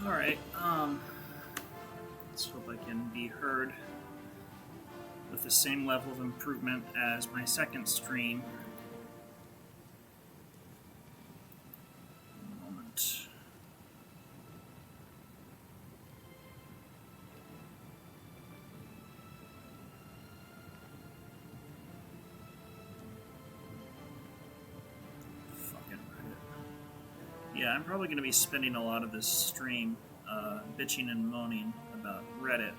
Alright, let's hope I can be heard with the same level of improvement as my second stream. A moment. Fucking Reddit. Yeah, I'm probably going to be spending a lot of this stream bitching and moaning about Reddit.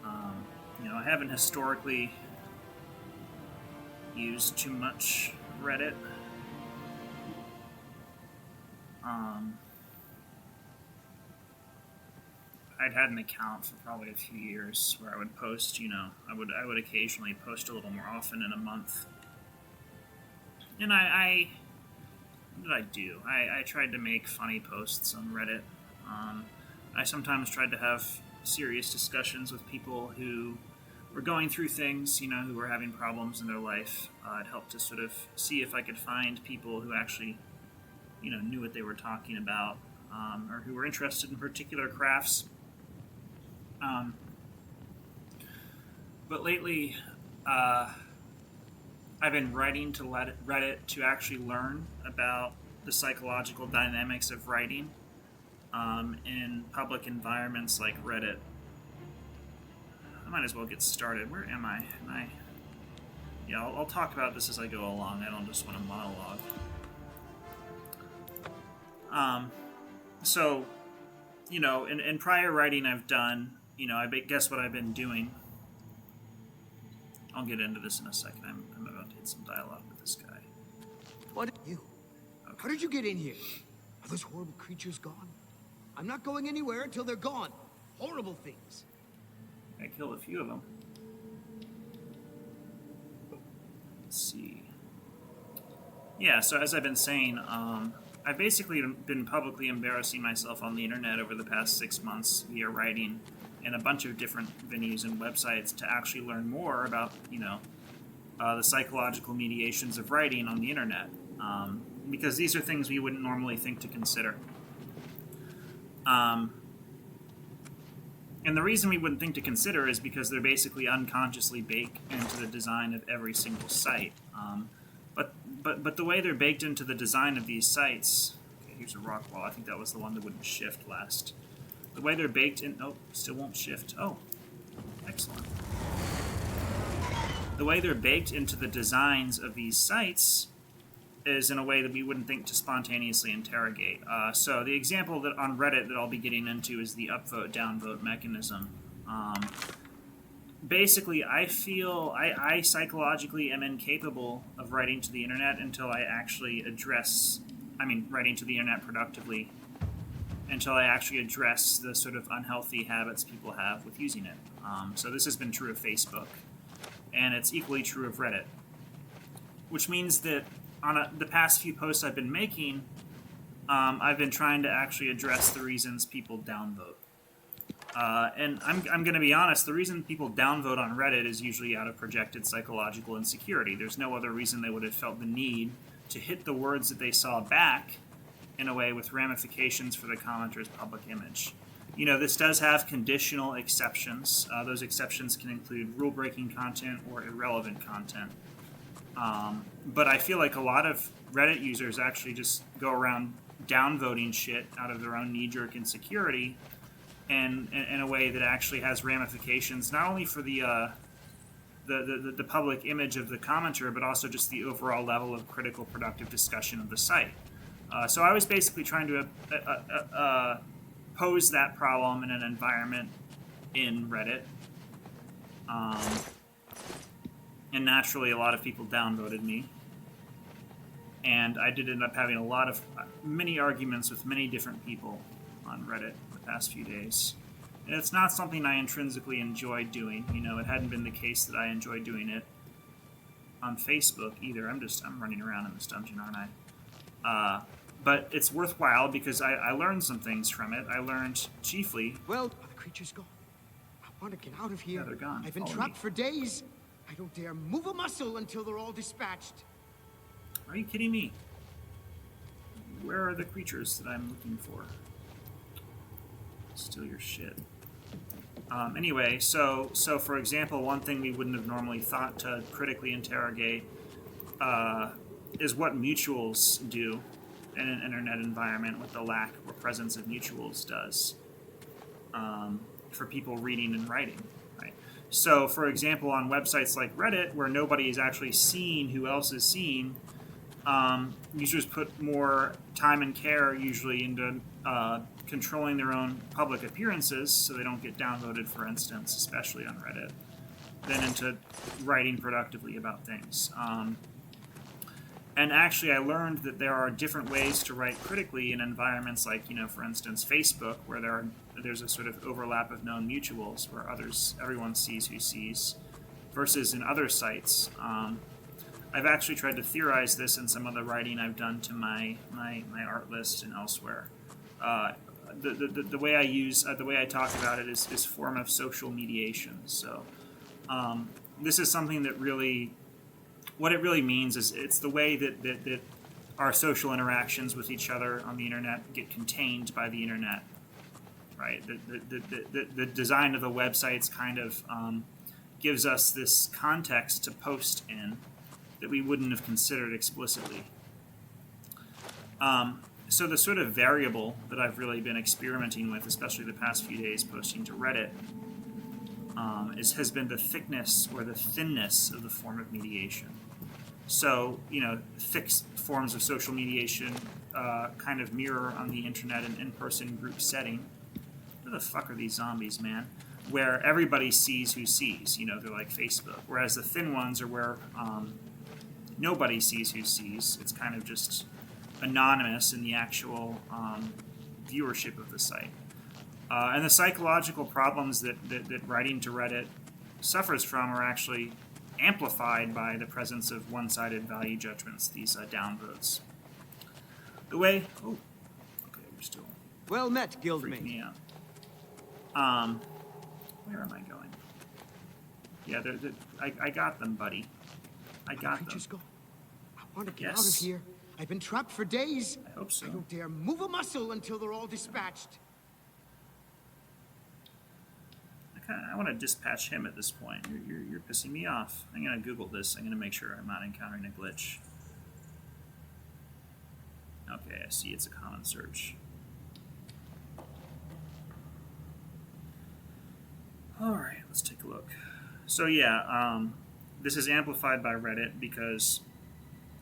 I haven't historically used too much Reddit. I'd had an account for probably a few years where I would post, I would occasionally post a little more often in a month. And what did I do? I tried to make funny posts on Reddit. I sometimes tried to have serious discussions with people who were going through things, who were having problems in their life. It helped to sort of see if I could find people who actually, knew what they were talking about, or who were interested in particular crafts. But lately, I've been writing to Reddit to actually learn about the psychological dynamics of writing in public environments like Reddit. I might as well get started. Where am I? I'll talk about this as I go along. I don't just want to monologue. In prior writing I've done, guess what I've been doing. I'll get into this in a second. I'm about to hit some dialogue with this guy. What? You? Okay. How did you get in here? Are those horrible creatures gone? I'm not going anywhere until they're gone. Horrible things. I killed a few of them. Let's see. Yeah, so as I've been saying, I've basically been publicly embarrassing myself on the internet over the past 6 months via writing in a bunch of different venues and websites to actually learn more about, the psychological mediations of writing on the internet. Because these are things we wouldn't normally think to consider. And the reason we wouldn't think to consider is because they're basically unconsciously baked into the design of every single site. But the way they're baked into the design of these sites... Okay, here's a rock wall. I think that was the one that wouldn't shift last. The way they're baked in... Oh, still won't shift. Oh, excellent. The way they're baked into the designs of these sites is in a way that we wouldn't think to spontaneously interrogate. So the example that on Reddit that I'll be getting into is the upvote, downvote mechanism. Basically, I feel I psychologically am incapable of writing to the internet until I actually writing to the internet productively, until I actually address the sort of unhealthy habits people have with using it. So this has been true of Facebook, and it's equally true of Reddit, which means that on the past few posts I've been making, I've been trying to actually address the reasons people downvote. And I'm going to be honest, the reason people downvote on Reddit is usually out of projected psychological insecurity. There's no other reason they would have felt the need to hit the words that they saw back in a way with ramifications for the commenter's public image. This does have conditional exceptions. Those exceptions can include rule-breaking content or irrelevant content. But I feel like a lot of Reddit users actually just go around downvoting shit out of their own knee-jerk insecurity, and in a way that actually has ramifications not only for the public image of the commenter, but also just the overall level of critical, productive discussion of the site. So I was basically trying to pose that problem in an environment in Reddit. And naturally, a lot of people downvoted me. And I did end up having many arguments with many different people on Reddit the past few days. And it's not something I intrinsically enjoyed doing. It hadn't been the case that I enjoyed doing it on Facebook either. I'm running around in this dungeon, aren't I? But it's worthwhile because I learned some things from it. I learned chiefly... Well, are the creatures gone? I want to get out of here. Yeah, they're gone. I've been trapped for days. I don't dare move a muscle until they're all dispatched. Are you kidding me? Where are the creatures that I'm looking for? Steal your shit. Anyway, so for example, one thing we wouldn't have normally thought to critically interrogate is what mutuals do in an internet environment, what the lack or presence of mutuals does for people reading and writing, right? So, for example, on websites like Reddit, where nobody is actually seeing who else is seeing, users put more time and care usually into controlling their own public appearances so they don't get downvoted, for instance, especially on Reddit, than into writing productively about things. And actually, I learned that there are different ways to write critically in environments like, for instance, Facebook, where there's a sort of overlap of known mutuals, where everyone sees who sees, versus in other sites. I've actually tried to theorize this in some of the writing I've done to my art list and elsewhere. The way I talk about it is form of social mediation. So this is something that really. What it really means is it's the way that our social interactions with each other on the internet get contained by the internet, right? The design of the websites kind of gives us this context to post in that we wouldn't have considered explicitly. So the sort of variable that I've really been experimenting with, especially the past few days posting to Reddit, has been the thickness or the thinness of the form of mediation. So, thick forms of social mediation kind of mirror on the internet an in-person group setting. Who the fuck are these zombies, man? Where everybody sees who sees, they're like Facebook. Whereas the thin ones are where nobody sees who sees. It's kind of just anonymous in the actual viewership of the site. And the psychological problems that writing to Reddit suffers from are actually amplified by the presence of one-sided value judgments, these downvotes. The way... Oh, okay, we're still... Well met, freaking guildmate. me out. Where am I going? Yeah, I got them, buddy. I got them. Creatures go. I want to get out Yes. of here. I've been trapped for days. I hope so. I don't dare move a muscle until they're all dispatched. I want to dispatch him at this point. You're pissing me off. I'm going to Google this. I'm going to make sure I'm not encountering a glitch. Okay, I see it's a common search. Alright, let's take a look. So yeah, this is amplified by Reddit because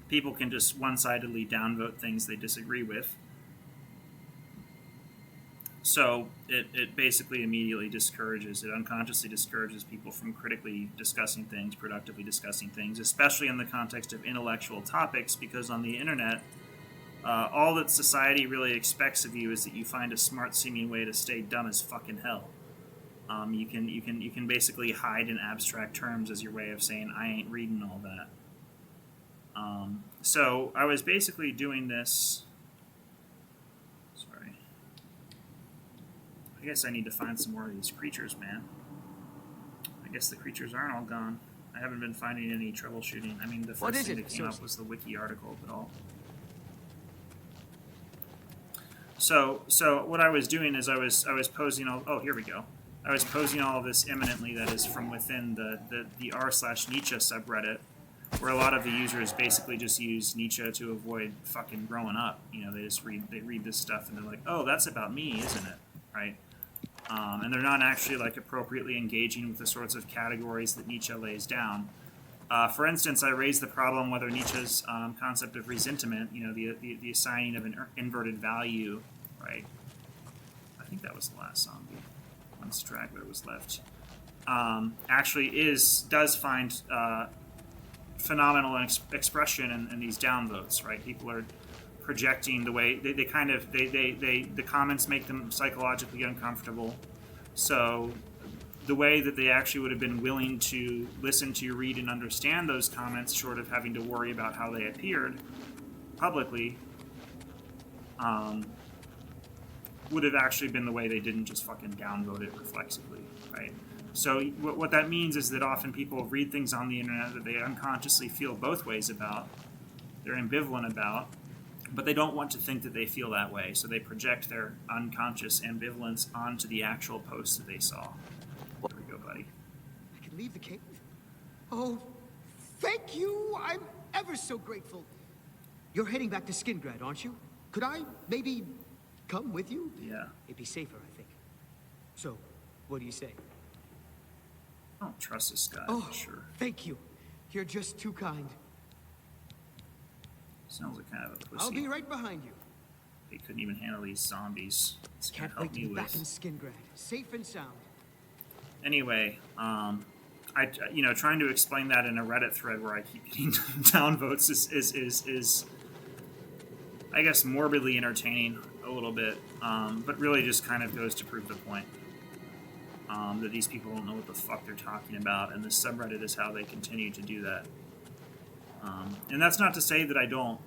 people can just one-sidedly downvote things they disagree with. So it basically immediately unconsciously discourages people from critically discussing things, productively discussing things, especially in the context of intellectual topics, because on the internet, all that society really expects of you is that you find a smart-seeming way to stay dumb as fucking hell. You can basically hide in abstract terms as your way of saying, I ain't reading all that. So I was basically doing this... Sorry. I guess I need to find some more of these creatures, man. I guess the creatures aren't all gone. I haven't been finding any troubleshooting. I mean, the What first is thing it? that came up was the wiki article, but all. So what I was doing is I was posing all. Oh, here we go. I was posing all of this imminently that is from within the r/Nietzsche subreddit, where a lot of the users basically just use Nietzsche to avoid fucking growing up. They read this stuff and they're like, oh, that's about me, isn't it? Right? And they're not actually like appropriately engaging with the sorts of categories that Nietzsche lays down. For instance, I raised the problem whether Nietzsche's concept of resentment, the assigning of an inverted value, right? I think that was the last zombie. One straggler was left. Actually does find phenomenal expression in these downvotes, right? People are projecting the way the comments make them psychologically uncomfortable. So the way that they actually would have been willing to listen to, read, and understand those comments, short of having to worry about how they appeared publicly, would have actually been the way they didn't just fucking downvote it reflexively, right? So what that means is that often people read things on the internet that they unconsciously feel both ways about, they're ambivalent about, but they don't want to think that they feel that way, so they project their unconscious ambivalence onto the actual post that they saw. There we go, buddy. I can leave the cave? Oh, thank you! I'm ever so grateful. You're heading back to Skingrad, aren't you? Could I maybe come with you? Yeah. It'd be safer, I think. So, what do you say? I don't trust this guy, Oh, sure. thank you. You're just too kind. Sounds like kind of a pussy. I'll be right behind you. They couldn't even handle these zombies. It's gonna Can't help wait to me be back in with. Skingrad, safe and sound. Anyway, trying to explain that in a Reddit thread where I keep getting downvotes is I guess morbidly entertaining a little bit, but really just kind of goes to prove the point that these people don't know what the fuck they're talking about, and this subreddit is how they continue to do that. And that's not to say that I don't,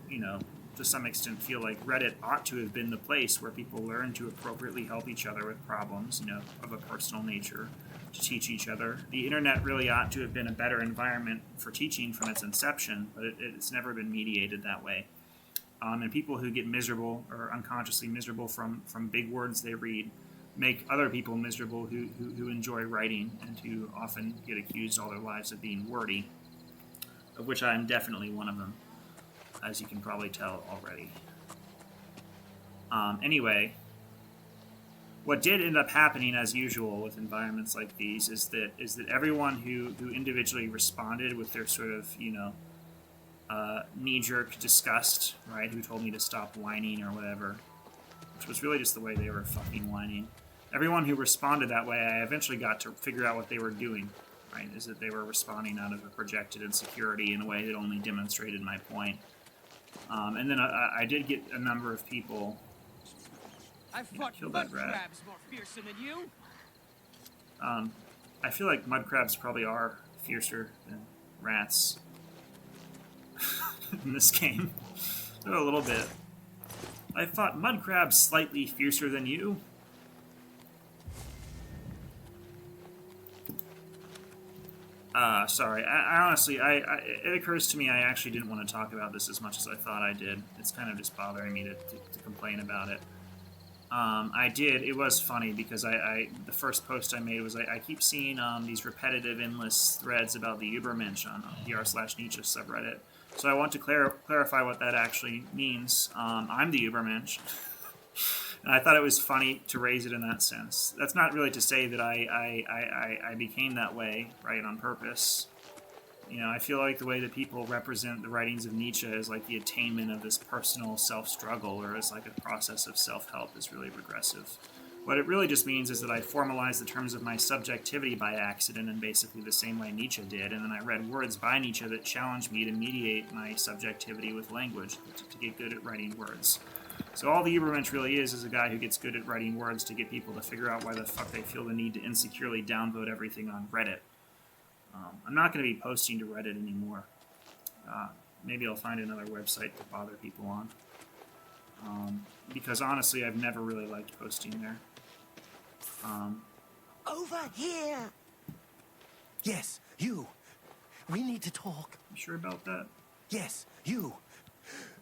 to some extent feel like Reddit ought to have been the place where people learn to appropriately help each other with problems, of a personal nature, to teach each other. The internet really ought to have been a better environment for teaching from its inception, but it's never been mediated that way. And people who get miserable or unconsciously miserable from big words they read make other people miserable who enjoy writing and who often get accused all their lives of being wordy, of which I am definitely one of them, as you can probably tell already. Anyway, what did end up happening, as usual with environments like these, is that everyone who individually responded with their sort of knee-jerk disgust, right? Who told me to stop whining or whatever, which was really just the way they were fucking whining. Everyone who responded that way, I eventually got to figure out what they were doing. Right, is that they were responding out of a projected insecurity in a way that only demonstrated my point. And then I did get a number of people. I've fought mud crabs more fearsome than you. I feel like mud crabs probably are fiercer than rats in this game. A little bit. I fought mud crabs slightly fiercer than you. Sorry. I honestly, it occurs to me I actually didn't want to talk about this as much as I thought I did. It's kind of just bothering me to complain about it. I did. It was funny because the first post I made was I keep seeing these repetitive, endless threads about the Übermensch on r/Nietzsche subreddit. So I want to clarify what that actually means. I'm the Übermensch. And I thought it was funny to raise it in that sense. That's not really to say that I became that way, right, on purpose. I feel like the way that people represent the writings of Nietzsche as like the attainment of this personal self-struggle or as like a process of self-help is really regressive. What it really just means is that I formalized the terms of my subjectivity by accident in basically the same way Nietzsche did, and then I read words by Nietzsche that challenged me to mediate my subjectivity with language, to get good at writing words. So all the Übermensch really is a guy who gets good at writing words to get people to figure out why the fuck they feel the need to insecurely downvote everything on Reddit. I'm not going to be posting to Reddit anymore. Maybe I'll find another website to bother people on. Because honestly, I've never really liked posting there. Over here! Yes, you. We need to talk. You sure about that? Yes, you.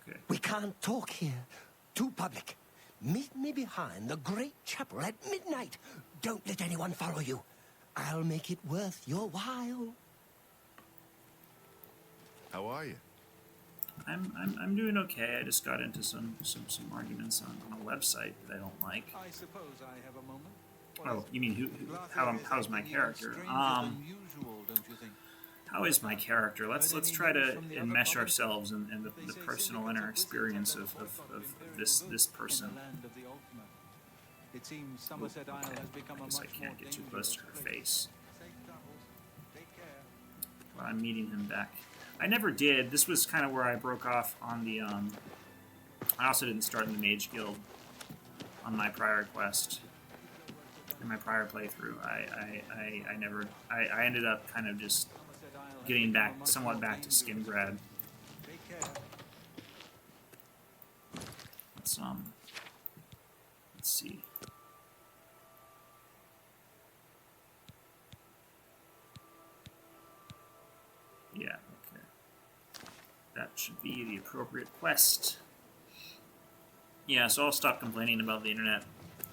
Okay. We can't talk here. Too public. Meet me behind the great chapel at midnight. Don't let anyone follow you. I'll make it worth your while. How are you? I'm doing okay. I just got into some arguments on a website that I don't like. I suppose I have a moment. Oh, you mean how's my character? How is my character? Let's try to enmesh ourselves in the personal inner experience of this person. It seems Somerset Isle has become I a guess I much can't more get too dangerous close to her place. face. Safe travels. Take care. Well, I'm meeting him back. I never did. This was kind of where I broke off on the. I also didn't start in the Mage Guild on my prior quest. In my prior playthrough, I ended up kind of just getting somewhat back to Skingrad. Take care. Let's see. Yeah, okay. That should be the appropriate quest. Yeah, so I'll stop complaining about the internet.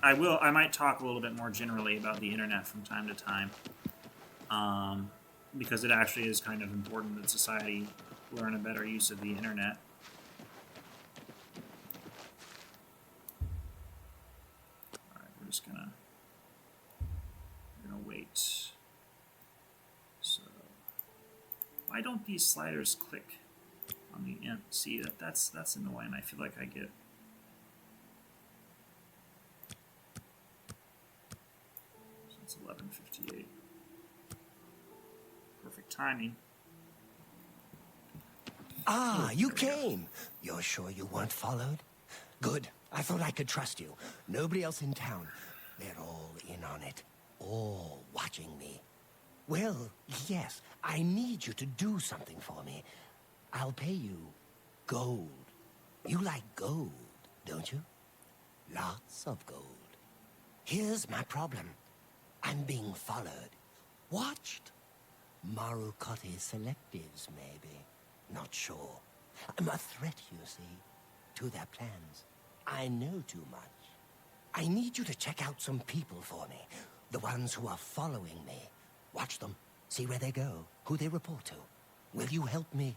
I might talk a little bit more generally about the internet from time to time. Because it actually is kind of important that society learn a better use of the internet. Alright, we're gonna wait. So why don't these sliders click on the end? See, that's annoying. I feel like I get it's 11:58. Perfect timing. Ah, you came. You're sure you weren't followed? Good. I thought I could trust you. Nobody else in town. They're all in on it. All watching me. Well, yes, I need you to do something for me. I'll pay you gold. You like gold, don't you? Lots of gold. Here's my problem. I'm being followed. Watched. Marukotti selectives, maybe. Not sure. I'm a threat, you see, to their plans. I know too much. I need you to check out some people for me. The ones who are following me. Watch them. See where they go. Who they report to. Will you help me?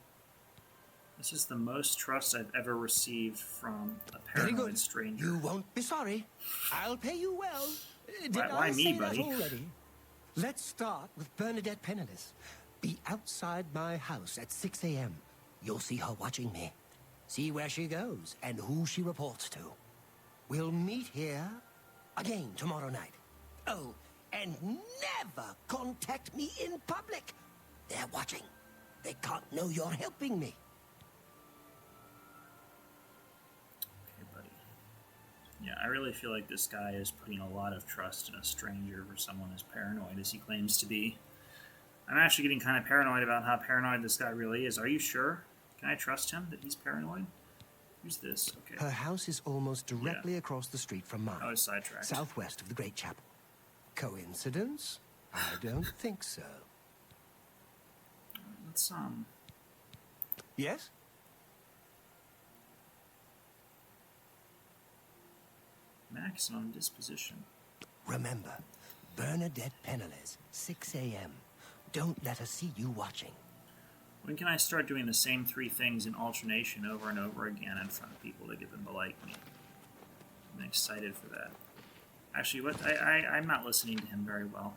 This is the most trust I've ever received from a Very paranoid good. stranger. You won't be sorry. I'll pay you well. Did Why I me, say buddy? that already? Let's start with Bernadette Penniless. Be outside my house at 6 a.m. You'll see her watching me. See where she goes and who she reports to. We'll meet here again tomorrow night. Oh, and never contact me in public. They're watching. They can't know you're helping me. Okay, buddy. Yeah, I really feel like this guy is putting a lot of trust in a stranger for someone as paranoid as he claims to be. I'm actually getting kind of paranoid about how paranoid this guy really is. Are you sure? Can I trust him that he's paranoid? Who's this? Okay. Her house is almost directly across the street from mine. I was sidetracked. Southwest of the Great Chapel. Coincidence? I don't think so. Let's Yes? maximum disposition. Remember, Bernadette Penniless, 6 a.m. Don't let her see you watching. When can I start doing the same three things in alternation over and over again in front of people to get them to like me? I'm excited for that. Actually, what I'm not listening to him very well.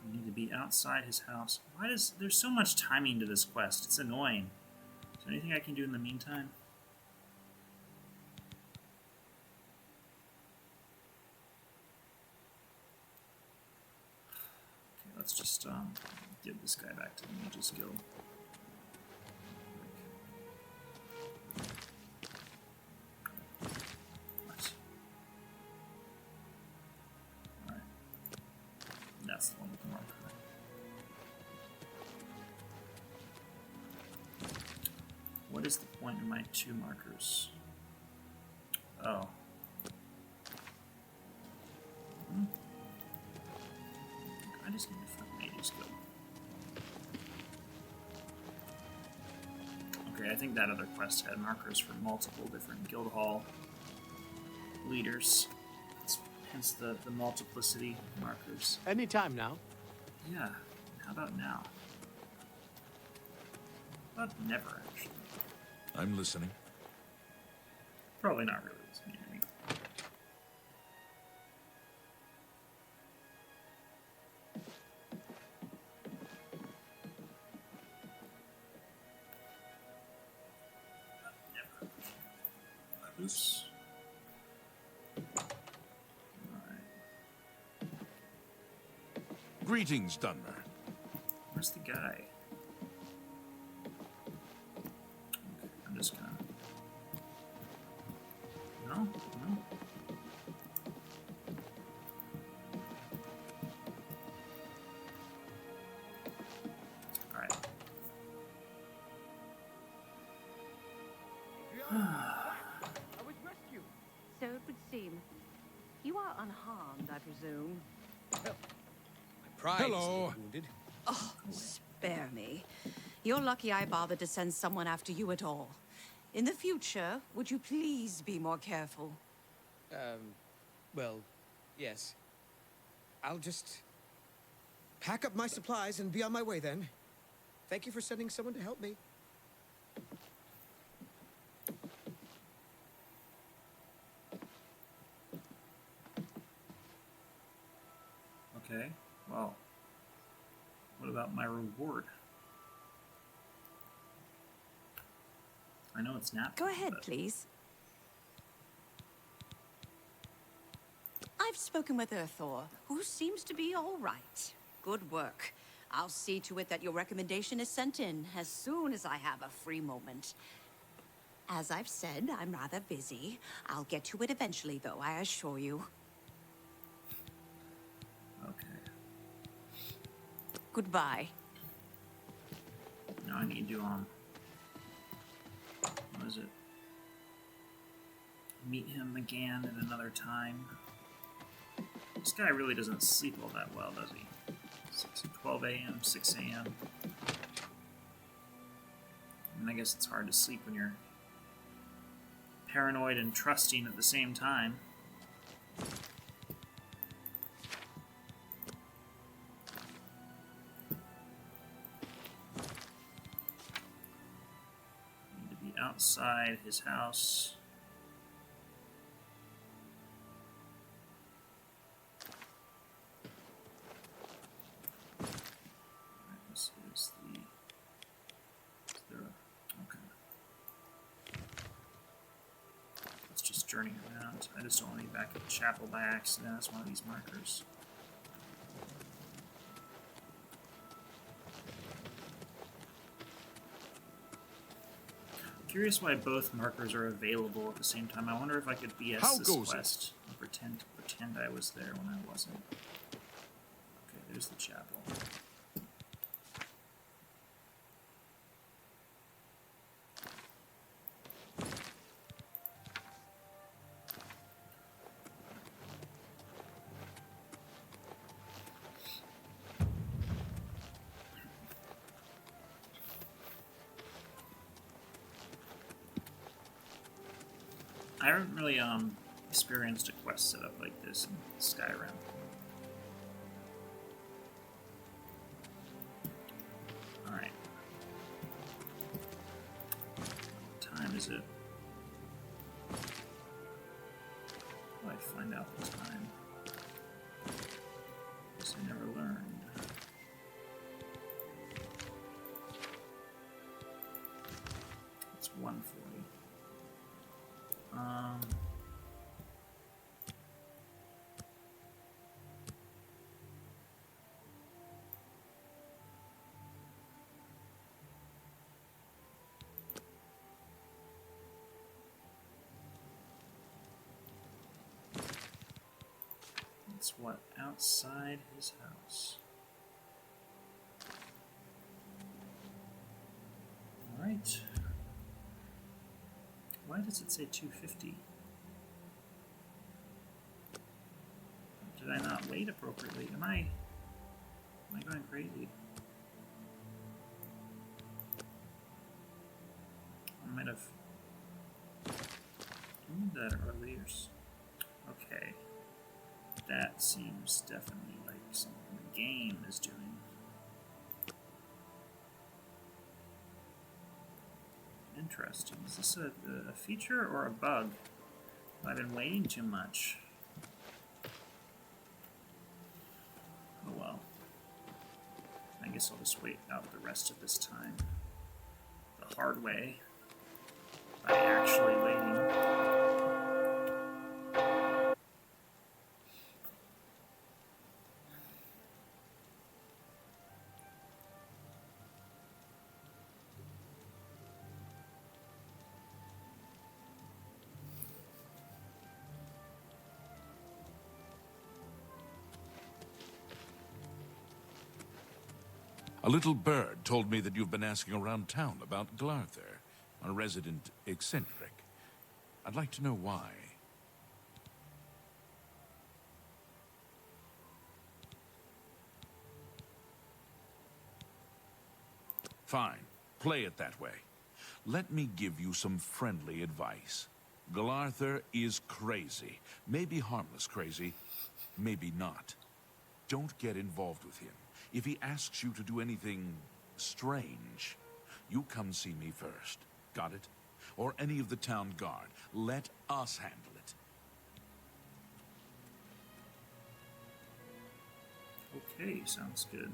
I need to be outside his house. Why does there's so much timing to this quest? It's annoying. Is there anything I can do in the meantime? Okay, let's just give this guy back to the Mage's Guild. What? Alright. That's the one with the marker. What is the point of my two markers? Oh. I just need to find Mage's Guild. Okay, I think that other quest had markers for multiple different guild hall leaders. Hence the multiplicity markers. Anytime now. Yeah. How about now? How about never, actually? I'm listening. Probably not really listening to me. Never. Oops. Alright. Greetings, Dunmer. Where's the guy? Okay, I'm just gonna... No? No? Alright. I was rescued. So it would seem. You are unharmed, I presume. My pride Hello. is wounded. Oh, spare me. You're lucky I bothered to send someone after you at all. In the future, would you please be more careful? Well, yes. I'll just pack up my supplies and be on my way then. Thank you for sending someone to help me. Okay, well, what about my reward? I know it's nap. Go ahead, but... please. I've spoken with Earthor, who seems to be all right. Good work. I'll see to it that your recommendation is sent in as soon as I have a free moment. As I've said, I'm rather busy. I'll get to it eventually, though, I assure you. Okay. Goodbye. Now I need to, what is it? Meet him again at another time. This guy really doesn't sleep all that well, does he? 12 a.m., 6 a.m. I mean, I guess it's hard to sleep when you're paranoid and trusting at the same time. Need to be outside his house. This is the... Is there a... Okay. Let's just journey around. I just don't want to be back at the chapel by accident. That's one of these markers. Curious why both markers are available at the same time. I wonder if I could BS How this goes it? quest and pretend I was there when I wasn't. Okay, there's the chapel. I haven't really experienced a quest setup like this in Skyrim. Alright. What time is it? How do I find out the time? Guess I never learned. It's 1:40. It's what? Outside his house. Alright. Why does it say 250? Did I not wait appropriately? Am I going crazy? I might have done that earlier. Okay. That seems definitely like something the game is doing. Interesting. Is this a feature or a bug? I've been waiting too much. Oh well. I guess I'll just wait out the rest of this time the hard way by actually waiting. A little bird told me that you've been asking around town about Glarther, a resident eccentric. I'd like to know why. Fine. Play it that way. Let me give you some friendly advice. Glarther is crazy. Maybe harmless crazy, maybe not. Don't get involved with him. If he asks you to do anything strange, you come see me first. Got it? Or any of the town guard. Let us handle it. Okay, sounds good.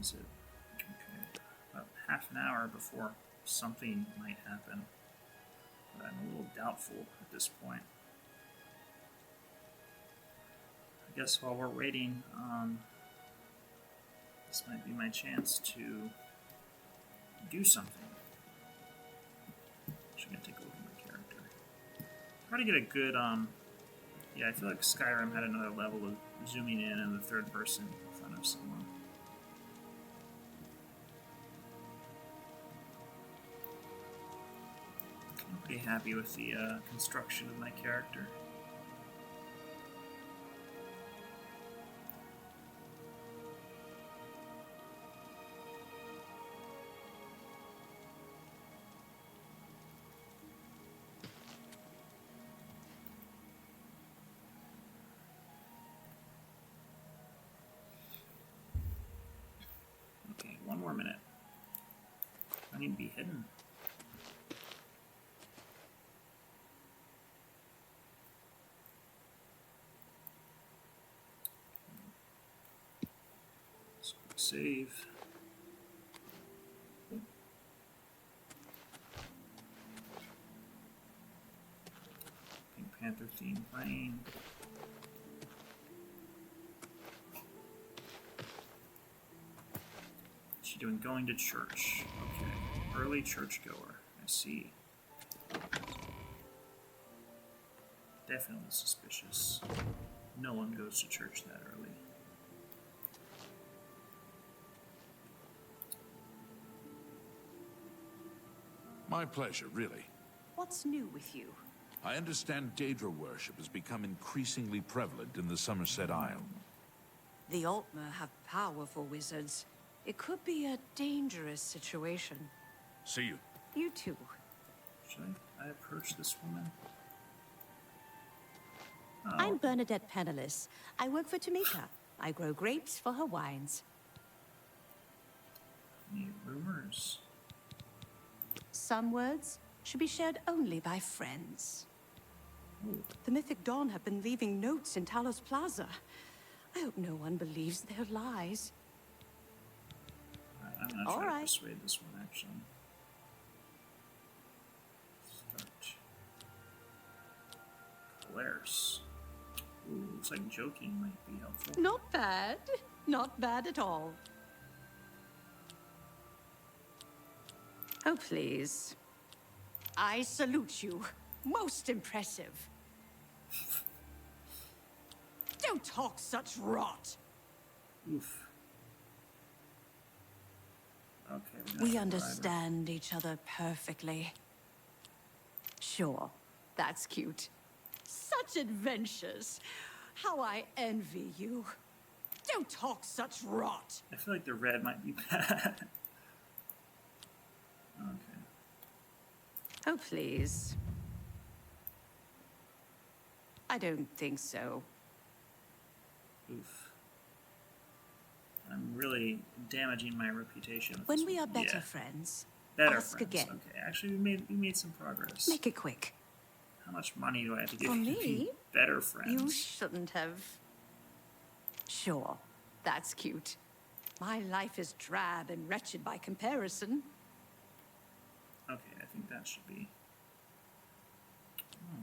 Is it? Okay. About half an hour before something might happen. But I'm a little doubtful at this point. I guess while we're waiting, this might be my chance to do something. Actually, gonna take a look at my character. Try to get a good, yeah, I feel like Skyrim had another level of zooming in the third person in front of someone. I'm pretty happy with the construction of my character. Okay, one more minute. I need to be hidden. Save. Pink Panther theme playing. What's she doing? Going to church. Okay. Early churchgoer. I see. Definitely suspicious. No one goes to church that early. My pleasure, really. What's new with you? I understand Daedra worship has become increasingly prevalent in the Somerset Isle. The Altmer have powerful wizards. It could be a dangerous situation. See you. You too. Should I approach this woman? Oh, I'm Bernadette Penniless. I work for Tamika. I grow grapes for her wines. any rumors? Some words should be shared only by friends. Ooh. The Mythic Dawn have been leaving notes in Talos Plaza. I hope no one believes their lies. I'm gonna try to persuade this one, actually. Start. Polaris. Ooh, looks like joking might be helpful. Not bad. Not bad at all. Oh, please. I salute you. Most impressive. Don't talk such rot. Oof. Okay. We understand each other perfectly. Sure, that's cute. Such adventures. How I envy you. Don't talk such rot. I feel like the red might be bad. Okay. Oh, please. I don't think so. Oof. I'm really damaging my reputation. With When this we one. are better Yeah. friends, Better ask friends. again. Okay, actually, we made some progress. Make it quick. How much money do I have to give For you to be me? better friends? You shouldn't have. Sure, that's cute. My life is drab and wretched by comparison. Okay, I think that should be. Oh.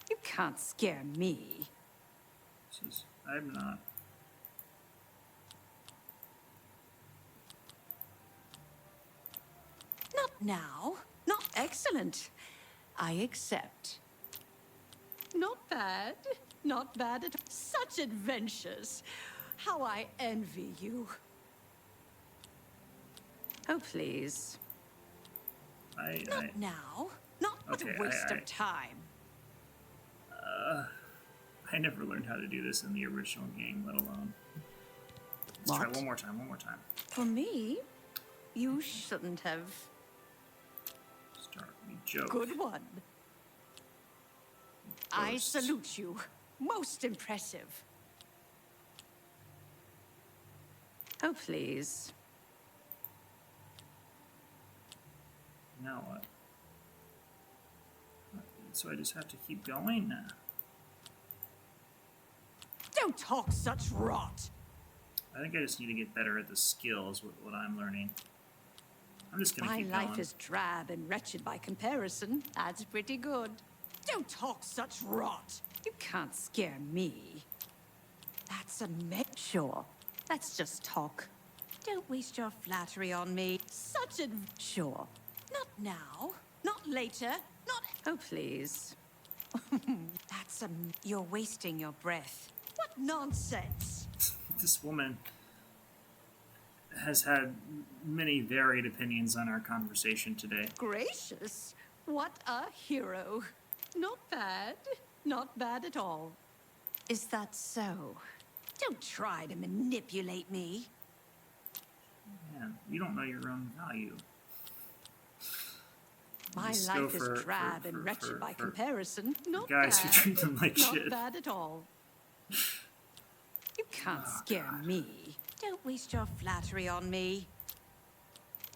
You can't scare me. I'm not. Not now. Not excellent. I accept. Not bad. Not bad at all. Such adventures. How I envy you. Oh, please. Not now. Not Okay, a waste of time. I never learned how to do this in the original game, let alone. Let's try one more time. For me, you shouldn't have. Start me joke. Good one. I Ghosts. salute you. Most impressive. Oh, please. Now what? So I just have to keep going now. Don't talk such rot. I think I just need to get better at the skills with what I'm learning. I'm just gonna My keep life going. is drab and wretched by comparison. That's pretty good. Don't talk such rot. You can't scare me. That's a sure. Let's just talk. Don't waste your flattery on me. Such a sure. Not now. Not later. Not. Oh, please. That's a. You're wasting your breath. What nonsense. This woman has had many varied opinions on our conversation today. Gracious. What a hero. Not bad. Not bad at all. Is that so? Don't try to manipulate me. Man, you don't know your own value. My Just go life is for- drab for- and for- wretched for- by for comparison. Not guys bad. who treat them like Not shit. bad at all. You can't scare me. Don't waste your flattery on me.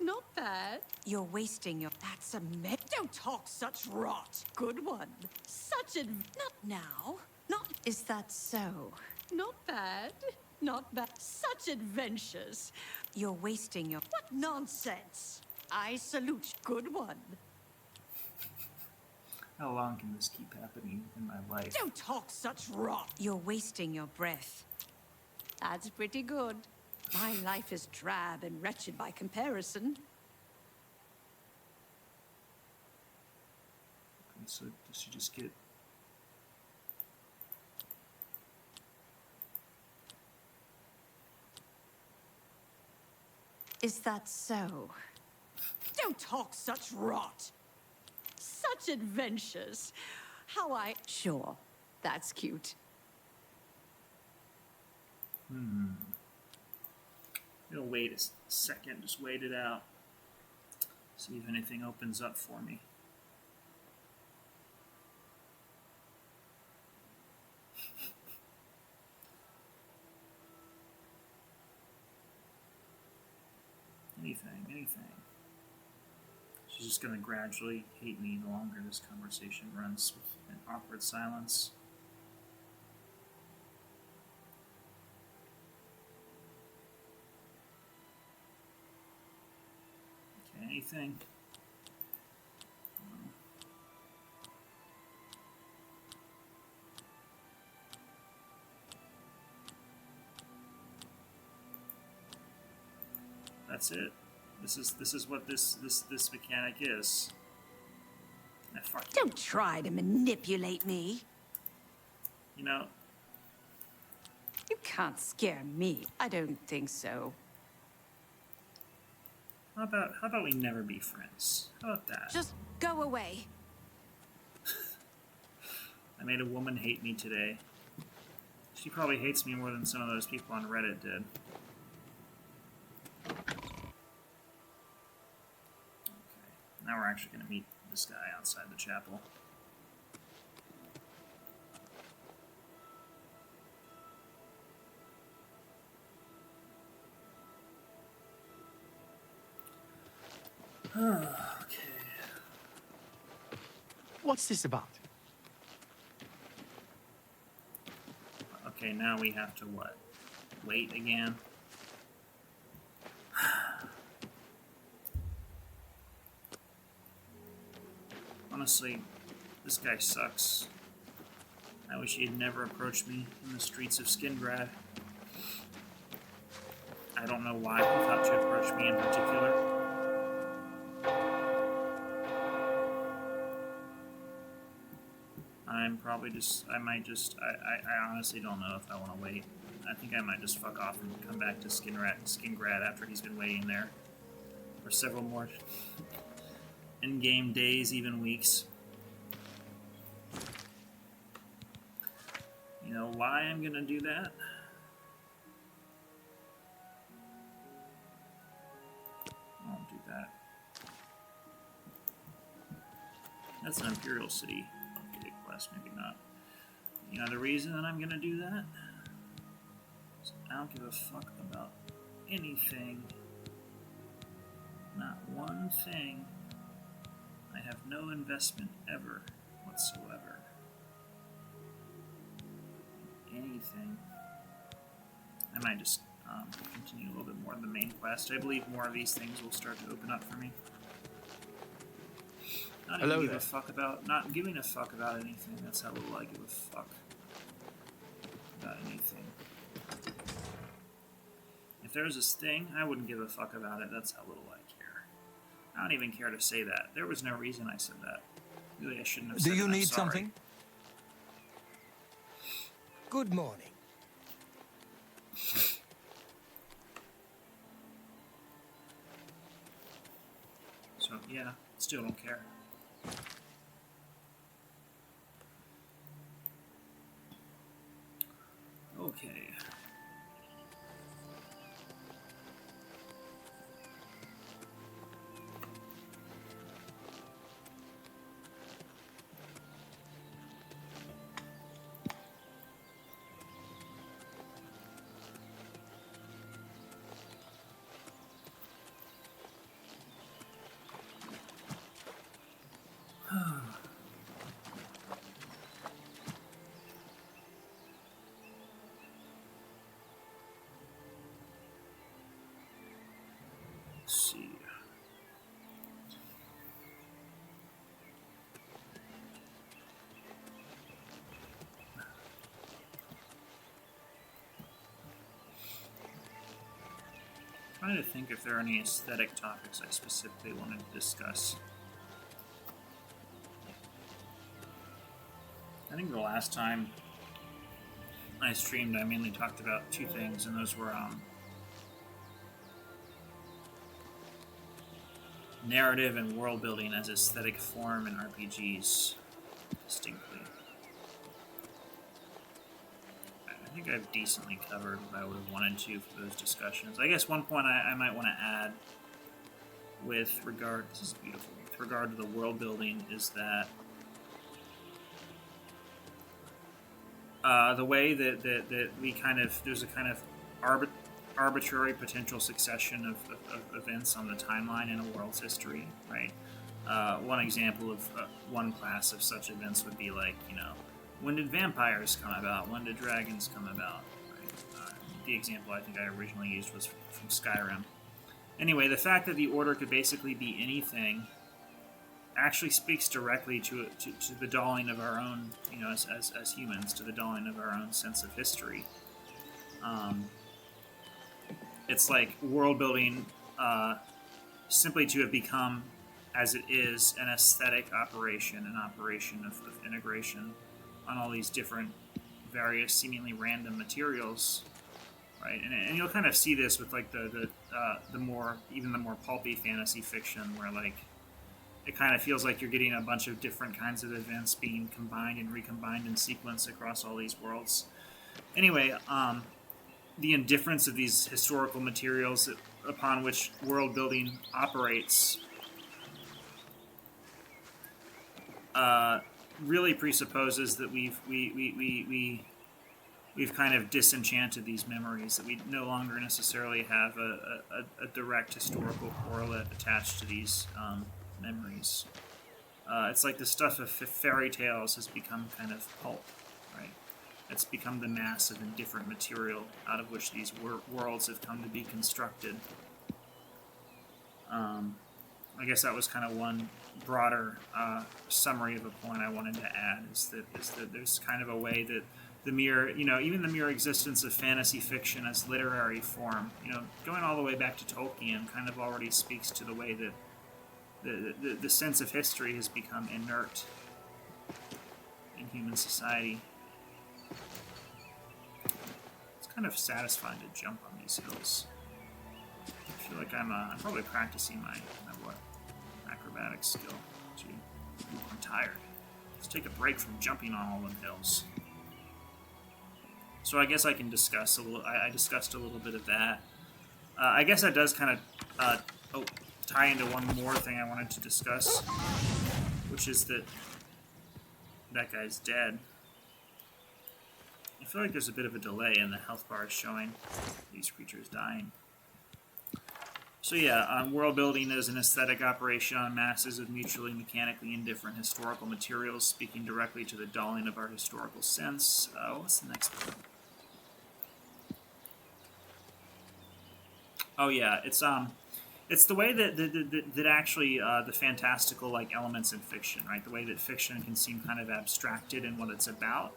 Not bad. You're wasting your. That's a Don't talk such rot. Good one. Such a. Not now. Not. Is that so? Not bad. Not bad. Such adventures. You're wasting your. What nonsense. I salute. Good one. How long can this keep happening in my life? Don't talk such rot. You're wasting your breath. That's pretty good. My life is drab and wretched by comparison. Okay, so does she just get... Is that so? Don't talk such rot. Such adventures. How I... Sure, that's cute. I'll wait a second, just wait it out. See if anything opens up for me. Anything. She's just gonna gradually hate me the longer this conversation runs with an awkward silence. Okay, anything? No. That's it. This is what this mechanic is. Ah, fuck you. Don't try to manipulate me. You know, You can't scare me. I don't think so. how about we never be friends? How about that? Just go away. I made a woman hate me today. She probably hates me more than some of those people on Reddit did. Okay. Now we're actually going to meet this guy outside the chapel. Okay. What's this about? Okay, now we have to what? Wait again? Honestly, this guy sucks. I wish he had never approached me in the streets of Skingrad. I don't know why he thought to approach me in particular. I'm probably just, I honestly don't know if I want to wait. I think I might just fuck off and come back to Skingrad after he's been waiting there for several more in-game days, even weeks. You know why I'm gonna do that? I won't do that. That's an Imperial City quest, maybe not. You know the reason that I'm gonna do that? I don't give a fuck about anything. Not one thing. I have no investment ever whatsoever. Anything. I might just continue a little bit more in the main quest. I believe more of these things will start to open up for me. Not giving a fuck about anything. That's how little I give a fuck about anything. If there was this thing, I wouldn't give a fuck about it. That's how little I care. I don't even care to say that. There was no reason I said that. Really, I shouldn't have said it. Do you I'm need sorry. something? Good morning. So, yeah, still don't care. Okay. Let's see. Trying to think if there are any aesthetic topics I specifically wanted to discuss. I think the last time I streamed, I mainly talked about two things, and those were narrative and world building as aesthetic form in RPGs, distinctly. I think I've decently covered what I would have wanted to for those discussions. I guess one point I might want to add with regard, this is beautiful, with regard to the world building is that the way that we kind of, there's a kind of arbitrary potential succession of events on the timeline in a world's history, right? One example of one class of such events would be like, you know, when did vampires come about? When did dragons come about? Right? The example I think I originally used was from Skyrim. Anyway, the fact that the Order could basically be anything actually speaks directly to the dawning of our own, you know, as humans, to the dawning of our own sense of history. It's like world building simply to have become, as it is, an aesthetic operation, an operation of integration on all these different, various, seemingly random materials, right? And you'll kind of see this with like the more pulpy fantasy fiction, where like it kind of feels like you're getting a bunch of different kinds of events being combined and recombined in sequence across all these worlds. Anyway, the indifference of these historical materials upon which world building operates really presupposes that we've kind of disenchanted these memories, that we no longer necessarily have a direct historical correlate attached to these memories. It's like the stuff of fairy tales has become kind of pulp, right? It's become the mass of indifferent material out of which these worlds have come to be constructed. I guess that was kind of one broader summary of a point I wanted to add is that there's kind of a way that the mere, even the mere existence of fantasy fiction as literary form, going all the way back to Tolkien, kind of already speaks to the way that the sense of history has become inert in human society. It's kind of satisfying to jump on these hills. I feel like I'm probably practicing my acrobatic skill. Gee, I'm tired. Let's take a break from jumping on all them hills. So I guess I can discuss a little. I discussed a little bit of that. I guess that does kind of tie into one more thing I wanted to discuss, which is that guy's dead. I feel like there's a bit of a delay in the health bars showing these creatures dying. So yeah, world building is an aesthetic operation on masses of mutually mechanically indifferent historical materials, speaking directly to the dulling of our historical sense. What's the next one? Oh yeah, it's the way that actually the fantastical elements in fiction, right? The way that fiction can seem kind of abstracted in what it's about.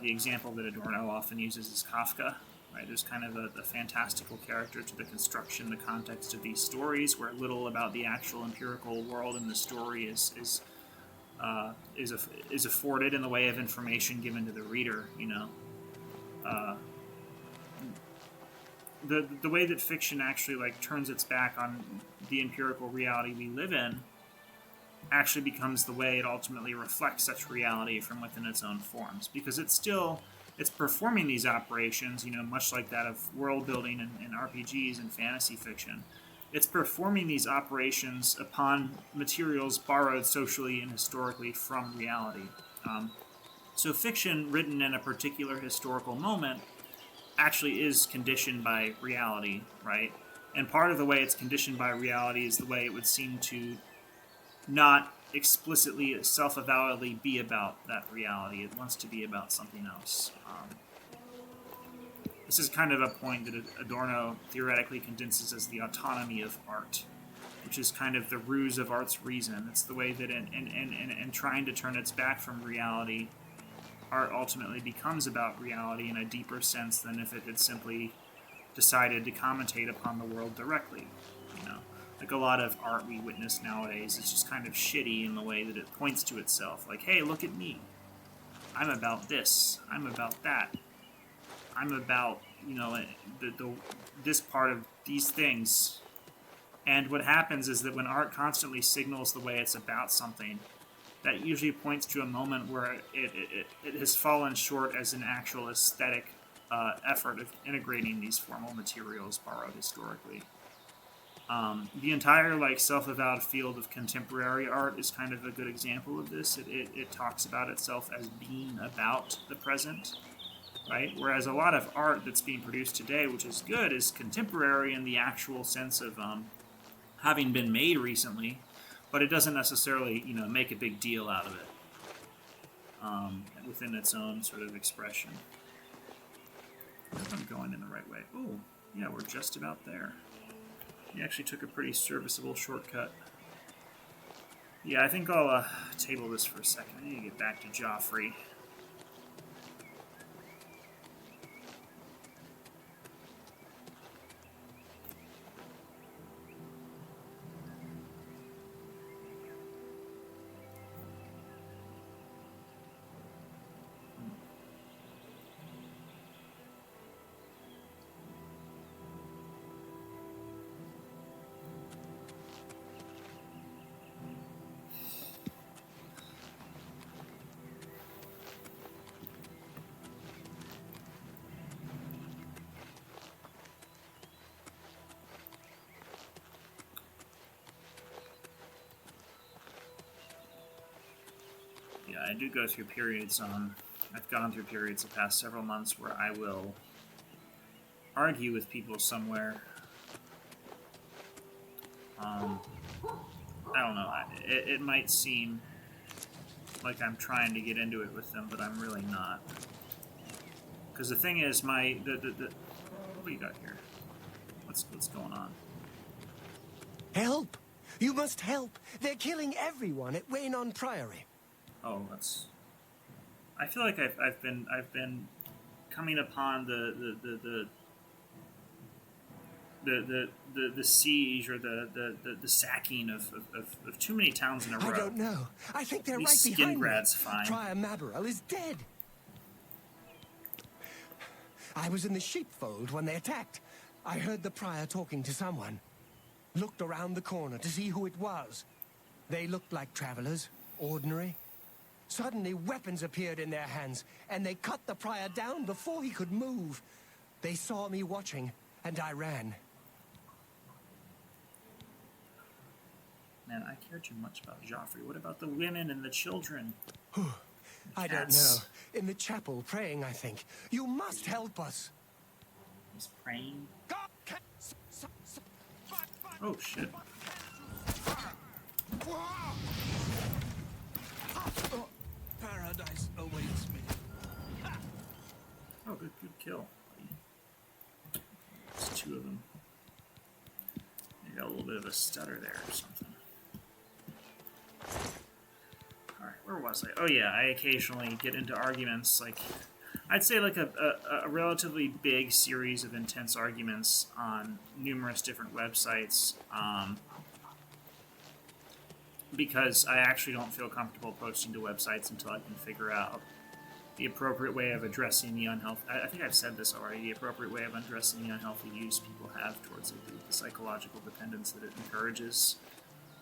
The example that Adorno often uses is Kafka. Right, there's kind of a fantastical character to the construction, the context of these stories, where little about the actual empirical world in the story is afforded in the way of information given to the reader. The way that fiction actually turns its back on the empirical reality we live in actually becomes the way it ultimately reflects such reality from within its own forms, because it's performing these operations, much like that of world building and RPGs and fantasy fiction. It's performing these operations upon materials borrowed socially and historically from reality. So fiction written in a particular historical moment actually is conditioned by reality, right? And part of the way it's conditioned by reality is the way it would seem to not explicitly, self-avowedly be about that reality. It wants to be about something else. This is kind of a point that Adorno theoretically condenses as the autonomy of art, which is kind of the ruse of art's reason. It's the way that in trying to turn its back from reality, art ultimately becomes about reality in a deeper sense than if it had simply decided to commentate upon the world directly. Like a lot of art we witness nowadays, it's just kind of shitty in the way that it points to itself. Like, hey, look at me. I'm about this. I'm about that. I'm about, this part of these things. And what happens is that when art constantly signals the way it's about something, that usually points to a moment where it has fallen short as an actual aesthetic effort of integrating these formal materials borrowed historically. The entire self-avowed field of contemporary art is kind of a good example of this. It talks about itself as being about the present, right? Whereas a lot of art that's being produced today, which is good, is contemporary in the actual sense of having been made recently, but it doesn't necessarily make a big deal out of it within its own sort of expression. I hope I'm going in the right way. Oh, yeah, we're just about there. He actually took a pretty serviceable shortcut. Yeah, I think I'll table this for a second. I need to get back to Joffrey. I do go through periods, I've gone through periods the past several months where I will argue with people somewhere. I don't know, it might seem like I'm trying to get into it with them, but I'm really not. Because the thing is, what do you got here? What's going on? Help! You must help. They're killing everyone at Waynon Priory. Oh, that's. I feel like I've been coming upon the siege or the sacking of too many towns in a row. I don't know. I think they're These right behind me. Skingrad's fine. Prior Maberel is dead. I was in the sheepfold when they attacked. I heard the prior talking to someone. Looked around the corner to see who it was. They looked like travelers, ordinary. Suddenly, weapons appeared in their hands, and they cut the prior down before he could move. They saw me watching, and I ran. Man, I care too much about Joffrey. What about the women and the children? I don't know. In the chapel, praying, I think. You must help us. He's praying. Oh, shit. Paradise awaits me. Oh, good kill. There's two of them. You got a little bit of a stutter there or something. Alright, where was I? Oh yeah, I occasionally get into arguments, like, I'd say like a relatively big series of intense arguments on numerous different websites, because I actually don't feel comfortable posting to websites until I can figure out the appropriate way of addressing the unhealthy. I think I've said this already. The appropriate way of addressing the unhealthy use people have towards the psychological dependence that it encourages,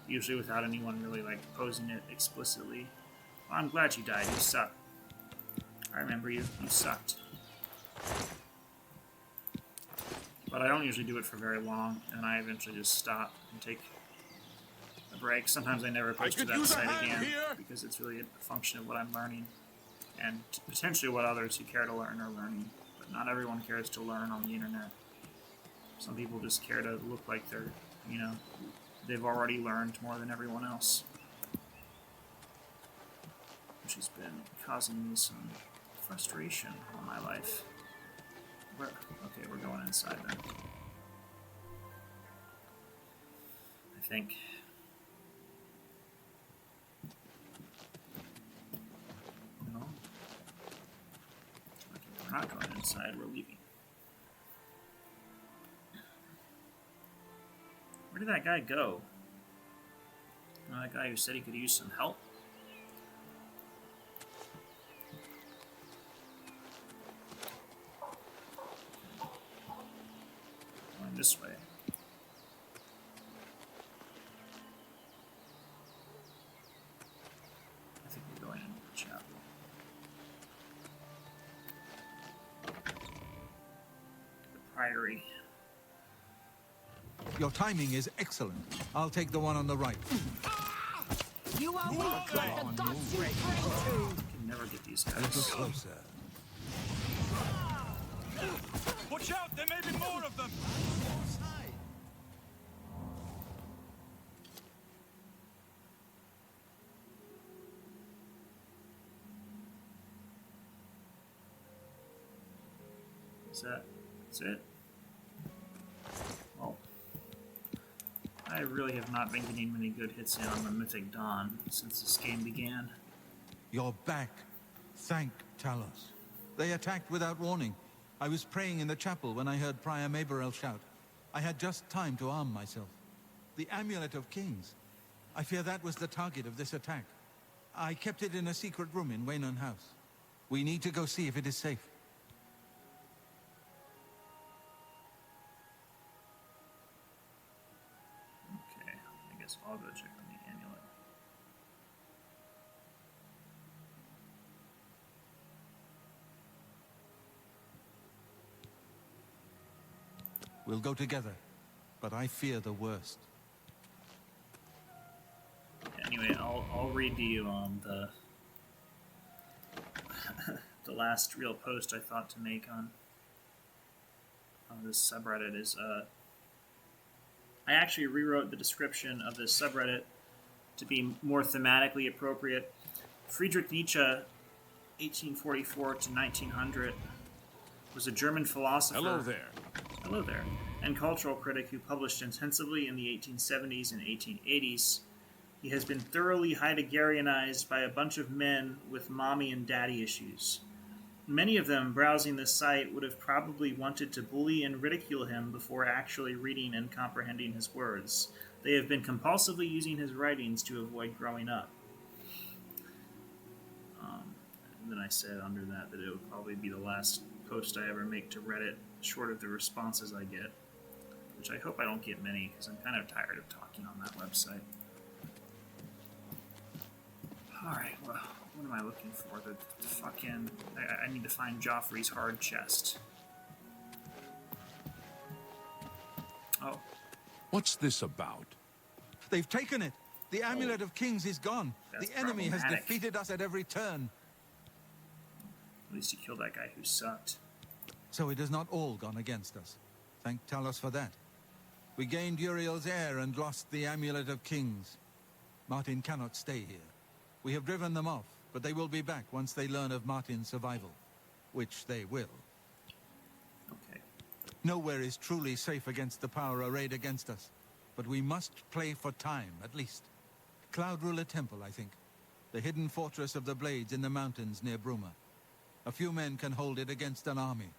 usually without anyone really like posing it explicitly. Well, I'm glad you died. You suck. I remember you. You sucked. But I don't usually do it for very long, and I eventually just stop and take a break. Sometimes I never post to that site again because it's really a function of what I'm learning, and potentially what others who care to learn are learning. But not everyone cares to learn on the internet. Some people just care to look like they're, you know, they've already learned more than everyone else, which has been causing me some frustration in my life. Okay, we're going inside then. I think. No. Okay, we're not going inside, we're leaving. Where did that guy go? Oh, that guy who said he could use some help? Going this way. I think we're going into the chapel. The priory. Your timing is excellent. I'll take the one on the right. You are weak like the gods you pray to. Can never get these A little guys. closer. Watch out! There may be more of them! That's it? Well, I really have not been getting many good hits in on the Mythic Dawn since this game began. You're back. Thank Talos. They attacked without warning. I was praying in the chapel when I heard Prior Maberel shout. I had just time to arm myself. The Amulet of Kings. I fear that was the target of this attack. I kept it in a secret room in Waynon House. We need to go see if it is safe. Okay, I guess I'll go check on the amulet. We'll go together, but I fear the worst. Anyway, I'll read to you on the the last real post I thought to make on this subreddit is I actually rewrote the description of this subreddit to be more thematically appropriate. Friedrich Nietzsche, 1844 to 1900, was a German philosopher. Hello there. Hello there. and cultural critic who published intensively in the 1870s and 1880s. He has been thoroughly Heideggerianized by a bunch of men with mommy and daddy issues. Many of them browsing the site would have probably wanted to bully and ridicule him before actually reading and comprehending his words. They have been compulsively using his writings to avoid growing up. And then I said under that it would probably be the last post I ever make to Reddit, short of the responses I get, which I hope I don't get many, because I'm kind of tired of talking on that website. Alright, well, what am I looking for? The fucking... I need to find Joffrey's hard chest. Oh. What's this about? They've taken it. The Amulet of Kings is gone. That's The enemy has problematic. defeated us at every turn. At least you killed that guy who sucked. So it has not all gone against us. Thank Talos for that. We gained Uriel's heir and lost the Amulet of Kings. Martin cannot stay here. We have driven them off, but they will be back once they learn of Martin's survival. Which they will. Okay. Nowhere is truly safe against the power arrayed against us. But we must play for time, at least. Cloud Ruler Temple, I think. The hidden fortress of the Blades in the mountains near Bruma. A few men can hold it against an army.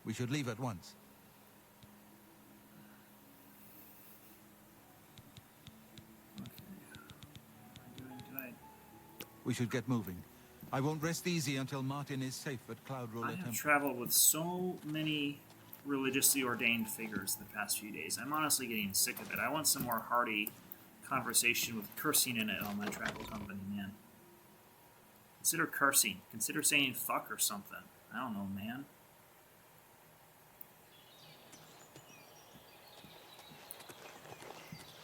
We should leave at once. We should get moving. I won't rest easy until Martin is safe at Cloud Ruler I have Temple. traveled with so many religiously ordained figures the past few days. I'm honestly getting sick of it. I want some more hearty conversation with cursing in it on my travel company, man. Consider cursing. Consider saying fuck or something. I don't know, man.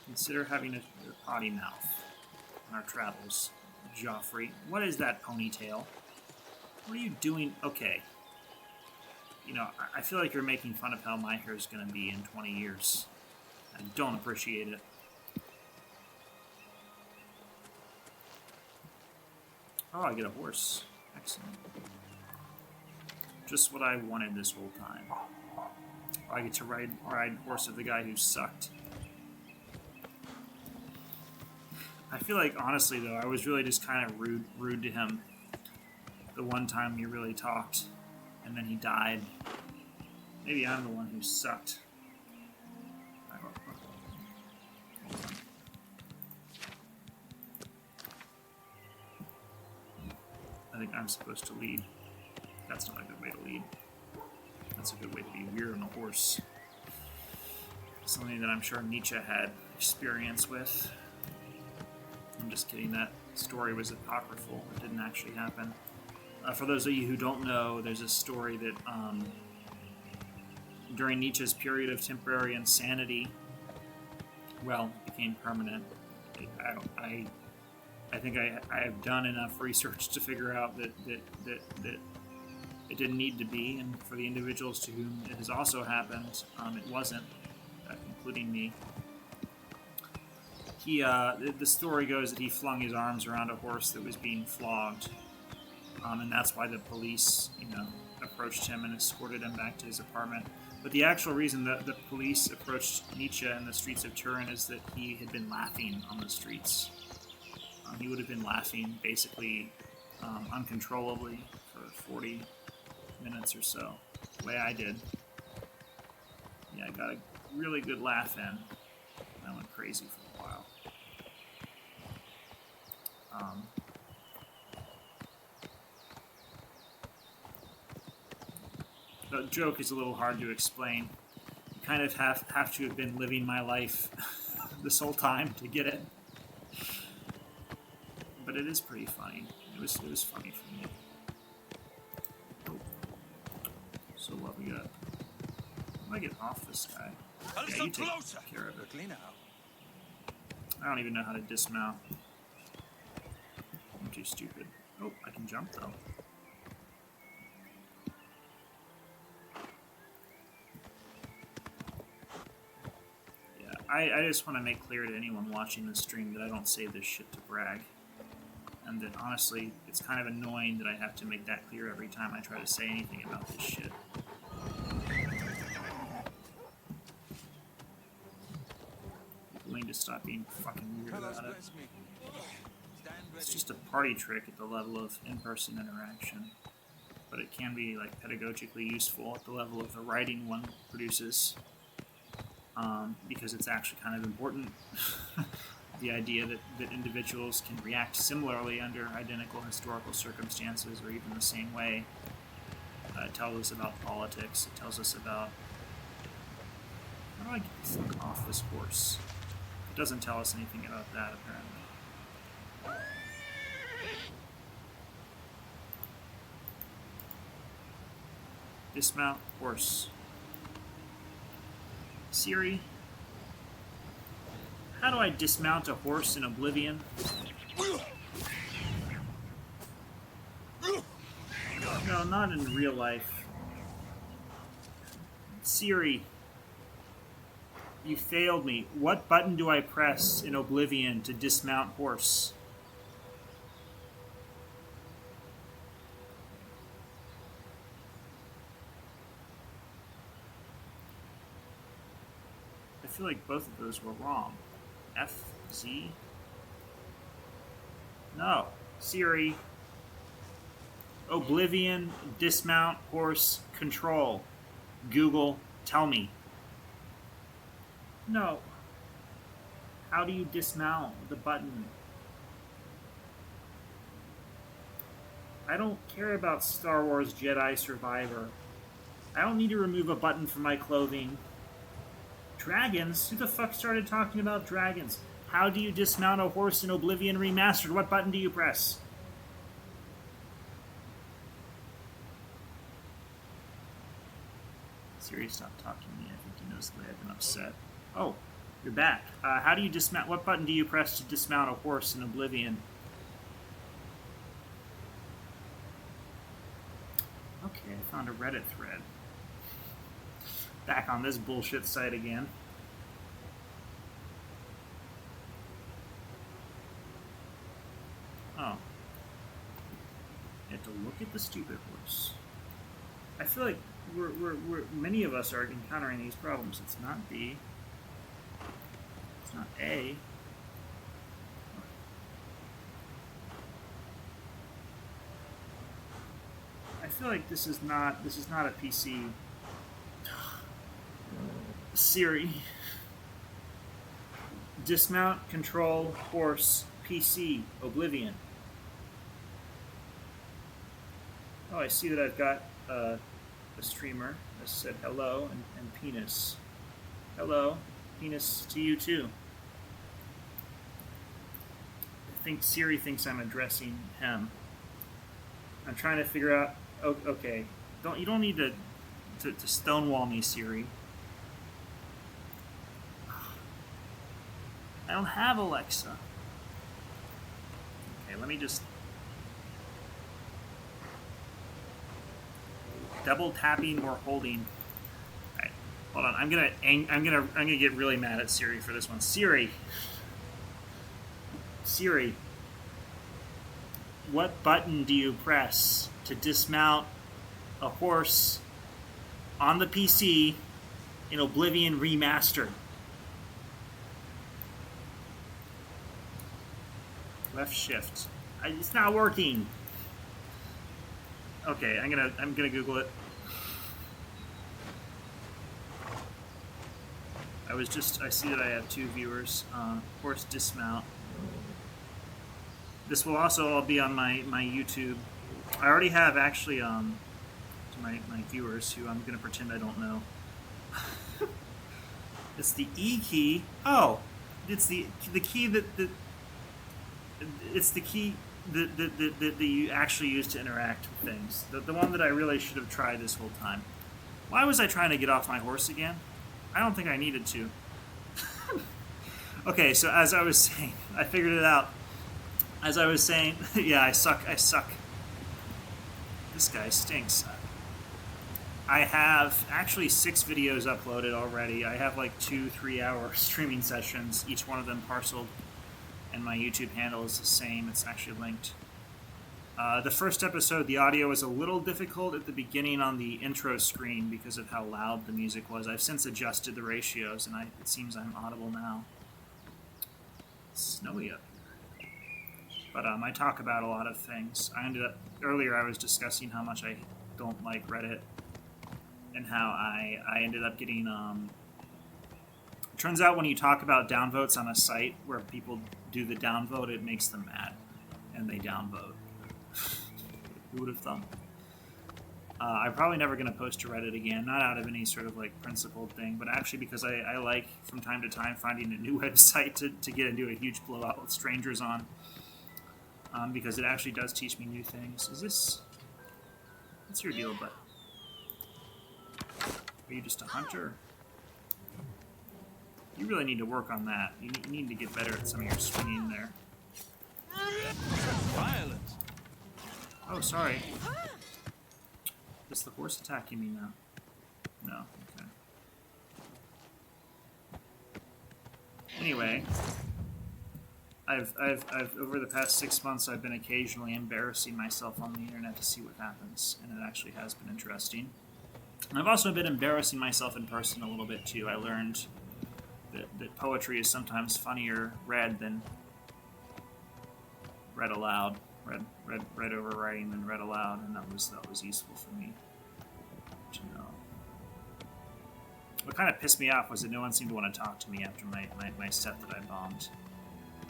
Consider having a potty mouth on our travels. Joffrey. What is that ponytail? What are you doing? Okay. You know, I feel like you're making fun of how my hair is going to be in 20 years. I don't appreciate it. Oh, I get a horse. Excellent. Just what I wanted this whole time. I get to ride horse of the guy who sucked. I feel like, honestly, though, I was really just kind of rude to him the one time he really talked, and then he died. Maybe I'm the one who sucked. I don't know. Hold on. I think I'm supposed to lead. That's not a good way to lead. That's a good way to be weird on a horse. Something that I'm sure Nietzsche had experience with. I'm just kidding, that story was apocryphal. It didn't actually happen. For those of you who don't know, there's a story that during Nietzsche's period of temporary insanity, well, it became permanent. I think I have done enough research to figure out that it didn't need to be, and for the individuals to whom it has also happened, it wasn't, including me. The story goes that he flung his arms around a horse that was being flogged, and that's why the police, approached him and escorted him back to his apartment. But the actual reason that the police approached Nietzsche in the streets of Turin is that he had been laughing on the streets. He would have been laughing basically uncontrollably for 40 minutes or so, the way I did. Yeah, I got a really good laugh in. I went crazy for a while. The joke is a little hard to explain. You kind of have to have been living my life this whole time to get it. But it is pretty funny. It was funny for me. Oh. So what we got? How do I get off this guy? Yeah, you take care of it. I don't even know how to dismount. I'm too stupid. Oh, I can jump though. Yeah, I just want to make clear to anyone watching this stream that I don't say this shit to brag. And that honestly, it's kind of annoying that I have to make that clear every time I try to say anything about this shit. willing to stop being fucking weird Talos, about it. bless me. Stand It's ready. just a party trick at the level of in-person interaction, but it can be like pedagogically useful at the level of the writing one produces, because it's actually kind of important. The idea that individuals can react similarly under identical historical circumstances or even the same way tells us about politics. It tells us about, how do I get this thing off this horse? It doesn't tell us anything about that, apparently. Dismount horse. Siri, how do I dismount a horse in Oblivion? No, not in real life. Siri, you failed me. What button do I press in Oblivion to dismount horse? I feel like both of those were wrong. F, Z? No. Siri. Oblivion, dismount, horse, control. Google, tell me. No. How do you dismount the button? I don't care about Star Wars Jedi Survivor. I don't need to remove a button from my clothing. Dragons? Who the fuck started talking about dragons? How do you dismount a horse in Oblivion Remastered? What button do you press? Siri, stop talking to me. I think he knows that I've been upset. Oh, you're back. How do you dismount? What button do you press to dismount a horse in Oblivion? Okay, I found a Reddit thread. Back on this bullshit site again. Oh. You have to look at the stupid horse. I feel like many of us are encountering these problems. It's not B. It's not A. I feel like this is not a PC. Siri. Dismount, control, horse, PC, Oblivion. Oh, I see that I've got a streamer that said hello and penis. Hello, penis to you too. I think Siri thinks I'm addressing him. I'm trying to figure out. Oh, okay, you don't need to stonewall me, Siri. I don't have Alexa. Okay, let me just double tapping or holding. All right, hold on. I'm gonna get really mad at Siri for this one. Siri, what button do you press to dismount a horse on the PC in Oblivion Remastered? Left shift. It's not working. Okay, I'm gonna Google it. I see that I have 2 viewers. Horse dismount. This will also all be on my YouTube. I already have actually my viewers who I'm gonna pretend I don't know. It's the E key. Oh, it's the key that it's the key that you actually use to interact with things. The one that I really should have tried this whole time. Why was I trying to get off my horse again? I don't think I needed to. Okay, so as I was saying, I figured it out. As I was saying, yeah, I suck. This guy stinks. I have actually 6 videos uploaded already. I have like 2-3 hour streaming sessions, each one of them parceled. And my YouTube handle is the same. It's actually linked. The first episode, the audio was a little difficult at the beginning on the intro screen because of how loud the music was. I've since adjusted the ratios, and it seems I'm audible now. Snowy up here. But I talk about a lot of things. Earlier I was discussing how much I don't like Reddit, and how I ended up getting, turns out when you talk about downvotes on a site where people do the downvote, it makes them mad, and they downvote. Who would have thought? I'm probably never going to post to Reddit again, not out of any sort of like principled thing, but actually because I like from time to time finding a new website to get into a huge blowout with strangers on, because it actually does teach me new things. Is this... What's your deal, bud? Are you just a hunter? You really need to work on that. You need to get better at some of your swinging there. Violence. Oh, sorry. Is the horse attacking me now? No. Okay. Anyway, I've over the past 6 months, I've been occasionally embarrassing myself on the internet to see what happens, and it actually has been interesting. And I've also been embarrassing myself in person a little bit too. I learned that poetry is sometimes funnier read than read aloud. Read over writing than read aloud, and that was useful for me to know. What kind of pissed me off was that no one seemed to want to talk to me after my set that I bombed.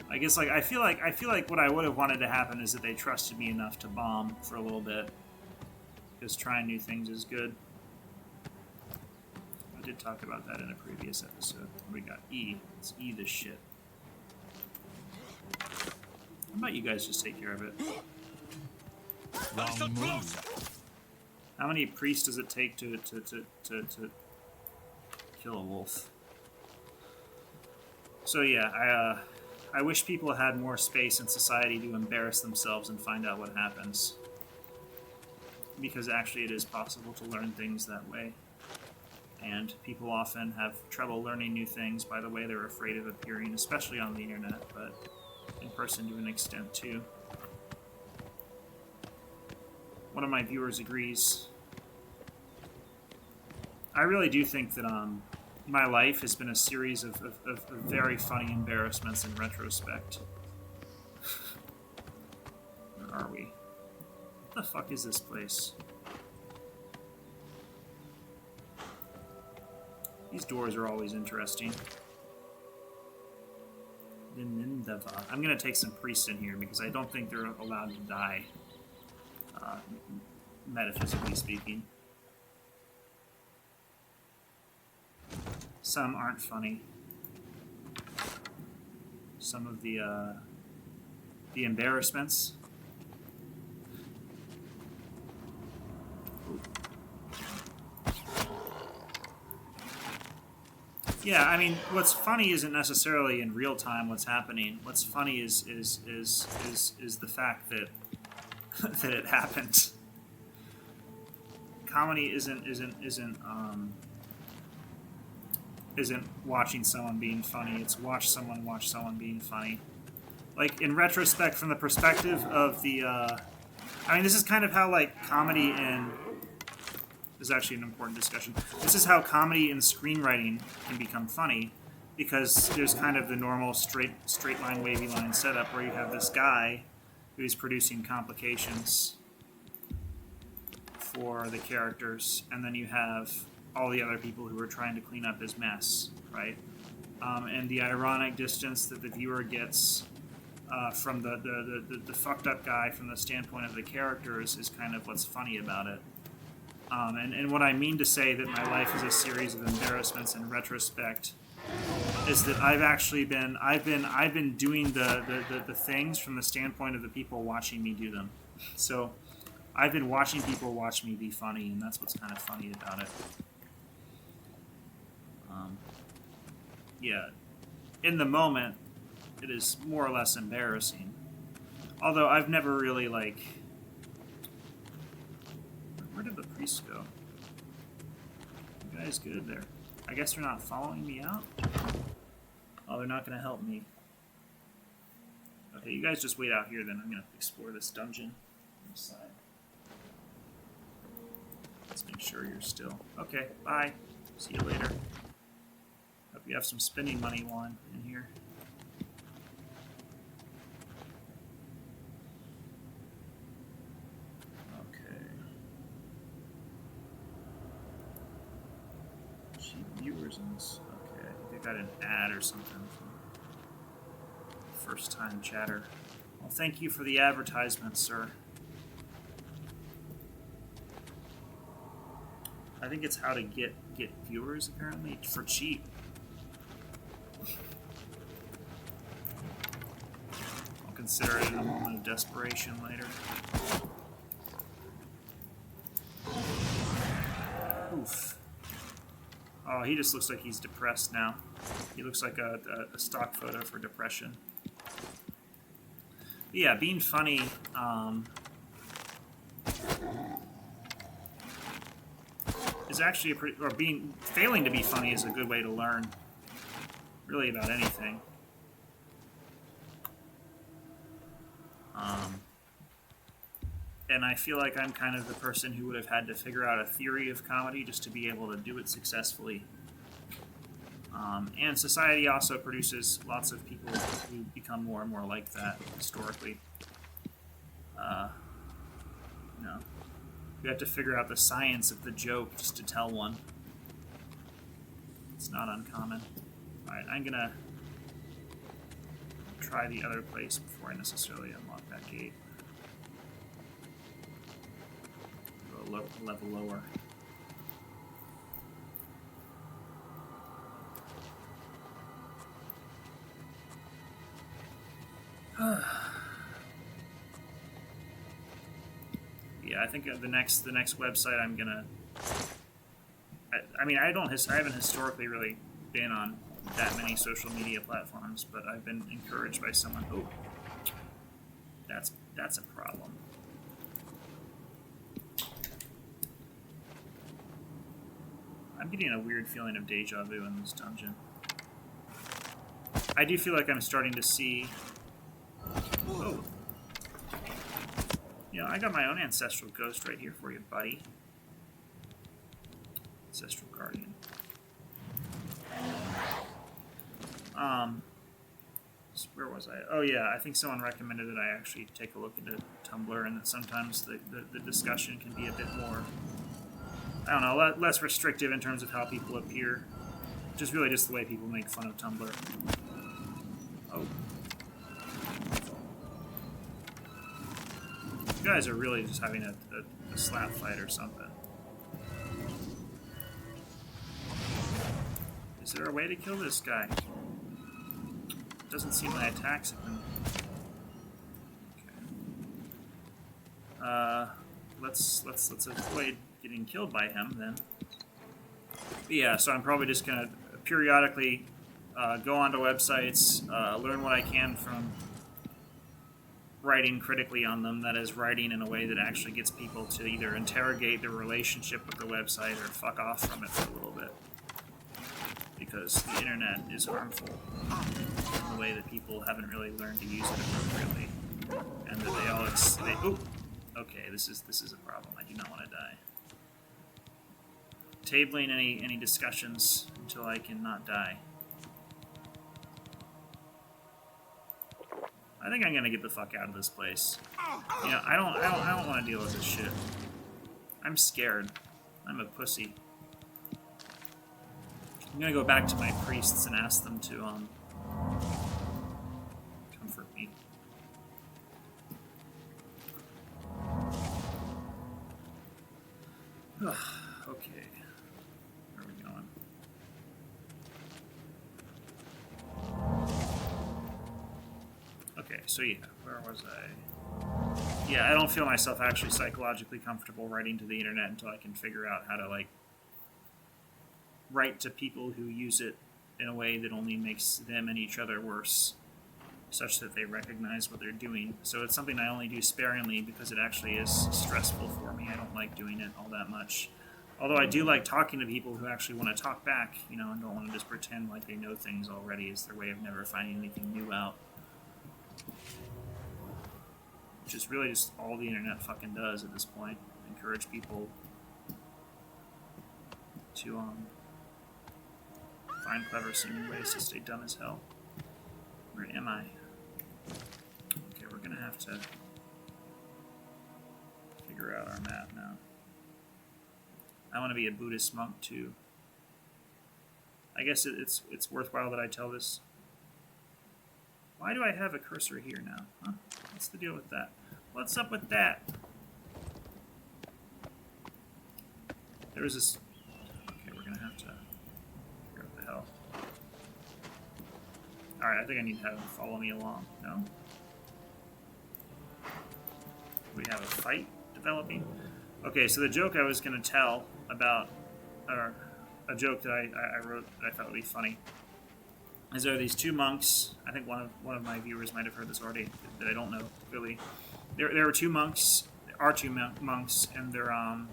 I guess I feel like what I would have wanted to happen is that they trusted me enough to bomb for a little bit, because trying new things is good. I did talk about that in a previous episode. We got E. Let's E this shit. How about you guys just take care of it? Wrong move. How many priests does it take to kill a wolf? So yeah, I wish people had more space in society to embarrass themselves and find out what happens. Because actually it is possible to learn things that way. And people often have trouble learning new things by the way they're afraid of appearing, especially on the internet, but in person to an extent too. One of my viewers agrees. I really do think that my life has been a series of very funny embarrassments in retrospect. Where are we? What the fuck is this place? These doors are always interesting. I'm going to take some priests in here because I don't think they're allowed to die, metaphysically speaking. Some aren't funny. Some of the embarrassments. Yeah, I mean, what's funny isn't necessarily in real time what's happening. What's funny is the fact that that it happened. Comedy isn't watching someone being funny. It's watch someone being funny. Like in retrospect, from the perspective of the, I mean, this is kind of how like comedy and is actually an important discussion. This is how comedy and screenwriting can become funny, because there's kind of the normal straight line, wavy line setup where you have this guy who's producing complications for the characters, and then you have all the other people who are trying to clean up his mess, right? And the ironic distance that the viewer gets from the fucked up guy from the standpoint of the characters is kind of what's funny about it. And what I mean to say that my life is a series of embarrassments in retrospect is that I've been doing the things from the standpoint of the people watching me do them. So I've been watching people watch me be funny, and that's what's kind of funny about it. Yeah, in the moment, it is more or less embarrassing. Although I've never really like. Where did the priests go? You guys good there? I guess they're not following me out? Oh, they're not going to help me. Okay, you guys just wait out here then. I'm going to explore this dungeon on this side. Let's make sure you're still. Okay, bye. See you later. Hope you have some spending money while I'm in here. viewers in this. Okay, I think I got an ad or something from first time chatter. Well, thank you for the advertisement, sir. I think it's how to get viewers, apparently, for cheap. I'll consider it in a moment of desperation later. Oof. Oh, he just looks like he's depressed now. He looks like a stock photo for depression. But yeah, being funny, is actually a pretty, or failing to be funny is a good way to learn, really, about anything. And I feel like I'm kind of the person who would have had to figure out a theory of comedy just to be able to do it successfully. And society also produces lots of people who become more and more like that historically. You know, you have to figure out the science of the joke just to tell one. It's not uncommon. Alright, I'm gonna try the other place before I necessarily unlock that gate. Go a level lower. Yeah, I think the next website I'm gonna. I mean, I haven't historically really been on that many social media platforms, but I've been encouraged by someone. Oh, that's a problem. I'm getting a weird feeling of deja vu in this dungeon. I do feel like I'm starting to see. Oh. You know, I got my own ancestral ghost right here for you, buddy. Ancestral guardian. Where was I? Oh yeah, I think someone recommended that I actually take a look into Tumblr, and that sometimes the discussion can be a bit more, I don't know, less restrictive in terms of how people appear. Just really just the way people make fun of Tumblr. Oh. You guys are really just having a slap fight or something. Is there a way to kill this guy? Doesn't seem my attacks have been... Okay. Let's avoid getting killed by him then. But yeah, so I'm probably just gonna periodically go onto websites, learn what I can from writing critically on them, that is, writing in a way that actually gets people to either interrogate their relationship with the website or fuck off from it for a little bit. Because the internet is harmful in the way that people haven't really learned to use it appropriately. And that they all oh! Okay, this is a problem. I do not want to die. Tabling any discussions until I can not die. I think I'm gonna get the fuck out of this place. You know, I don't want to deal with this shit. I'm scared. I'm a pussy. I'm gonna go back to my priests and ask them to comfort me. Okay. Where are we going? Okay, so yeah, where was I? Yeah, I don't feel myself actually psychologically comfortable writing to the internet until I can figure out how to, like, write to people who use it in a way that only makes them and each other worse, such that they recognize what they're doing. So it's something I only do sparingly because it actually is stressful for me. I don't like doing it all that much. Although I do like talking to people who actually want to talk back, you know, and don't want to just pretend like they know things already as their way of never finding anything new out. Which is really just all the internet fucking does at this point. Encourage people to find clever seeming ways to stay dumb as hell. Where am I? Okay, we're gonna have to figure out our map now. I want to be a Buddhist monk too. I guess it's worthwhile that I tell this. Why do I have a cursor here now? Huh? What's the deal with that? What's up with that? There was this... Okay, we're gonna have to figure out what the hell. Alright, I think I need to have him follow me along. No? We have a fight developing? Okay, so the joke I was gonna tell about... Or a joke that I wrote that I thought would be funny is there are these two monks. I think one of my viewers might have heard this already that I don't know really. There were two monks. There are two monks, and they're come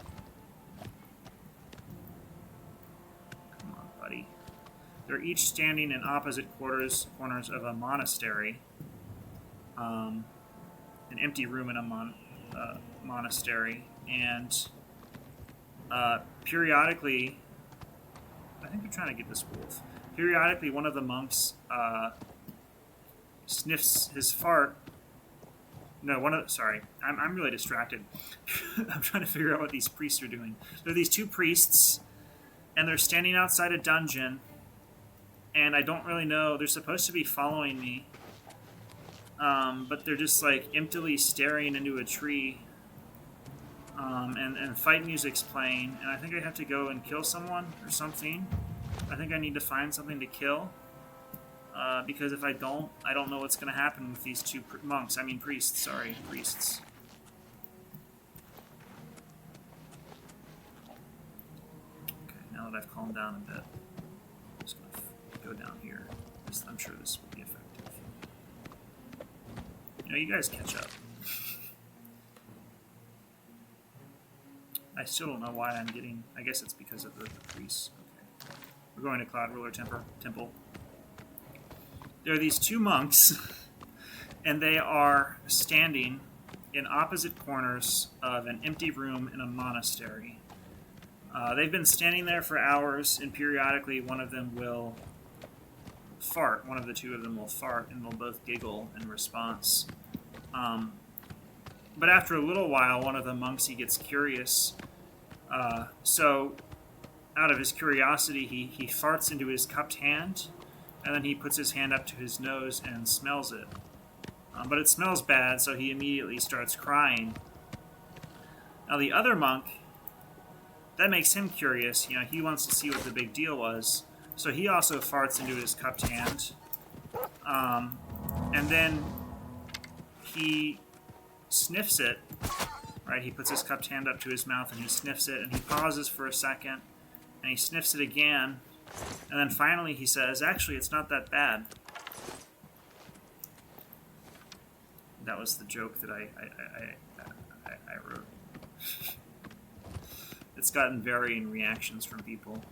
on, buddy. They're each standing in opposite corners of a monastery. An empty room in a monastery, and periodically. I think they're trying to get this wolf. Periodically, one of the monks sniffs his fart. No, sorry, I'm really distracted. I'm trying to figure out what these priests are doing. There are these two priests, and they're standing outside a dungeon, and I don't really know. They're supposed to be following me, but they're just like emptily staring into a tree. And fight music's playing, and I think I have to go and kill someone or something. I think I need to find something to kill, because if I don't know what's going to happen with these two priests, sorry, priests. Okay, now that I've calmed down a bit, I'm just going to go down here. I'm sure this will be effective. You know, you guys catch up. I still don't know why I'm getting... I guess it's because of the priests. Okay. We're going to Cloud Ruler Temple. There are these two monks, and they are standing in opposite corners of an empty room in a monastery. They've been standing there for hours, and periodically one of them will fart. One of the two of them will fart, and they'll both giggle in response. But after a little while, one of the monks, he gets curious. So, out of his curiosity, he farts into his cupped hand, and then he puts his hand up to his nose and smells it. But it smells bad, so he immediately starts crying. Now, the other monk, that makes him curious. You know, he wants to see what the big deal was. So he also farts into his cupped hand. And then he sniffs it. Right, he puts his cupped hand up to his mouth and he sniffs it, and he pauses for a second, and he sniffs it again, and then finally he says, actually, it's not that bad. That was the joke that I wrote. It's gotten varying reactions from people.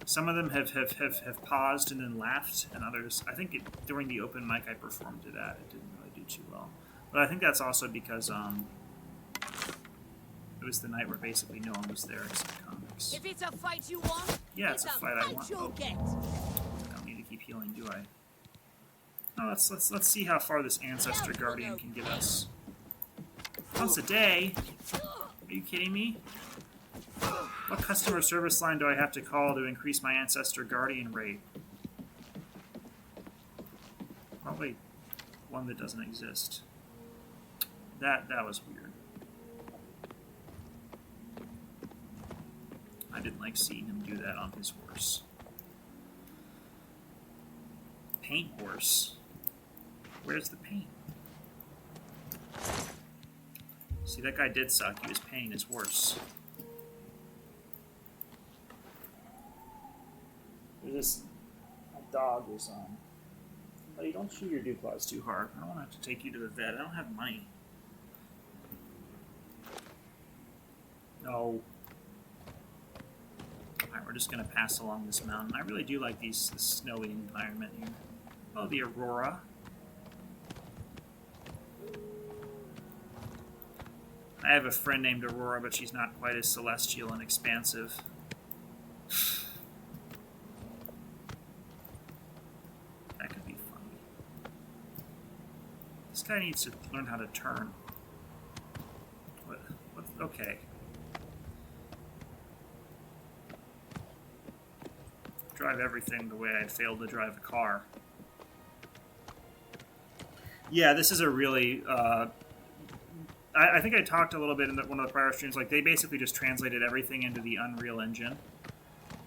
Some of them have paused and then laughed, and others, I think during the open mic I performed it at, it didn't really do too well. But I think that's also because, it was the night where basically no one was there except comics. If it's a fight you want, Yeah, it's a fight I want. You'll get. I don't need to keep healing, do I? Oh, let's see how far this ancestor guardian can get us. Once a day? Are you kidding me? What customer service line do I have to call to increase my ancestor guardian rate? Probably one that doesn't exist. That was weird. I didn't like seeing him do that on his horse. Paint horse? Where's the paint? See, that guy did suck. He was painting his horse. There's this dog who's on. Buddy, don't chew your dew claws too hard. I don't want to have to take you to the vet. I don't have money. No. Alright, we're just going to pass along this mountain. I really do like this snowy environment here. Oh, the aurora. I have a friend named Aurora, but she's not quite as celestial and expansive. That could be funny. This guy needs to learn how to turn. What? Okay. drive everything the way I'd failed to drive a car. Yeah, this is a really... I think I talked a little bit in one of the prior streams, like, they basically just translated everything into the Unreal Engine.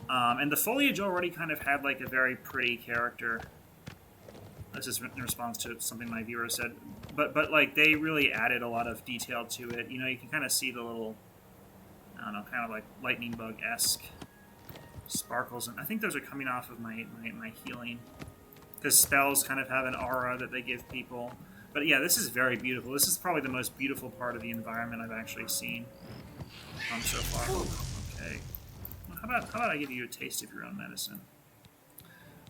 And the foliage already kind of had, like, a very pretty character. This is in response to something my viewer said. But like, they really added a lot of detail to it. You know, you can kind of see the little, I don't know, kind of like lightning bug-esque sparkles. And I think those are coming off of my healing. Because spells kind of have an aura that they give people. But yeah, this is very beautiful. This is probably the most beautiful part of the environment I've actually seen so far. Okay. Well, how about I give you a taste of your own medicine?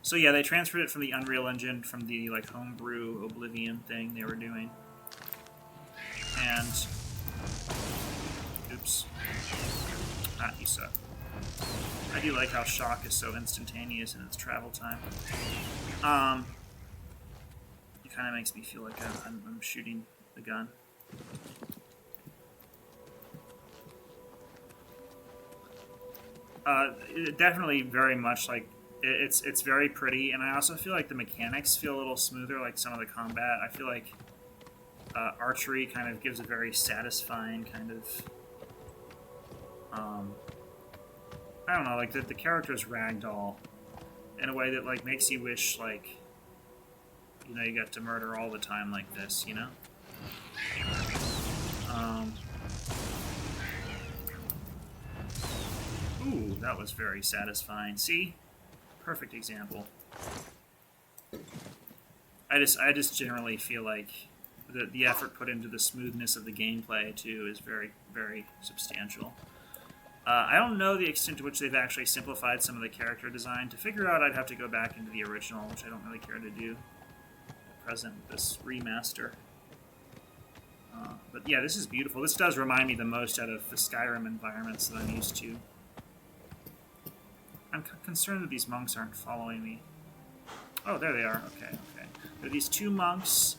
So yeah, they transferred it from the Unreal Engine, from the like homebrew Oblivion thing they were doing. And oops. You suck. I do like how shock is so instantaneous in its travel time. It kind of makes me feel like I'm shooting the gun. Definitely very much like it's very pretty, and I also feel like the mechanics feel a little smoother, like some of the combat. I feel like archery kind of gives a very satisfying kind of I don't know, like the character's ragdoll in a way that like makes you wish like, you know, you got to murder all the time like this, you know? Ooh, that was very satisfying. See? Perfect example. I just generally feel like the effort put into the smoothness of the gameplay, too, is very, very substantial. I don't know the extent to which they've actually simplified some of the character design. To figure out, I'd have to go back into the original, which I don't really care to do at present with this remaster. But yeah, this is beautiful. This does remind me the most out of the Skyrim environments that I'm used to. I'm concerned that these monks aren't following me. Oh, there they are. Okay, okay. There are these two monks,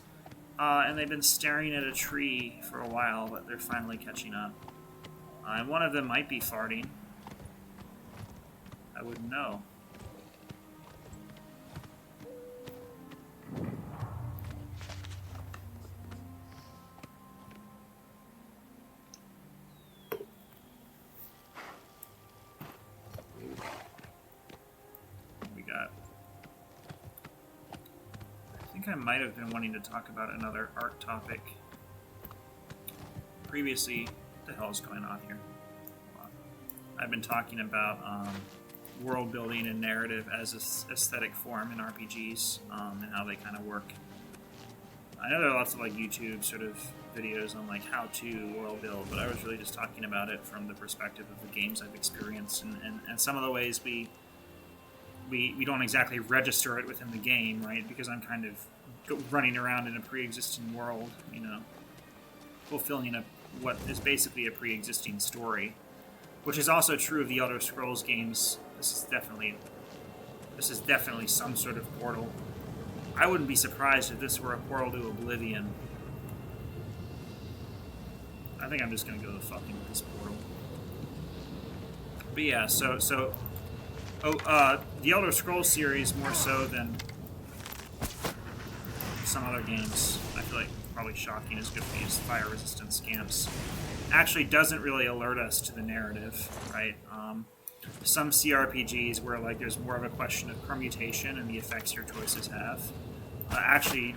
and they've been staring at a tree for a while, but they're finally catching up. And one of them might be farting. I wouldn't know. I might have been wanting to talk about another art topic previously. What the hell is going on here? I've been talking about world building and narrative as an aesthetic form in RPGs, and how they kind of work. I know there are lots of like YouTube sort of videos on like how to world build, but I was really just talking about it from the perspective of the games I've experienced and some of the ways we don't exactly register it within the game, right? Because I'm kind of running around in a pre-existing world, you know, fulfilling what is basically a pre-existing story, which is also true of the Elder Scrolls games. This is definitely some sort of portal. I wouldn't be surprised if this were a portal to Oblivion. I think I'm just gonna go to fucking with this portal. But yeah, the Elder Scrolls series, more so than some other games, I feel like probably shocking is good for these fire-resistant scamps, actually doesn't really alert us to the narrative, right? Some CRPGs where like there's more of a question of permutation and the effects your choices have, actually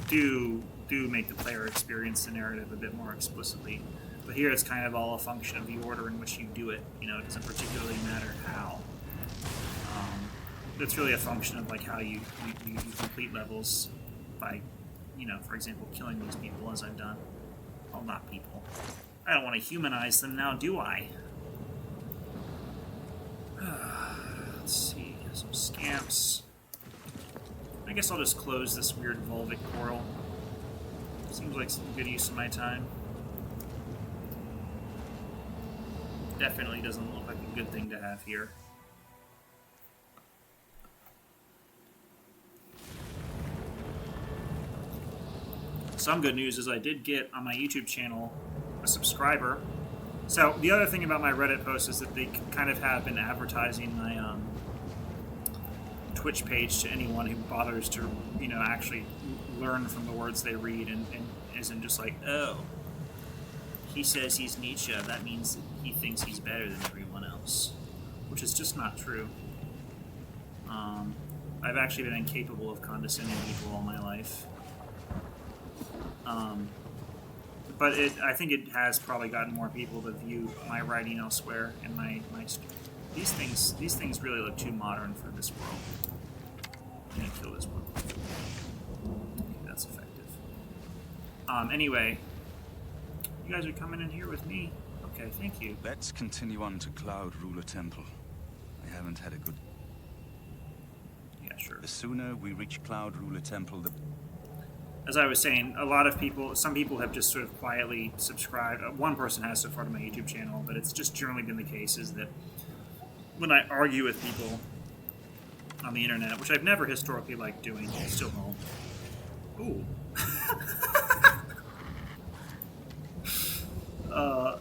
do make the player experience the narrative a bit more explicitly. But here it's kind of all a function of the order in which you do it. You know, it doesn't particularly matter how. It's really a function of like how you complete levels by, you know, for example, killing these people as I've done. Well, not people. I don't want to humanize them now, do I? Let's see, some scamps. I guess I'll just close this weird Volvic portal. Seems like some good use of my time. Definitely doesn't look like a good thing to have here. Some good news is I did get on my YouTube channel a subscriber. So the other thing about my Reddit posts is that they kind of have been advertising my Twitch page to anyone who bothers to, you know, actually learn from the words they read and isn't just like, oh, he says he's Nietzsche, that means that he thinks he's better than everyone else, which is just not true. I've actually been incapable of condescending people all my life. But I think it has probably gotten more people to view my writing elsewhere, and these things really look too modern for this world. I'm gonna kill this one. Okay, that's effective. Anyway, you guys are coming in here with me. Okay, thank you. Let's continue on to Cloud Ruler Temple. I haven't had a good... Yeah, sure. The sooner we reach Cloud Ruler Temple, the... As I was saying, a lot of people, some people have just sort of quietly subscribed. One person has so far to my YouTube channel, but it's just generally been the case is that when I argue with people on the internet, which I've never historically liked doing, still won't. Ooh.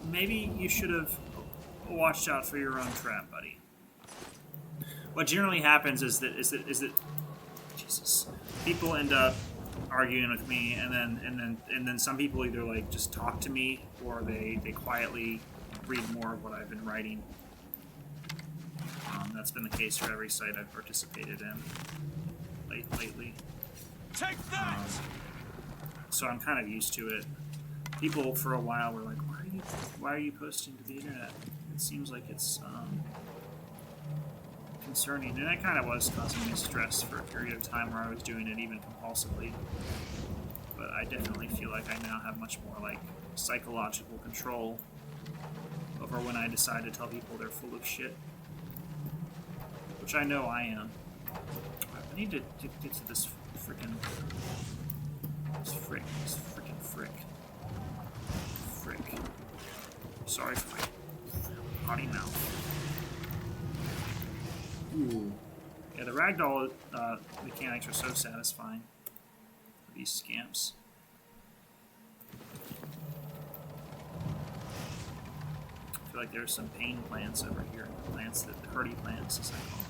Maybe you should have watched out for your own trap, buddy. What generally happens is that Jesus, people end up arguing with me, and then some people either like just talk to me or they quietly read more of what I've been writing. That's been the case for every site I've participated in lately. Take that! So I'm kind of used to it. People for a while were like, why are you posting to the internet? It seems like it's concerning, and that kind of was causing me stress for a period of time where I was doing it even compulsively. But I definitely feel like I now have much more like psychological control over when I decide to tell people they're full of shit, which I know I am. I need to get to this freaking frick. Sorry for my potty mouth. Ooh. Yeah, the ragdoll mechanics are so satisfying for these scamps. I feel like there's some pain plants over here. Plants that, the hurdy plants, as I call them.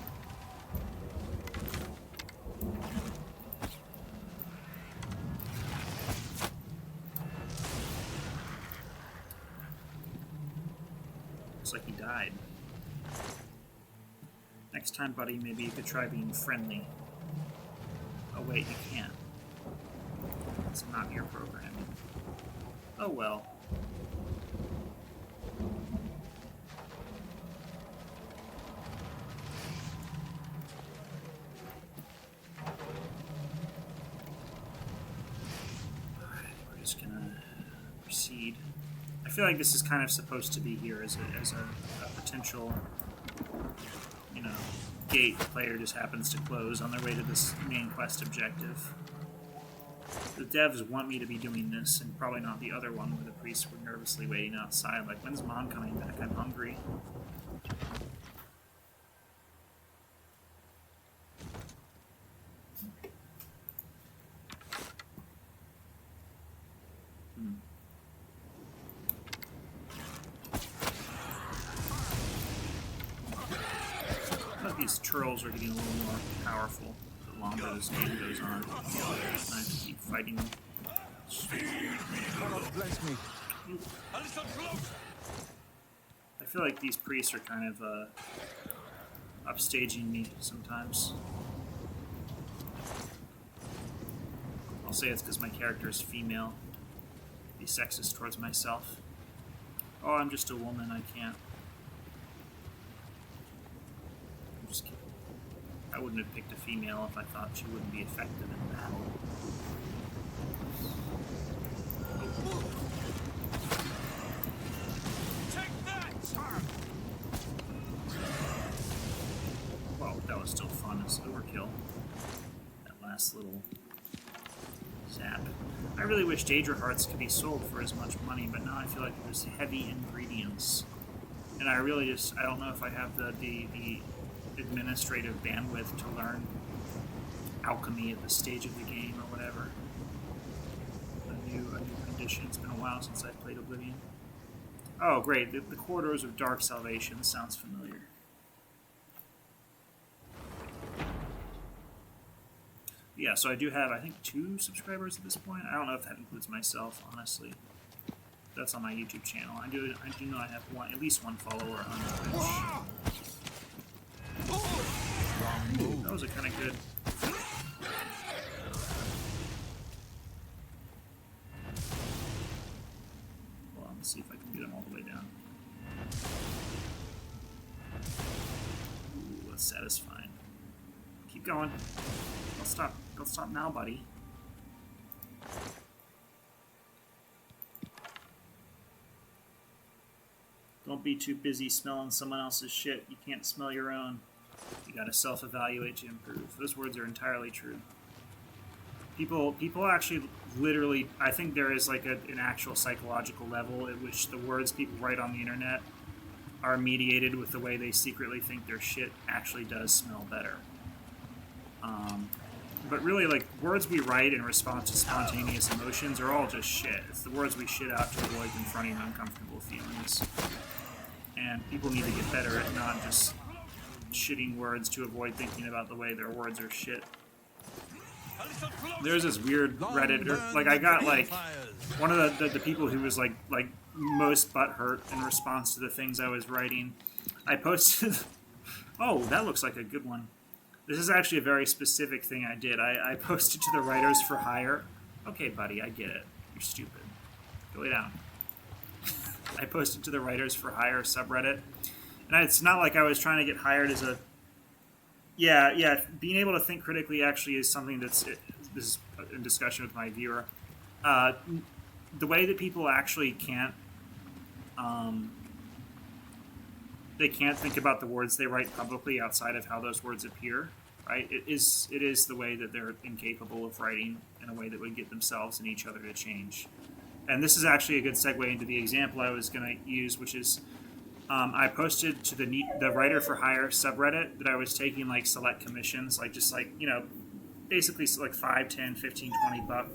Looks like he died. Next time, buddy, maybe you could try being friendly. Oh wait, you can't. It's not your programming. Oh well. Alright, we're just gonna proceed. I feel like this is kind of supposed to be here as a potential, you know, gate the player just happens to close on their way to this main quest objective. The devs want me to be doing this, and probably not the other one where the priests were nervously waiting outside, like, when's Mom coming back? I'm hungry. These trolls are getting a little more powerful the longer this game goes on. It's nice to keep fighting them. Bless me. I feel like these priests are kind of upstaging me sometimes. I'll say it's because my character is female. Be sexist towards myself. Oh, I'm just a woman, I can't. Just kidding. I wouldn't have picked a female if I thought she wouldn't be effective in battle. Take that! Well, that was still fun as overkill. That last little zap. I really wish Daedra hearts could be sold for as much money, but now I feel like there's heavy ingredients. And I really just, I don't know if I have the administrative bandwidth to learn alchemy at this stage of the game or whatever. A new condition. It's been a while since I played Oblivion. Oh, great. The Corridors of Dark Salvation sounds familiar. Yeah, so I do have, I think, 2 subscribers at this point. I don't know if that includes myself, honestly. That's on my YouTube channel. I do know I have at least 1 follower on Twitch. Ooh, that was a kind of good. Hold on, let's see if I can get him all the way down. Ooh, that's satisfying. Keep going. Don't stop now, buddy. Don't be too busy smelling someone else's shit. You can't smell your own. You gotta self-evaluate to improve. Those words are entirely true. People actually literally, I think there is like an actual psychological level at which the words people write on the internet are mediated with the way they secretly think their shit actually does smell better. But really, like, words we write in response to spontaneous emotions are all just shit. It's the words we shit out to avoid confronting uncomfortable feelings. And people need to get better at not just shitting words to avoid thinking about the way their words are shit. There's this weird Redditor, like, I got, like, one of the people who was, like most butthurt in response to the things I was writing. I posted... Oh, that looks like a good one. This is actually a very specific thing I did. I posted to the Writers for Hire. Okay, buddy, I get it. You're stupid. Go lay down. I posted to the Writers for Hire subreddit. And it's not like I was trying to get hired as a... Yeah, being able to think critically actually is something this is in discussion with my viewer. The way that people actually can't... they can't think about the words they write publicly outside of how those words appear, right? It is the way that they're incapable of writing in a way that would get themselves and each other to change. And this is actually a good segue into the example I was going to use, which is I posted to the Writer for Hire subreddit that I was taking like select commissions, like just like, you know, basically like 5, 10, 15, 20 buck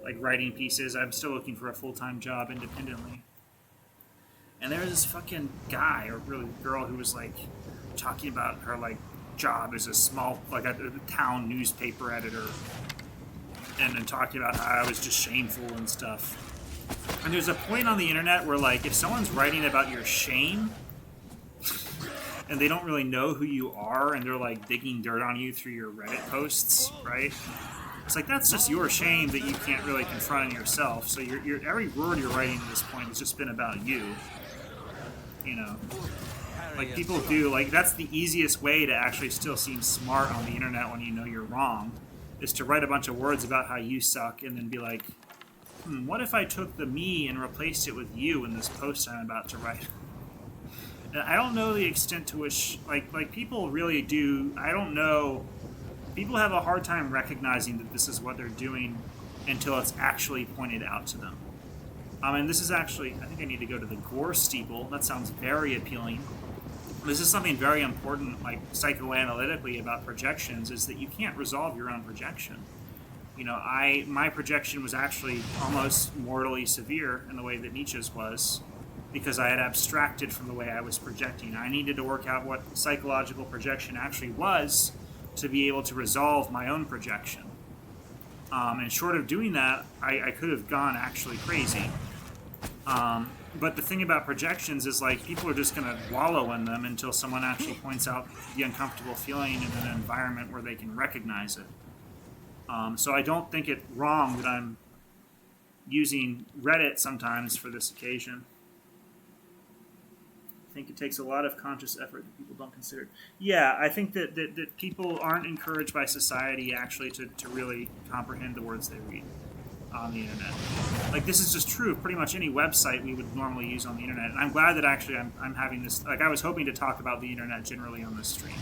like writing pieces. I'm still looking for a full-time job independently. And there was this fucking guy, or really girl, who was like talking about her like job as a small, like a town newspaper editor, and then talking about how I was just shameful and stuff. And there's a point on the internet where like if someone's writing about your shame and they don't really know who you are and they're like digging dirt on you through your Reddit posts, right? It's like that's just your shame that you can't really confront in yourself. So your every word you're writing at this point has just been about you. You know, like people do, like that's the easiest way to actually still seem smart on the internet when you know you're wrong, is to write a bunch of words about how you suck and then be like, what if I took the me and replaced it with you in this post I'm about to write? And I don't know the extent to which, like people really do, I don't know, people have a hard time recognizing that this is what they're doing until it's actually pointed out to them. And this is actually, I think I need to go to the Gore Steeple. That sounds very appealing. This is something very important, like psychoanalytically about projections, is that you can't resolve your own projection. You know, my projection was actually almost mortally severe in the way that Nietzsche's was, because I had abstracted from the way I was projecting. I needed to work out what psychological projection actually was to be able to resolve my own projection. And short of doing that, I could have gone actually crazy. But the thing about projections is like people are just going to wallow in them until someone actually points out the uncomfortable feeling in an environment where they can recognize it. So I don't think it wrong that I'm using Reddit sometimes for this occasion. I think it takes a lot of conscious effort that people don't consider. Yeah, I think that people aren't encouraged by society actually to really comprehend the words they read on the internet. Like, this is just true of pretty much any website we would normally use on the internet. And I'm glad that actually I'm having this, like I was hoping to talk about the internet generally on this stream.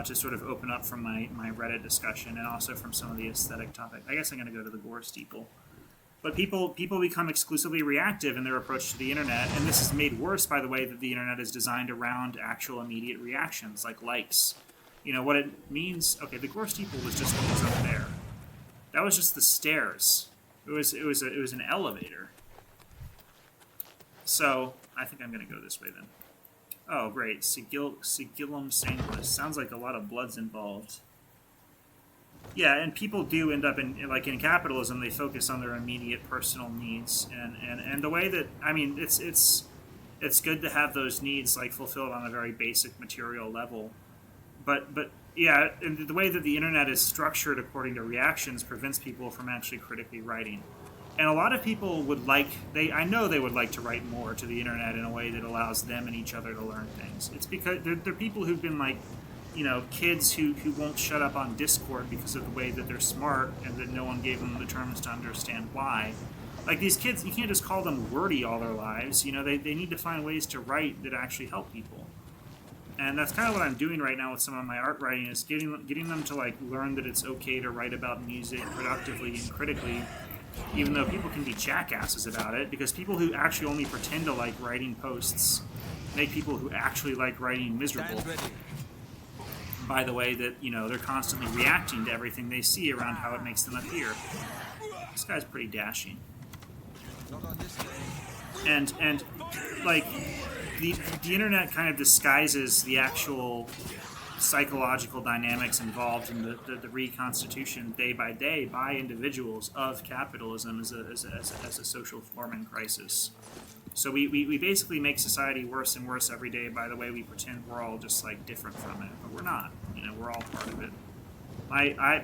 To sort of open up from my Reddit discussion and also from some of the aesthetic topic. I guess I'm going to go to the Gore Steeple. But people become exclusively reactive in their approach to the internet, and this is made worse by the way that the internet is designed around actual immediate reactions, like likes. You know, what it means... Okay, the Gore Steeple was just what was up there. That was just the stairs. It was an elevator. So, I think I'm going to go this way then. Oh, great. Sigillum sanguis. Sounds like a lot of blood's involved. Yeah, and people do end up in capitalism. They focus on their immediate personal needs, and the way that it's good to have those needs like fulfilled on a very basic material level, but yeah, and the way that the internet is structured according to reactions prevents people from actually critically writing. And a lot of people would I know they would like to write more to the internet in a way that allows them and each other to learn things. It's because they're people who've been like, kids who won't shut up on Discord because of the way that they're smart and that no one gave them the terms to understand why. Like these kids, you can't just call them wordy all their lives. They need to find ways to write that actually help people. And that's kind of what I'm doing right now with some of my art writing, is getting them to like learn that it's okay to write about music productively and critically, even though people can be jackasses about it, because people who actually only pretend to like writing posts make people who actually like writing miserable. By the way that, they're constantly reacting to everything they see around how it makes them appear. This guy's pretty dashing. And like, the internet kind of disguises the actual psychological dynamics involved in the reconstitution day by day by individuals of capitalism as a social forming crisis. So we basically make society worse and worse every day by the way we pretend we're all just like different from it, but we're not. We're all part of it.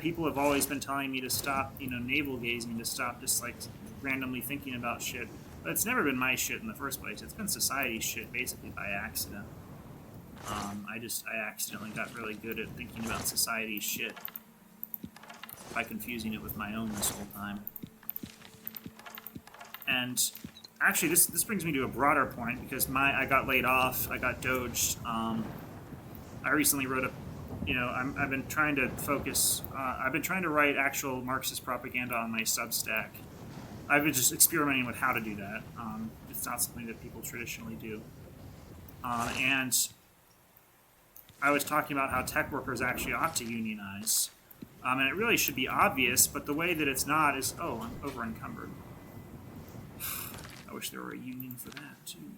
People have always been telling me to stop, navel gazing, to stop just like randomly thinking about shit. But it's never been my shit in the first place. It's been society's shit basically by accident. I accidentally got really good at thinking about society's shit by confusing it with my own this whole time. And actually, this brings me to a broader point, because I got laid off, I got doged. I recently wrote I've been trying to focus. I've been trying to write actual Marxist propaganda on my Substack. I've been just experimenting with how to do that. It's not something that people traditionally do. And I was talking about how tech workers actually ought to unionize. And it really should be obvious, but the way that it's not is, I'm over encumbered. I wish there were a union for that, too.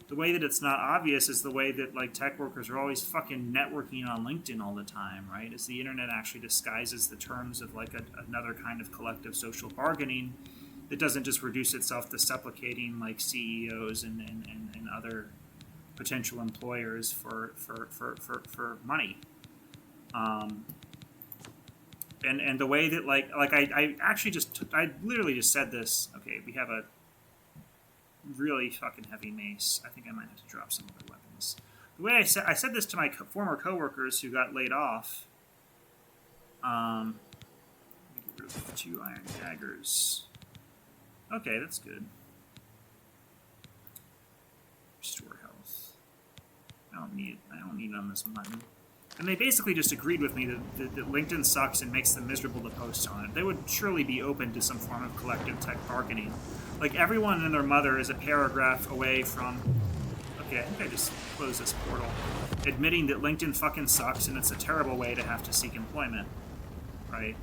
The way that it's not obvious is the way that, like, tech workers are always fucking networking on LinkedIn all the time, right? As the internet actually disguises the terms of, like, another kind of collective social bargaining that doesn't just reduce itself to supplicating, like, CEOs and other potential employers for money. And the way that, I literally just said this. Okay, we have a really fucking heavy mace. I think I might have to drop some other weapons. The way I said this to my former coworkers who got laid off. Let me get rid of 2 iron daggers. Okay, that's good. Restore health. I don't need it on this button. And they basically just agreed with me that LinkedIn sucks and makes them miserable to post on it. They would surely be open to some form of collective tech bargaining. Like, everyone and their mother is a paragraph away from... Okay, I think I just closed this portal. Admitting that LinkedIn fucking sucks and it's a terrible way to have to seek employment. Right?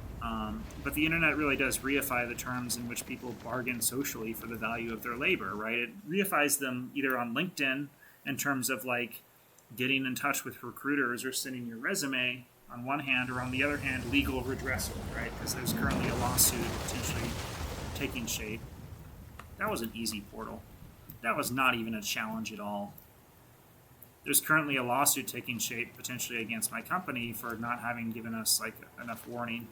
But the internet really does reify the terms in which people bargain socially for the value of their labor, right? It reifies them either on LinkedIn in terms of, like, getting in touch with recruiters or sending your resume on one hand, or on the other hand, legal redressal, right? Because there's currently a lawsuit potentially taking shape. That was an easy portal. That was not even a challenge at all. There's currently a lawsuit taking shape potentially against my company for not having given us like enough warning.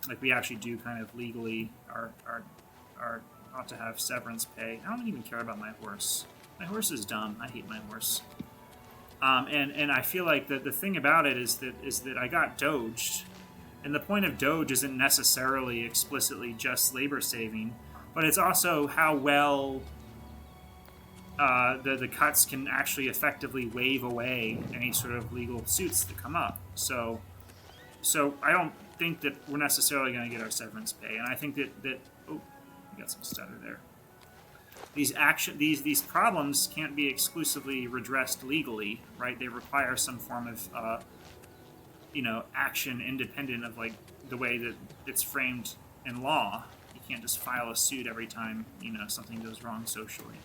Like we actually do kind of legally ought to have severance pay. I don't even care about my horse. My horse is dumb. I hate my horse. And I feel like the thing about it is that I got doged. And the point of doge isn't necessarily explicitly just labor saving, but it's also how well the cuts can actually effectively wave away any sort of legal suits that come up. So I don't think that we're necessarily going to get our severance pay. And I think that oh, we got some stutter there. These problems can't be exclusively redressed legally, right? They require some form of action independent of like the way that it's framed in law. You can't just file a suit every time something goes wrong socially.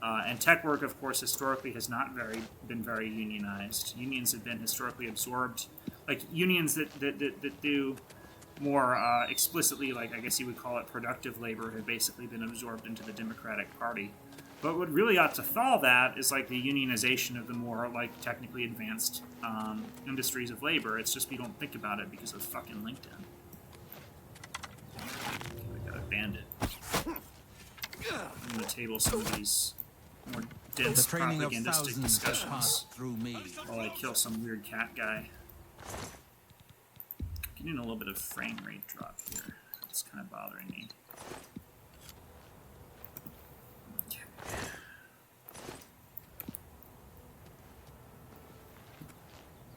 And tech work, of course, historically has not been very unionized. Unions have been historically absorbed like unions that do more explicitly, like I guess you would call it productive labor, have basically been absorbed into the Democratic Party. But what really ought to follow that is like the unionization of the more like technically advanced industries of labor. It's just we don't think about it because of fucking LinkedIn. I got a bandit. I'm gonna table some of these more dense The training of propagandistic thousands has discussions passed through me. while I kill some weird cat guy. Getting a little bit of frame rate drop here. It's kind of bothering me. Okay.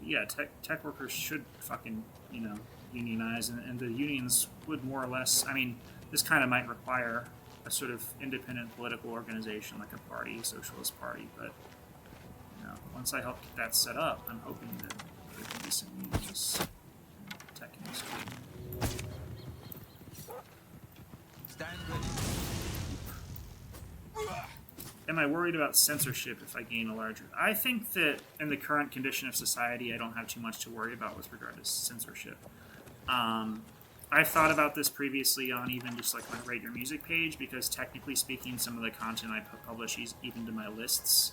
Yeah, tech workers should fucking, you know, unionize, and the unions would more or less, I mean, this kind of might require a sort of independent political organization like a party, a socialist party, but, you know, once I help get that set up, I'm hoping that there can be some unions in the tech industry. Stand ready. Am I worried about censorship if I gain a larger... I think that in the current condition of society, I don't have too much to worry about with regard to censorship. I've thought about this previously on even just like my Rate Your Music page, because technically speaking, some of the content I publish even to my lists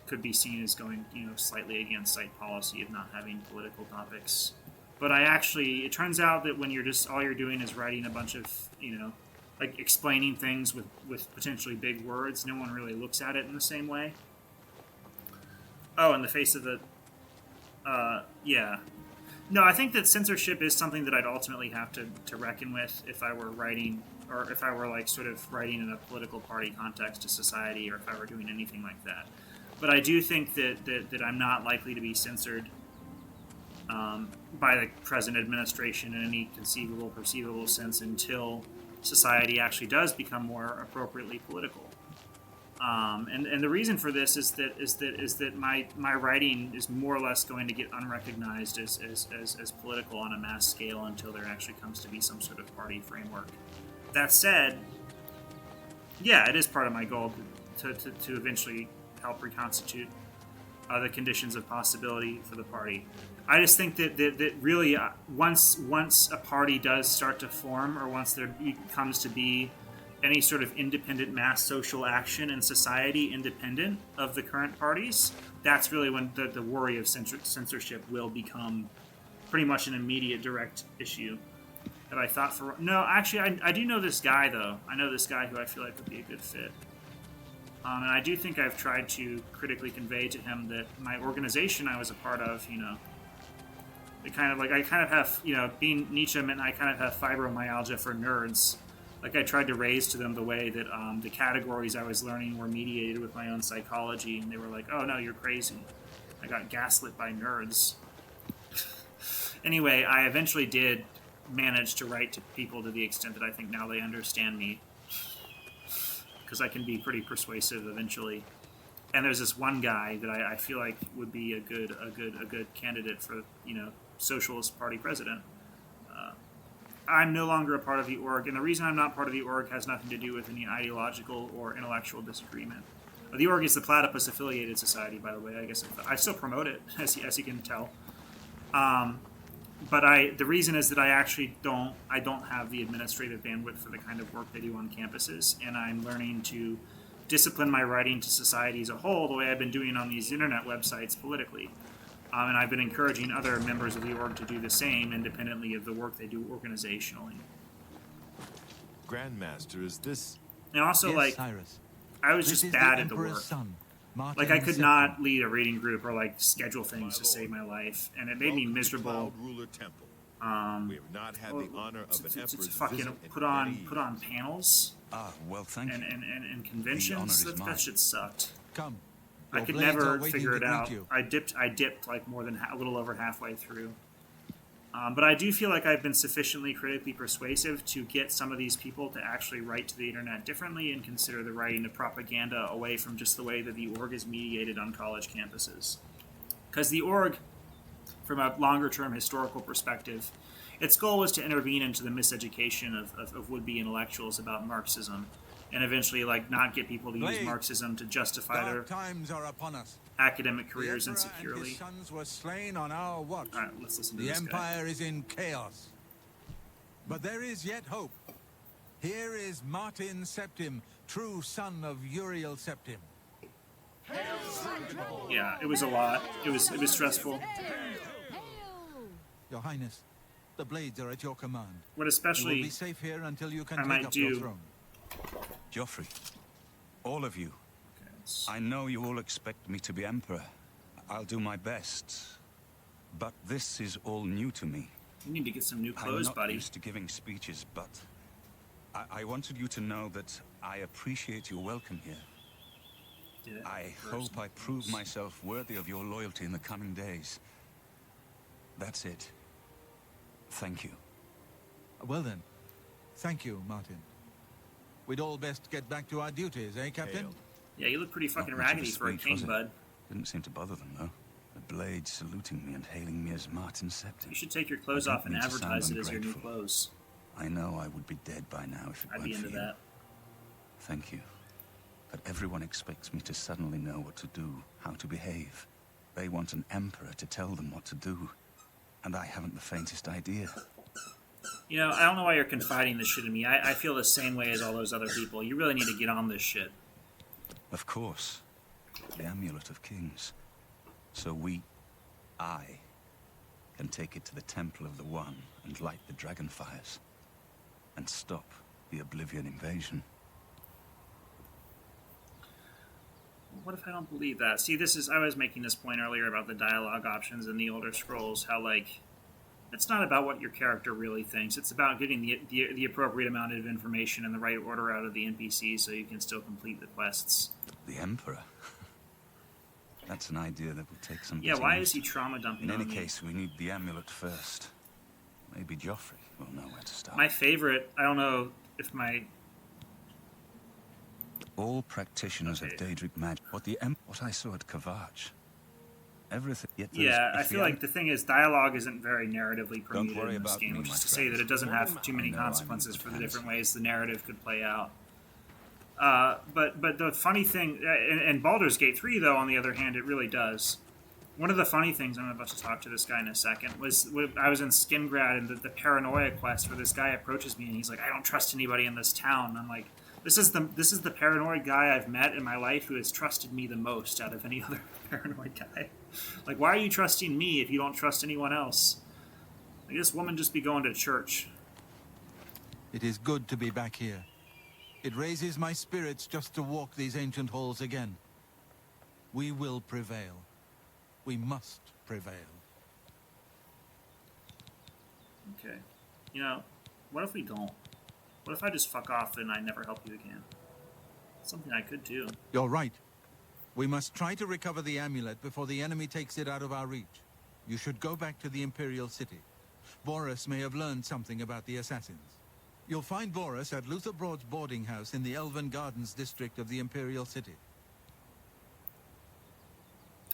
could be seen as going, you know, slightly against site policy of not having political topics. But it turns out that when you're just, all you're doing is writing a bunch of, you know, like explaining things with potentially big words, no one really looks at it in the same way. Oh, in the face of the, yeah. No, I think that censorship is something that I'd ultimately have to reckon with if I were writing, or if I were like sort of writing in a political party context to society, or if I were doing anything like that. But I do think that I'm not likely to be censored by the present administration in any conceivable, perceivable sense until society actually does become more appropriately political. And the reason for this is that my writing is more or less going to get unrecognized as political on a mass scale until there actually comes to be some sort of party framework. That said, yeah, it is part of my goal to eventually help reconstitute the conditions of possibility for the party. I just think that really once a party does start to form, or once there comes to be any sort of independent mass social action in society independent of the current parties, that's really when the worry of censorship will become pretty much an immediate direct issue. That I thought for... No, actually, I do know this guy, though. I know this guy who I feel like would be a good fit. And I do think I've tried to critically convey to him that my organization I was a part of, you know, I kind of have, you know, being Nietzsche meant I kind of have fibromyalgia for nerds. Like, I tried to raise to them the way that the categories I was learning were mediated with my own psychology, and they were like, oh, no, you're crazy. I got gaslit by nerds. Anyway, I eventually did manage to write to people to the extent that I think now they understand me, because I can be pretty persuasive eventually. And there's this one guy that I feel like would be a good candidate for, you know, Socialist Party president. I'm no longer a part of the org, and the reason I'm not part of the org has nothing to do with any ideological or intellectual disagreement. The org is the Platypus Affiliated Society, by the way. I guess I still promote it, as you can tell. But the reason is that I don't have the administrative bandwidth for the kind of work they do on campuses, and I'm learning to discipline my writing to society as a whole the way I've been doing on these internet websites politically. And I've been encouraging other members of the org to do the same independently of the work they do organizationally. Grandmaster, is this... And also, Yes, like, Cyrus. I was This just is bad the at the Emperor's work. son, Martin Like, I could II. not lead a reading group or, like, schedule things to save my life, and it made me Welcome to miserable. Cloud Ruler Temple. We have not had the honor of an To emperor's fucking visit in put on many panels Ah, well, thank you. and conventions. The honor is mine. That shit sucked. Come. I Your could blades are never waiting figure to it greet out. you. I dipped like more than a little over halfway through. But I do feel like I've been sufficiently critically persuasive to get some of these people to actually write to the internet differently and consider the writing of propaganda away from just the way that the org is mediated on college campuses. Because the org, from a longer-term historical perspective, its goal was to intervene into the miseducation of would-be intellectuals about Marxism and eventually like not get people to use Blade. Marxism to justify their Dark times are upon us. academic The careers Emperor and insecurely. his sons were slain on our watch. All right, let's listen to The this guy. Empire is in chaos. But there is yet hope. Here is Martin Septim, true son of Uriel Septim. Yeah, it was a lot. It was stressful. Your Highness, the blades are at your command. What You will especially be safe here until you can I take might up your do- throne. Joffrey, all of you, Okay, let's- I know you all expect me to be Emperor. I'll do my best. But this is all new to me. you need to get some new I'm clothes, not buddy. used to giving speeches, but I wanted you to know that I appreciate your welcome here. Did it I first. hope I prove myself worthy of your loyalty in the coming days. That's it. Thank you. Well then, thank you, Martin. We'd all best get back to our duties, eh, Captain? Hail. Yeah, you look pretty fucking Not much of a raggedy for a speech, king, was it? bud. Didn't seem to bother them, though. The blade saluting me and hailing me as Martin Septim. You should take your clothes I don't off and mean to sound advertise it as your new ungrateful. clothes. I know I would be dead by now if it I'd weren't be for into you. that. Thank you. But everyone expects me to suddenly know what to do, how to behave. They want an emperor to tell them what to do. And I haven't the faintest idea. You know, I don't know why you're confiding this shit in me. I feel the same way as all those other people. You really need to get on this shit. Of course. The Amulet of Kings. So I, can take it to the Temple of the One and light the dragon fires. And stop the Oblivion invasion. What if I don't believe that? See, I was making this point earlier about the dialogue options in the older scrolls, how, like, it's not about what your character really thinks. It's about getting the appropriate amount of information in the right order out of the NPCs so you can still complete the quests. The Emperor? That's an idea that will take some Yeah, getting why used is he to. trauma dumping In any on me? case, we need the amulet first. Maybe Joffrey will know where to start. My favorite, I don't know if All practitioners Okay. of Daedric magic. What I saw at Kavach. Everything. Yet Yeah, I feel like the thing is, dialogue isn't very narratively Don't permeated worry in this about game, me, which my is to say that friend. it doesn't have too many I know I'm consequences in for good the hands. different ways the narrative could play out. But the funny thing, in Baldur's Gate 3, though, on the other hand, it really does. One of the funny things, I'm about to talk to this guy in a second, was when I was in Skingrad and the paranoia quest where this guy approaches me and he's like, I don't trust anybody in this town. And I'm like, this is the paranoid guy I've met in my life who has trusted me the most out of any other paranoid guy. Like, why are you trusting me if you don't trust anyone else? Like, this woman just be going to church. It is good to be back here. It raises my spirits just to walk these ancient halls again. We will prevail. We must prevail. Okay. You know, what if we don't? What if I just fuck off and I never help you again? Something I could do. You're right. We must try to recover the amulet before the enemy takes it out of our reach. You should go back to the Imperial City. Boris may have learned something about the assassins. You'll find Boris at Luther Broad's boarding house in the Elven Gardens district of the Imperial City.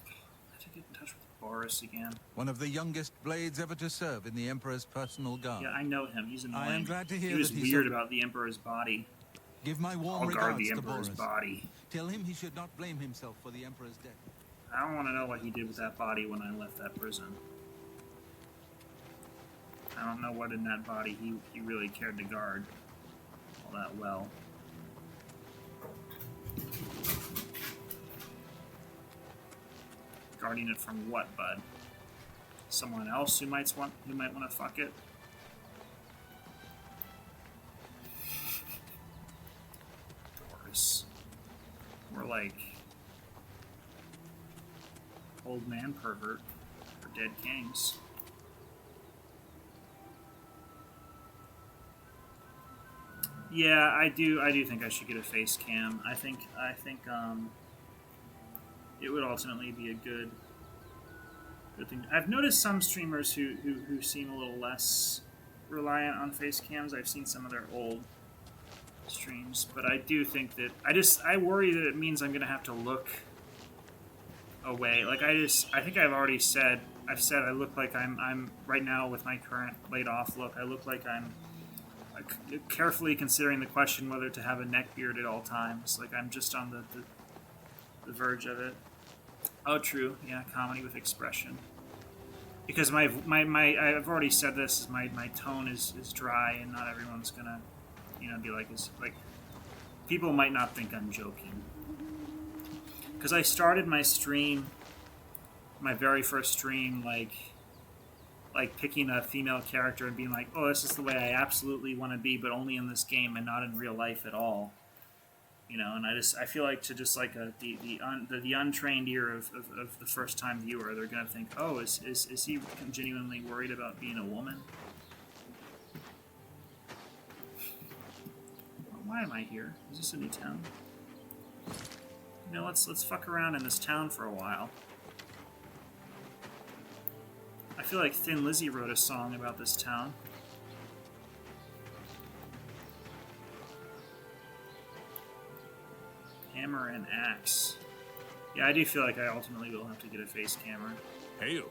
I have to get in touch with Boris again. One of the youngest blades ever to serve in the Emperor's personal guard. Yeah, I know him. He's annoying. I am glad to hear he was that he's weird so- about the Emperor's body. Give my warm I'll guard regards the to Emperor's Boris. body. Tell him he should not blame himself for the Emperor's death. I don't want to know what he did with that body when I left that prison. I don't know what in that body he really cared to guard all that well. Guarding it from what, bud? Someone else who might want to fuck it? Boris. More like old man pervert for dead kings. Yeah, I do think I should get a face cam. I think it would ultimately be a good thing. I've noticed some streamers who seem a little less reliant on face cams. I've seen some of their old streams, but I do think that I worry that it means I'm gonna have to look away. Like I think I've said I look like I'm right now with my current laid off look. I look like I'm carefully considering the question whether to have a neck beard at all times. Like, I'm just on the verge of it. Oh, true. Yeah, comedy with expression. Because I've already said this, my tone is dry, and not everyone's gonna, be like, people might not think I'm joking. Because I started my stream, my very first stream, like picking a female character and being like, oh, this is the way I absolutely want to be, but only in this game and not in real life at all. And I feel like to just like the untrained ear of the first time viewer, they're gonna think, oh, is he genuinely worried about being a woman? Why am I here? Is this a new town? Let's fuck around in this town for a while. I feel like Thin Lizzy wrote a song about this town. Hammer and axe. Yeah, I do feel like I ultimately will have to get a face camera. Hail.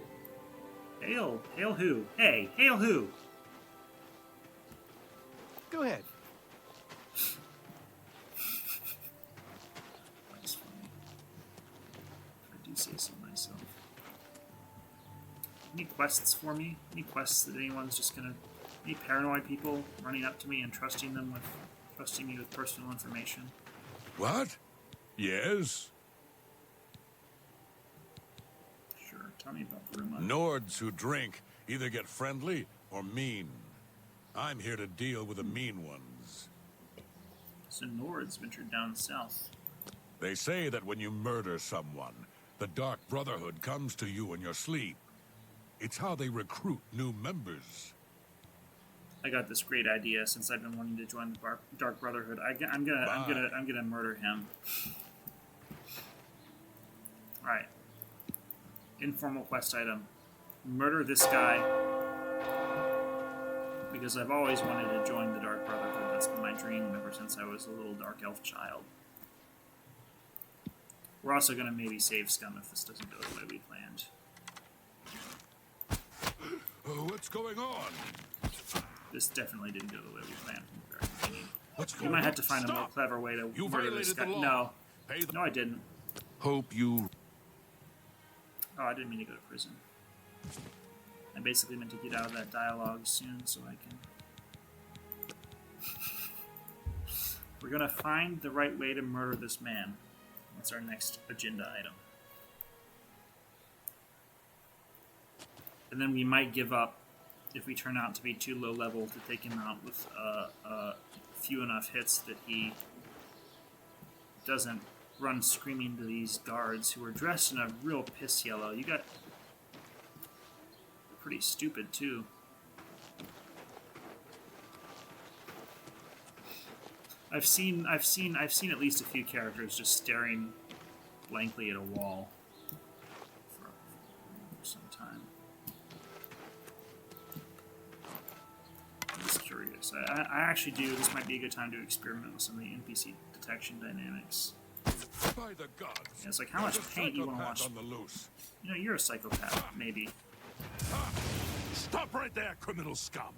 Hail. Hail who? Hey, hail who? Go ahead. That's funny. If I do say so myself. Any quests for me? Any quests that anyone's just gonna... Any paranoid people running up to me and trusting me with personal information? What? Yes? Sure, tell me about Bruma. Nords who drink either get friendly or mean. I'm here to deal with the mean ones. So Nords ventured down south. They say that when you murder someone, the Dark Brotherhood comes to you in your sleep. It's how they recruit new members. I got this great idea since I've been wanting to join the Dark Brotherhood. I'm gonna murder him. All right. Informal quest item: murder this guy because I've always wanted to join the Dark Brotherhood. That's been my dream ever since I was a little dark elf child. We're also gonna maybe save Scum if this doesn't go the way we planned. What's going on? This definitely didn't go the way we planned from the very beginning. You might have to find a more clever way to murder this guy. No, I didn't. Hope you... Oh, I didn't mean to go to prison. I basically meant to get out of that dialogue soon so I can... We're gonna find the right way to murder this man. That's our next agenda item. And then we might give up if we turn out to be too low level to take him out with few enough hits that he doesn't run screaming to these guards who are dressed in a real piss yellow. You got... They're pretty stupid too. I've seen at least a few characters just staring blankly at a wall for some time. I'm just curious. I actually do. This might be a good time to experiment with some of the NPC detection dynamics. By the gods. Yeah, it's like how much paint you want to watch. On the loose. You're a psychopath, maybe. Stop right there, criminal scum.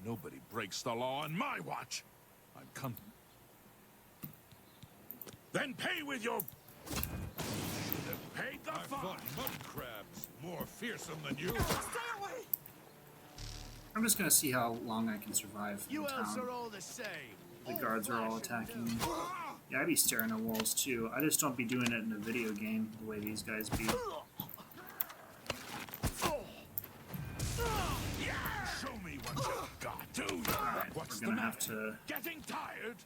Nobody breaks the law on my watch. I'm come. Then pay with your... Should have paid the fine. Fought mud crabs more fearsome than you. Stay away! I'm just gonna see how long I can survive in You elves town. are all the same. The guards are all attacking me. Yeah, I be staring at walls too. I just don't be doing it in a video game the way these guys be. Show me what you got. Do you? Alright, What's we're gonna the have matter? to... Getting tired?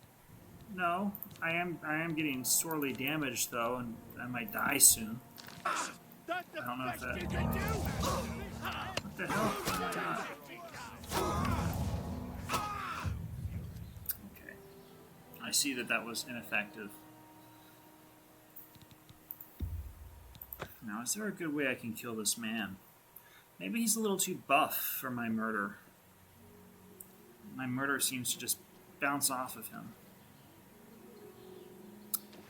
No, I am getting sorely damaged though, and I might die soon. I don't know if that... What the hell? Oh my god. Okay. I see that was ineffective. Now, is there a good way I can kill this man? Maybe he's a little too buff for my murder. My murder seems to just bounce off of him.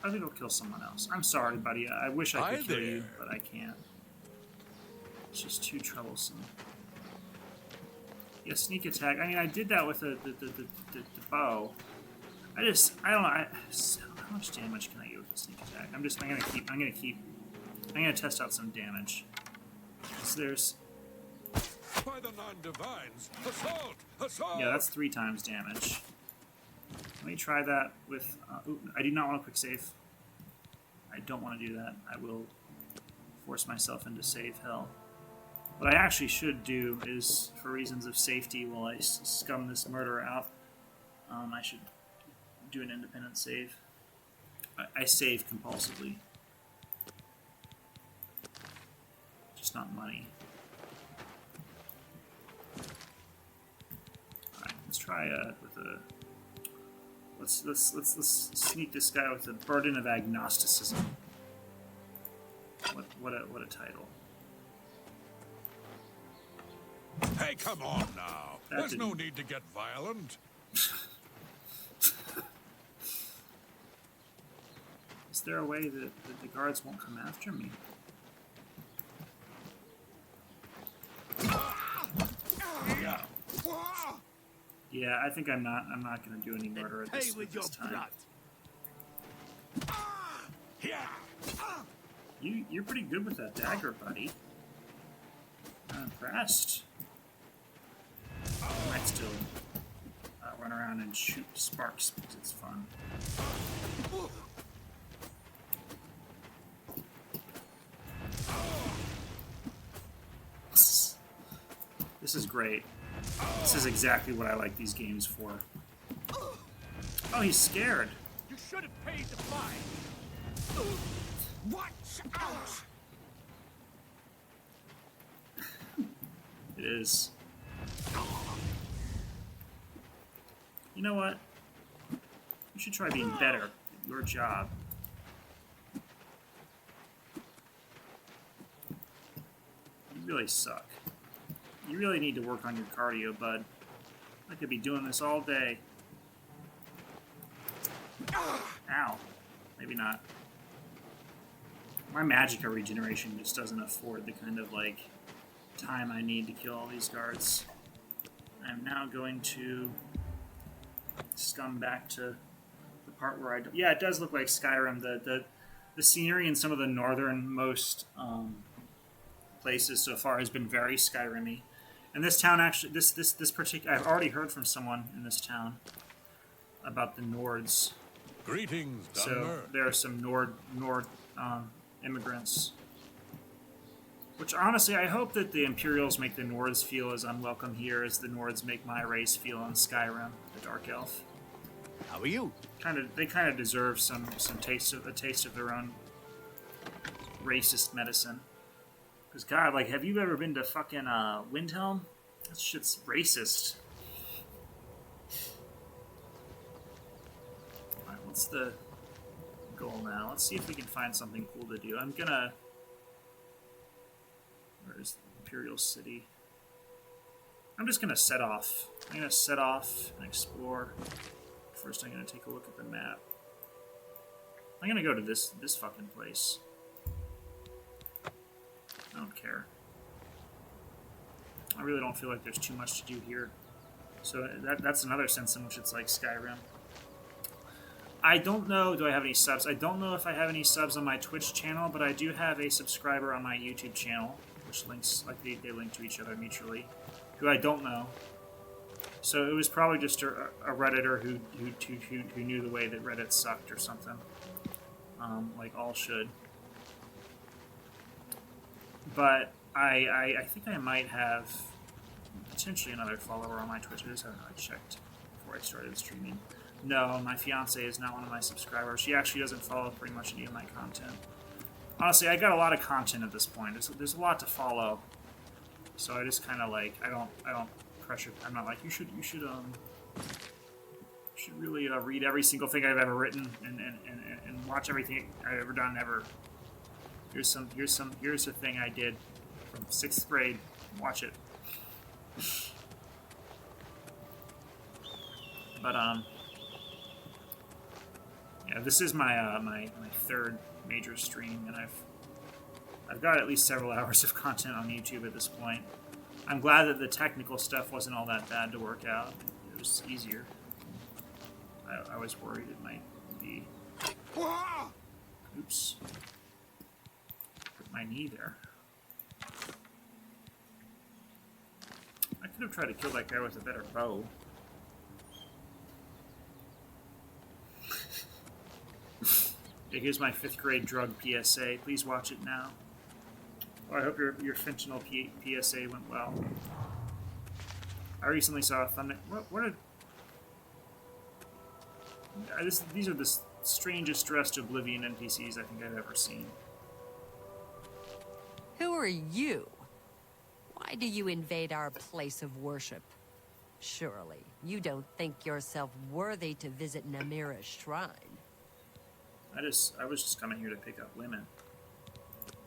I think I'll kill someone else. I'm sorry, buddy. I wish I could kill you, but I can't. It's just too troublesome. Yeah, sneak attack. I mean, I did that with the bow. I don't know. How much damage can I get with the sneak attack? I'm gonna test out some damage. So there's. By the nine divines, assault! Assault! Yeah, that's 3 times damage. Let me try that with. Ooh, I do not want a quick save. I don't want to do that. I will force myself into save hell. What I actually should do is, for reasons of safety, while I scum this murderer out, I should do an independent save. I save compulsively. Just not money. Alright, let's try with a... Let's sneak this guy with the burden of agnosticism. What a title. Hey, come on now. There's no need to get violent. Is there a way that the guards won't come after me? Yeah. Yeah, I think I'm not going to do any murder at this time. You're pretty good with that dagger, buddy. I'm impressed. I might still run around and shoot sparks because it's fun. This is great. This is exactly what I like these games for. Oh, he's scared. You should have paid the fine. Watch out! It is. You know what? You should try being better at your job. You really suck. You really need to work on your cardio, bud. I could be doing this all day. Ow. Maybe not. My magicka regeneration just doesn't afford the kind of, like, time I need to kill all these guards. I'm now going to scum back to the part where I don't... Yeah, it does look like Skyrim. The scenery in some of the northernmost places so far has been very Skyrim-y. And this town actually... This particular... I've already heard from someone in this town about the Nords. Greetings, Dunmer. So there are some Nord immigrants. Which, honestly, I hope that the Imperials make the Nords feel as unwelcome here as the Nords make my race feel in Skyrim, the Dark Elf. How are you? They kind of deserve a taste of their own racist medicine. Because, God, like, have you ever been to fucking Windhelm? That shit's racist. Alright, what's the goal now? Let's see if we can find something cool to do. I'm gonna... Where's Imperial City? I'm just gonna set off. I'm gonna set off and explore. First, I'm gonna take a look at the map. I'm gonna go to this fucking place. I don't care. I really don't feel like there's too much to do here. So that's another sense in which it's like Skyrim. I don't know, do I have any subs? I don't know if I have any subs on my Twitch channel, but I do have a subscriber on my YouTube channel, which links, like they link to each other mutually, who I don't know. So it was probably just a Redditor who knew the way that Reddit sucked or something. Like all should. But I think I might have potentially another follower on my Twitch. I just haven't really checked before I started streaming. No, my fiance is not one of my subscribers. She actually doesn't follow pretty much any of my content. Honestly, I got a lot of content at this point. There's a lot to follow. So I just kind of like I don't pressure. I'm not like you should really read every single thing I've ever written and watch everything I've ever done ever. Here's a thing I did from 6th grade. Watch it. But yeah, this is my my third major stream, and I've got at least several hours of content on YouTube at this point. I'm glad that the technical stuff wasn't all that bad to work out. It was easier. I was worried it might be... Oops. Put my knee there. I could have tried to kill that guy with a better bow. Okay, here's my 5th grade drug PSA. Please watch it now. Oh, I hope your fentanyl PSA went well. I recently saw a thunder... These are the strangest dressed Oblivion NPCs I think I've ever seen. Who are you? Why do you invade our place of worship? Surely, you don't think yourself worthy to visit Namira's shrine. I was just coming here to pick up women.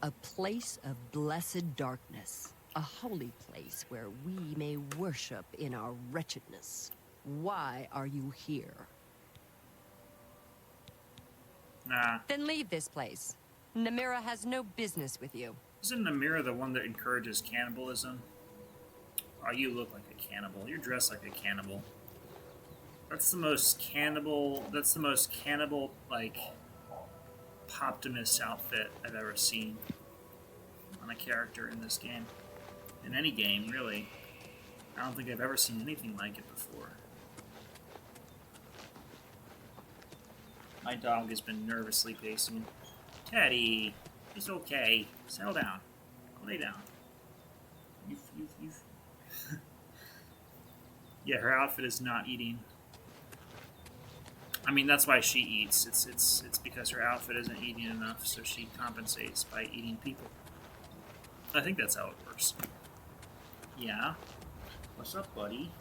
A place of blessed darkness. A holy place where we may worship in our wretchedness. Why are you here? Nah. Then leave this place. Namira has no business with you. Isn't Namira the one that encourages cannibalism? Oh, you look like a cannibal. You're dressed like a cannibal. That's the most cannibal, like, Poptimus outfit I've ever seen on a character in this game. In any game, really. I don't think I've ever seen anything like it before. My dog has been nervously pacing. Teddy, it's okay. Settle down. Lay down. You've. Yeah, her outfit is not eating. I mean, that's why she eats. It's because her outfit isn't eating enough, so she compensates by eating people. I think that's how it works. Yeah. What's up, buddy?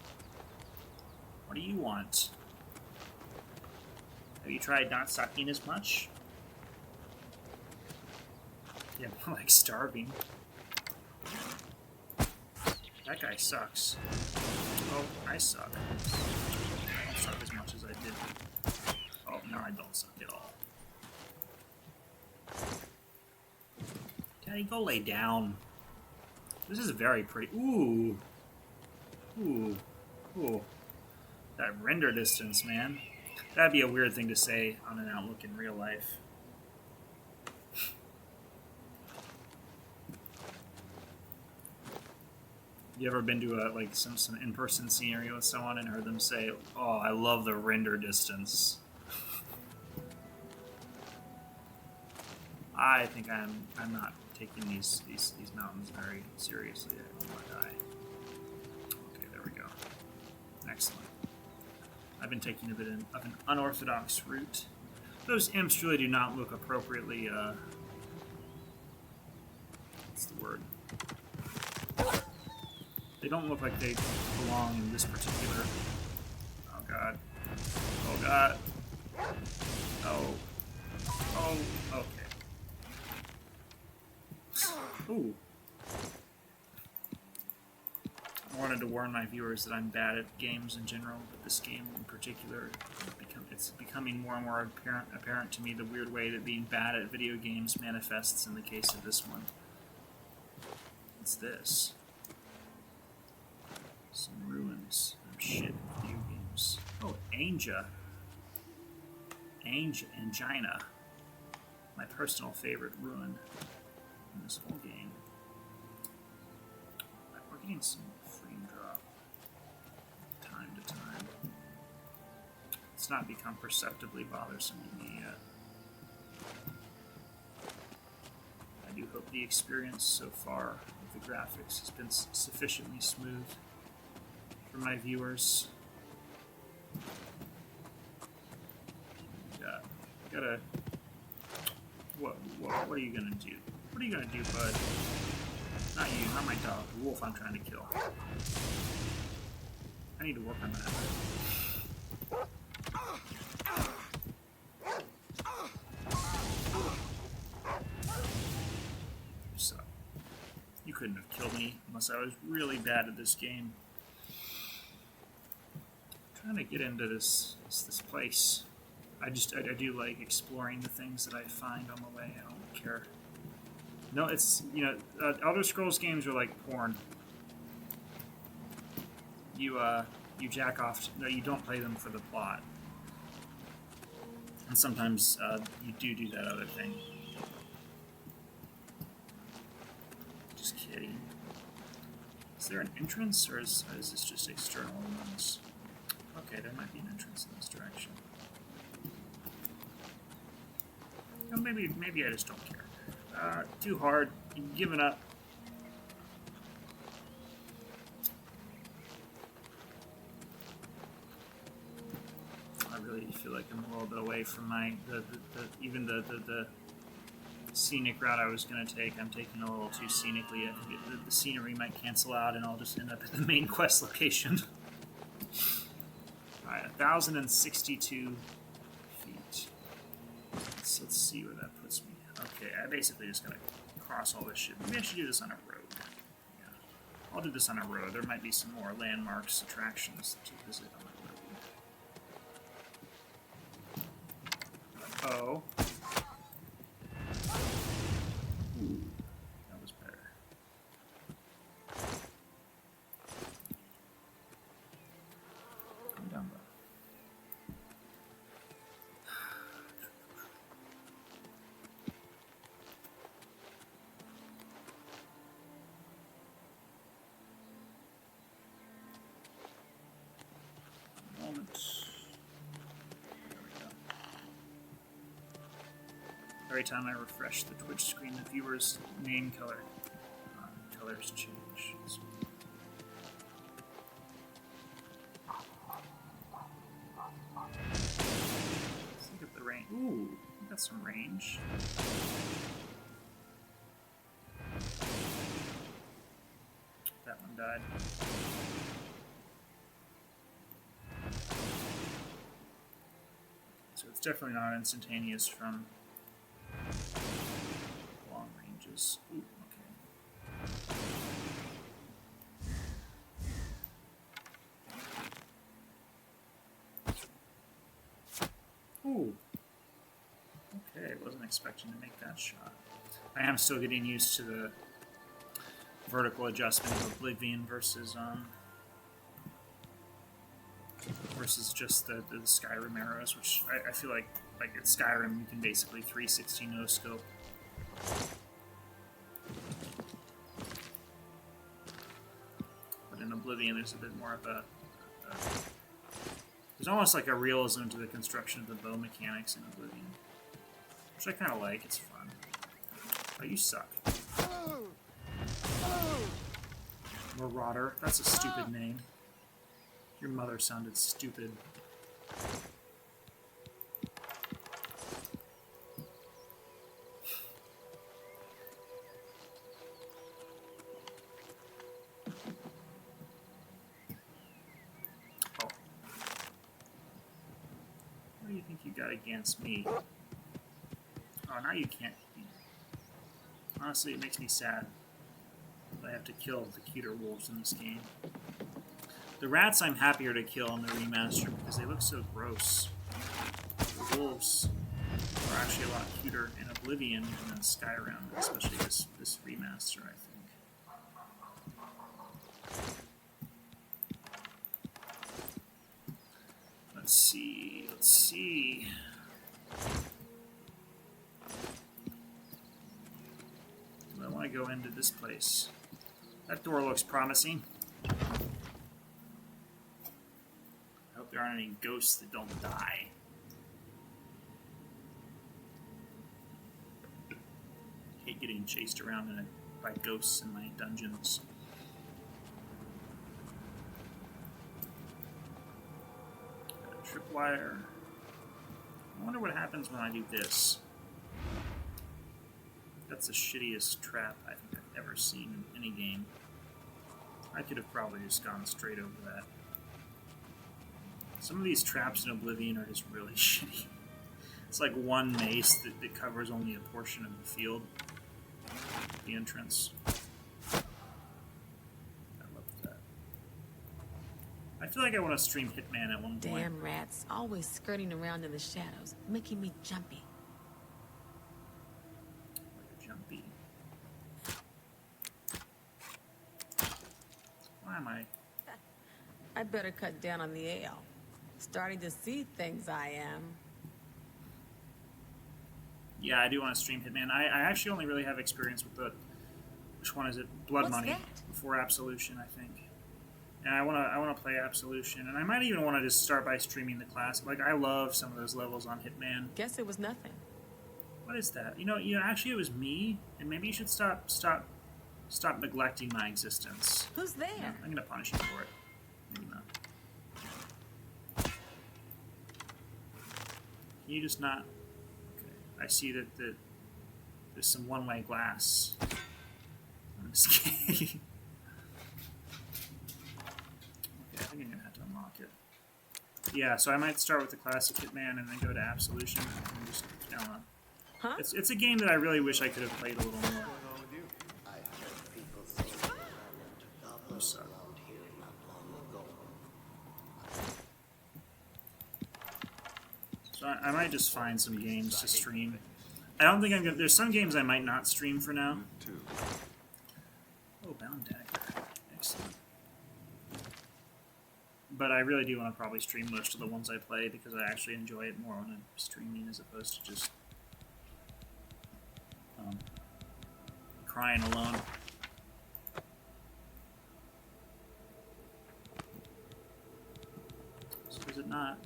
What do you want? Have you tried not sucking as much? Yeah, more like starving. That guy sucks. Oh, I suck. I don't suck as much as I did. Oh, no, I don't suck at all. Daddy, go lay down. This is very pretty. Ooh. Ooh. Ooh. That render distance, man. That'd be a weird thing to say on an Outlook in real life. You ever been to some in-person scenario with someone and heard them say, "Oh, I love the render distance"? I think I'm not taking these mountains very seriously. I don't want to die. Okay, there we go. Excellent. I've been taking a bit of an unorthodox route. Those imps really do not look appropriately, what's the word? They don't look like they belong in this particular... Oh, God. Oh, God. Oh. Oh, okay. Ooh. I wanted to warn my viewers that I'm bad at games in general, but this game in particular, it's becoming more and more apparent to me the weird way that being bad at video games manifests in the case of this one. It's this. Some ruins of shit in video games. Oh, Angina. Angina. My personal favorite ruin in this whole game. We're getting some frame drop time to time. It's not become perceptibly bothersome to me yet. I do hope the experience so far with the graphics has been sufficiently smooth for my viewers. Gotta. What are you gonna do? What are you gonna do, bud? Not you, not my dog. The wolf I'm trying to kill. I need to work on that. So, you couldn't have killed me unless I was really bad at this game. I'm trying to get into this place. I do like exploring the things that I find on the way. I don't care. No, it's, Elder Scrolls games are like porn. you jack off. No, you don't play them for the plot, and sometimes you do that other thing. Just kidding. Is there an entrance, or is this just external ones? Okay, there might be an entrance in this direction. Well, maybe I just don't care. Too hard. Giving up. I really feel like I'm a little bit away from even the scenic route I was going to take. I'm taking a little too scenically. I think the scenery might cancel out, and I'll just end up at the main quest location. All right, 1,062 feet. Let's see where that puts me. Okay, I basically just gotta cross all this shit. Maybe I should do this on a road. Yeah, I'll do this on a road. There might be some more landmarks, attractions to visit on the road. Oh. Ooh, that was better. Come down, bro. Every time I refresh the Twitch screen, the viewer's name colors change. So. Let's look at the range. Ooh, we got some range. That one died. So it's definitely not instantaneous from long ranges. Ooh, okay. Ooh. Okay, wasn't expecting to make that shot. I am still getting used to the vertical adjustment of Oblivion versus just the Skyrim arrows, which I feel like at Skyrim you can basically 360 no scope. But in Oblivion there's a bit more of a there's almost like a realism to the construction of the bow mechanics in Oblivion, which I kind of like. It's fun. Oh, you suck. Marauder. That's a stupid name. Your mother sounded stupid. Oh. What do you think you got against me? Oh, now you can't. Honestly, it makes me sad that I have to kill the cuter wolves in this game. The rats I'm happier to kill in the remaster because they look so gross. The wolves are actually a lot cuter in Oblivion than Skyrim, especially this remaster, I think. Let's see. Do I want to go into this place? That door looks promising. There aren't any ghosts that don't die. I hate getting chased around by ghosts in my dungeons. Got a tripwire. I wonder what happens when I do this. That's the shittiest trap I think I've ever seen in any game. I could have probably just gone straight over that. Some of these traps in Oblivion are just really shitty. It's like one mace that covers only a portion of the field. The entrance. I love that. I feel like I want to stream Hitman at one point. Damn rats, always skirting around in the shadows, making me jumpy. Like jumpy. Why am I... I better cut down on the ale. Starting to see things I am. Yeah, I do want to stream Hitman. I actually only really have experience with the, which one is it? Blood What's Money that? before Absolution, I think. And I wanna play Absolution, and I might even want to just start by streaming the classic. Like I love some of those levels on Hitman. Guess it was nothing. What is that? You know, actually it was me, and maybe you should stop neglecting my existence. Who's there? Yeah, I'm gonna punish you for it. Maybe not. Can you just not? Okay, I see that there's some one-way glass on this game. Okay, I think I'm gonna have to unlock it. Yeah, so I might start with the classic Hitman and then go to Absolution and just, I don't know. Huh? It's a game that I really wish I could have played a little more. You suck. So I might just find some games to stream. I don't think I'm gonna. There's some games I might not stream for now. Oh, Bound Dagger. Excellent. But I really do want to probably stream most of the ones I play because I actually enjoy it more when I'm streaming as opposed to just crying alone. So is it not?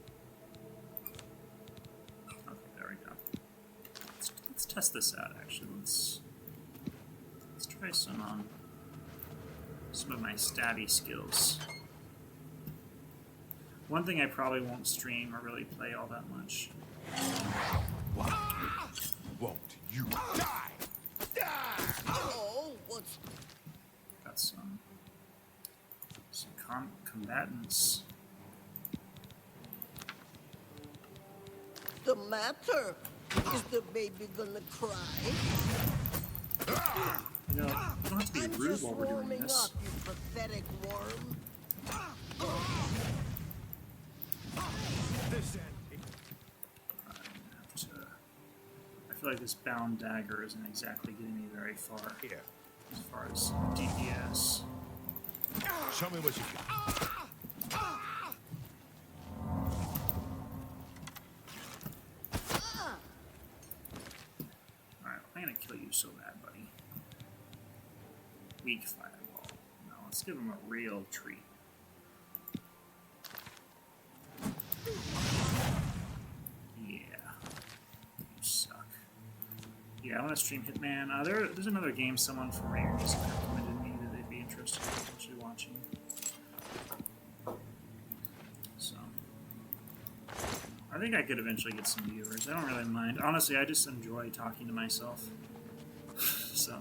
Okay, there we go. Let's test this out. Actually, let's try some of my stabby skills. One thing I probably won't stream or really play all that much. Won't you die? Oh, what's... Got some combatants. the matter? Is the baby gonna cry? You know, you don't have to be I'm rude just while we're doing warming this. up, you pathetic worm. I feel like this bound dagger isn't exactly getting me very far. Here. As far as DPS. Show me what you can. Alright, I'm gonna kill you so bad, buddy. Weak fireball. No, let's give him a real treat. Yeah. You suck. Yeah, I want to stream Hitman. There's another game someone from Rare just recommended me that they'd be interested in actually watching. So, I think I could eventually get some viewers. I don't really mind. Honestly, I just enjoy talking to myself. So,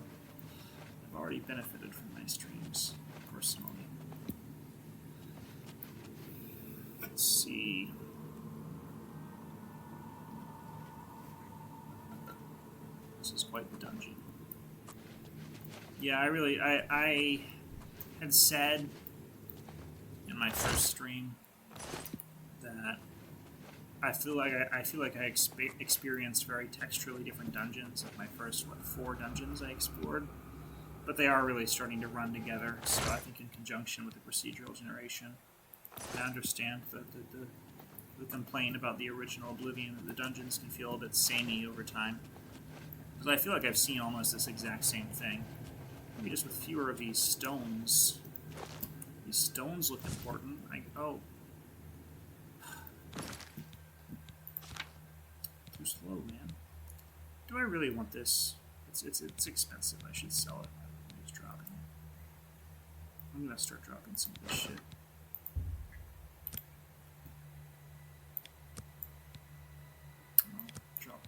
I've already benefited from my streams, personally. Let's see. This is quite the dungeon. Yeah, I had said in my first stream that I feel like I experienced very texturally different dungeons. Like my first 4 dungeons I explored, but they are really starting to run together. So I think in conjunction with the procedural generation, I understand the complaint about the original Oblivion that the dungeons can feel a bit samey over time. Because I feel like I've seen almost this exact same thing. Maybe just with fewer of these stones. These stones look important. Oh. Too slow, man. Do I really want this? It's expensive. I should sell it. I'm just dropping it. I'm gonna start dropping some of this shit.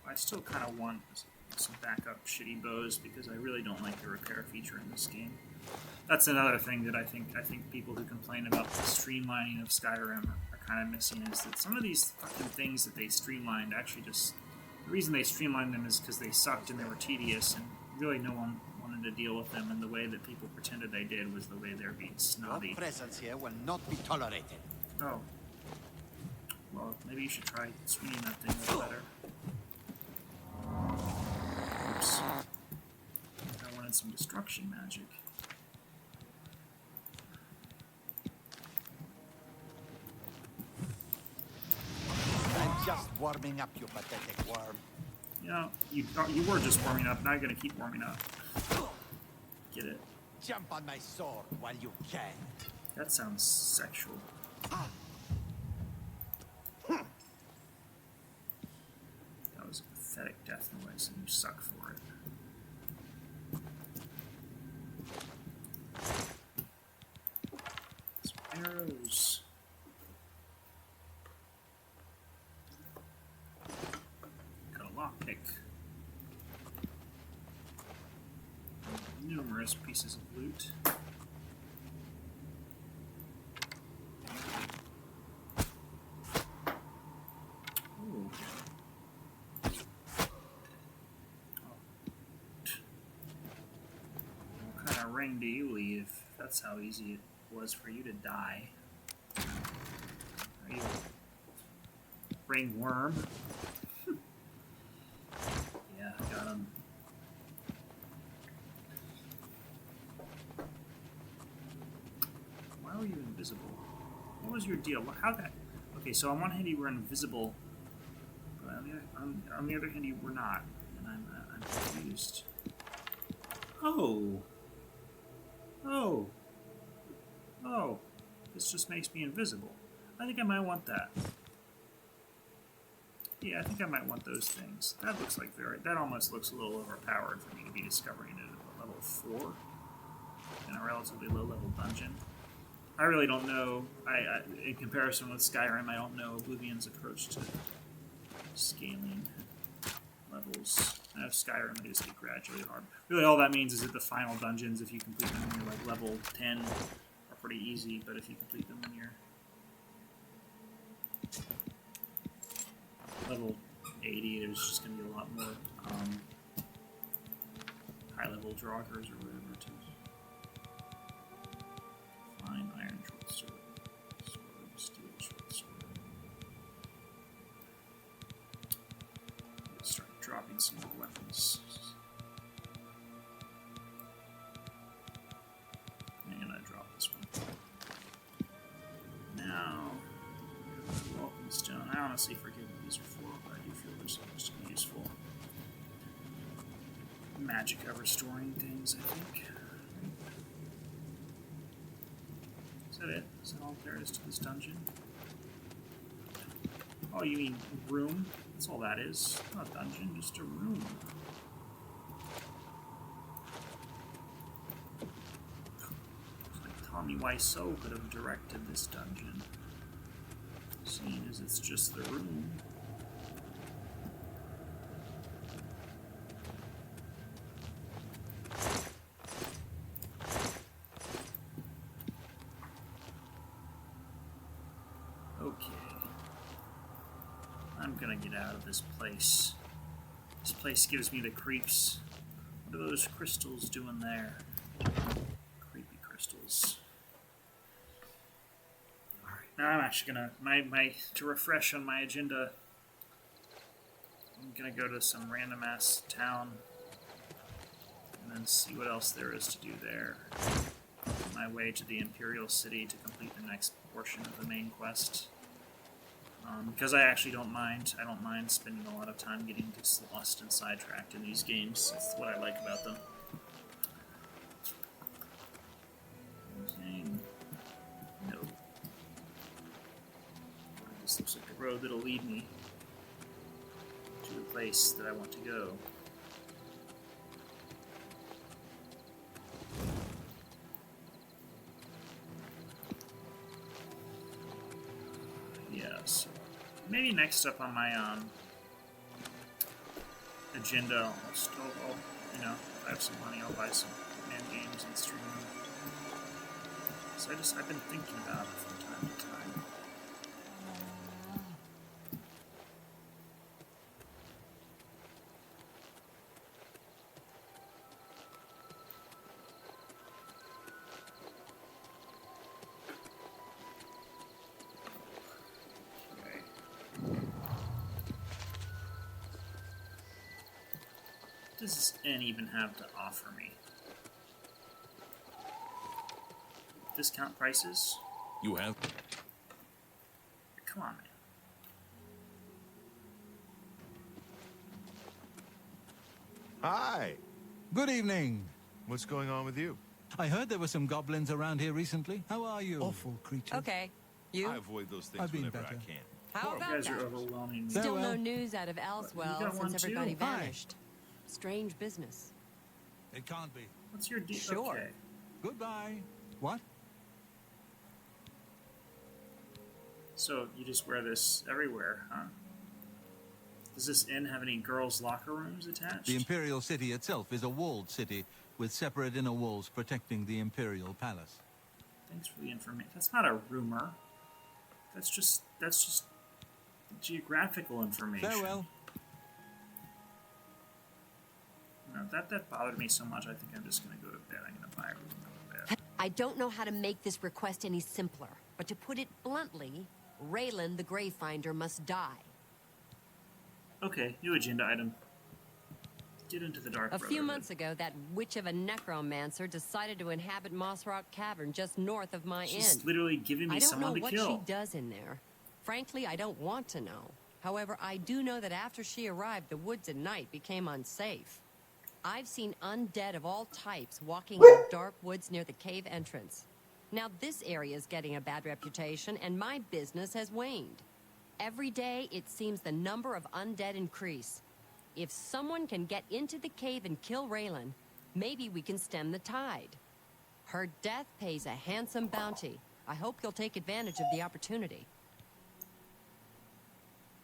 I still kind of want some backup shitty bows because I really don't like the repair feature in this game. That's another thing that I think people who complain about the streamlining of Skyrim are kind of missing, is that some of these fucking things that they streamlined actually just... The reason they streamlined them is because they sucked and they were tedious, and really no one wanted to deal with them, and the way that people pretended they did was the way they're being snobby. Your presence here will not be tolerated. Oh. Well, maybe you should try swinging that thing a little better. Oops. I wanted some destruction magic. warming up, you pathetic worm. You know, you were just warming up. Now you're gonna keep warming up. Get it? Jump on my sword while you can. That sounds sexual. That was a pathetic death noise, and you suck for it. Some arrows. Got a lockpick. Numerous pieces of loot. Ooh. What kind of ring do you leave? That's how easy it was for you to die. Are you a ring worm? Yeah, got him. Why were you invisible? What was your deal? How that? Okay, so on one hand you were invisible, but on the other hand you were not, and I'm confused. Oh. This just makes me invisible. I think I might want that. Yeah, I think I might want those things. That looks like that almost looks a little overpowered for me to be discovering it at level 4 in a relatively low level dungeon. I really don't know. In comparison with Skyrim, I don't know Oblivion's approach to scaling levels. I know Skyrim, they just get gradually hard. Really, all that means is that the final dungeons, if you complete them when you're like level 10, are pretty easy. But if you complete them when you're level 80, there's just going to be a lot more high-level draugrs or whatever to find. Iron short sword, steel short sword. Let's start dropping some more weapons. And I drop this one. Now, welcome stone. I honestly forget what these are for, but I do feel they're supposed to be useful. Magic of restoring things, I think. Is that it? Is that all there is to this dungeon? Oh, you mean room? That's all that is. Not a dungeon, just a room. It's like Tommy Wiseau could have directed this dungeon, seeing as it's just the room. Okay. I'm gonna get out of this place. This place gives me the creeps. What are those crystals doing there? Creepy crystals. Alright, now I'm actually gonna, to refresh on my agenda, I'm gonna go to some random ass town and then see what else there is to do there. My way to the Imperial City to complete the next portion of the main quest. Because I actually don't mind. I don't mind spending a lot of time getting just lost and sidetracked in these games. That's what I like about them. Anything? No. This looks like the road that'll lead me to the place that I want to go. Yes. Maybe next up on my agenda, I'll, you know, if I have some money, I'll buy some man games and stream them. So I've been thinking about it from time to time. What does this inn even have to offer me? Discount prices? You have? Come on, Hi. Good evening. What's going on with you? I heard there were some goblins around here recently. How are you? Awful creature. Okay. You? I avoid those things I've been whenever better. I can. How You about guys are that? overwhelming me. Still no Farewell. news out of You Elswell got one since too? everybody Hi. vanished. Strange business. It can't be. What's your deal? Sure. Okay. Goodbye. What? So you just wear this everywhere, huh? Does this inn have any girls' locker rooms attached? The Imperial City itself is a walled city with separate inner walls protecting the Imperial Palace. Thanks for the information. That's not a rumor. That's just geographical information. Farewell. No, that bothered me so much. I think I'm just gonna go to bed. I'm gonna buy a room and go to bed. I don't know how to make this request any simpler, but to put it bluntly, Raylan the Greyfinder must die. Okay, new agenda item. Get into the dark. A few months ago, that witch of a necromancer decided to inhabit Moss Rock Cavern just north of my She's inn. literally giving me I don't know someone to what kill. she does in there. Frankly, I don't want to know. However, I do know that after she arrived, the woods at night became unsafe. I've seen undead of all types walking in the dark woods near the cave entrance. Now this area is getting a bad reputation, and my business has waned. Every day, it seems the number of undead increase. If someone can get into the cave and kill Raylan, maybe we can stem the tide. Her death pays a handsome bounty. I hope you'll take advantage of the opportunity.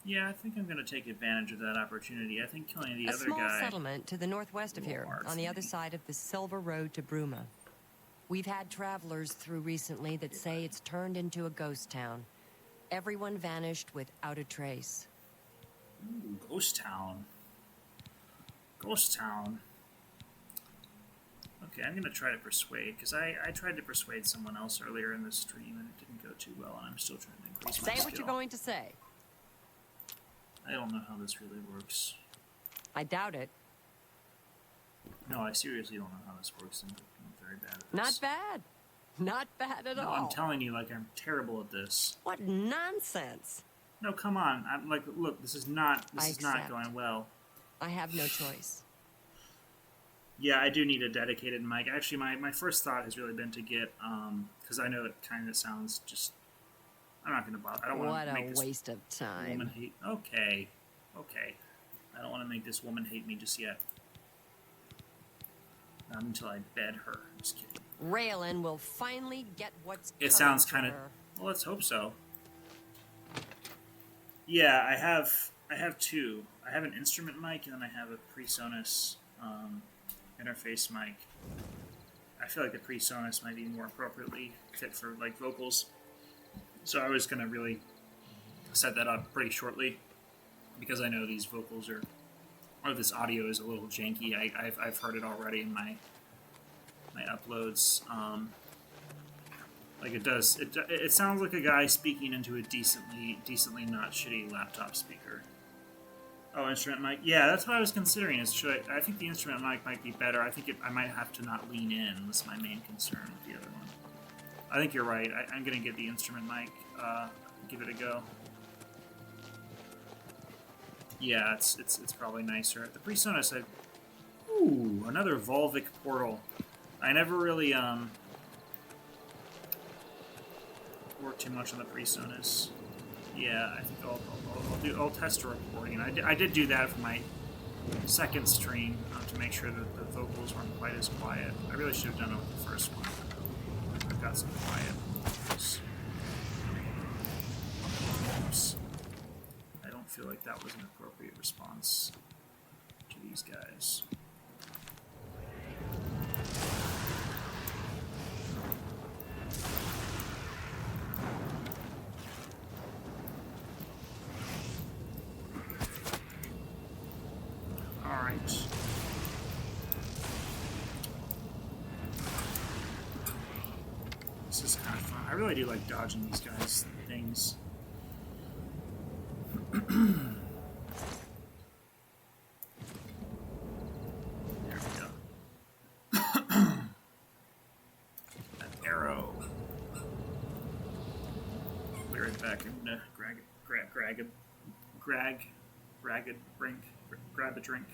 Yeah, I think I'm gonna take advantage of that opportunity. I think killing the A other small guy. settlement to the northwest of Little here, hard on for the other me. side of the Silver Road to Bruma. We've had travelers through recently that say it's turned into a ghost town. Everyone vanished without a trace. Ooh, Ghost Town. Ghost Town. Okay, I'm gonna try to persuade, because I tried to persuade someone else earlier in the stream and it didn't go too well, and I'm still trying to increase my Say what skill. you're going to say. I don't know how this really works. I doubt it. No, I seriously don't know how this works. I'm very bad at this. Not bad. Not bad at No, all. I'm telling you, like, I'm terrible at this. What nonsense. No, come on. I'm like, look, this is not accept. going well. I have no choice. Yeah, I do need a dedicated mic. Actually, my first thought has really been to get, because I know it kind of sounds just, I'm not going to bother. I don't want What to make a this waste of woman time. hate. Okay. I don't want to make this woman hate me just yet. Not until I bed her. Just kidding. Raylan will finally get what's It coming sounds to kind of. her. Well, let's hope so. Yeah, I have two. I have an instrument mic, and then I have a PreSonus interface mic. I feel like the PreSonus might be more appropriately fit for like vocals. So I was gonna really set that up pretty shortly, because I know these vocals are, or this audio is a little janky. I've heard it already in my uploads. Like it sounds like a guy speaking into a decently not shitty laptop speaker. Oh, instrument mic. Yeah, that's what I was considering. I think the instrument mic might be better. I think I might have to not lean in. Was my main concern with the other one. I think you're right. I'm gonna get the instrument mic. Give it a go. Yeah, it's probably nicer. The PreSonus, ooh, another Volvic portal. I never really worked too much on the PreSonus. Yeah, I think I'll test a recording. I did do that for my second stream to make sure that the vocals weren't quite as quiet. I really should have done it with the first one. I've got some quiet vocals. Oops. I don't feel like that was an appropriate response to these guys. Alright. This is kind of fun. I really do like dodging these guys' things. There we go. That arrow. Be right back and grab a drink.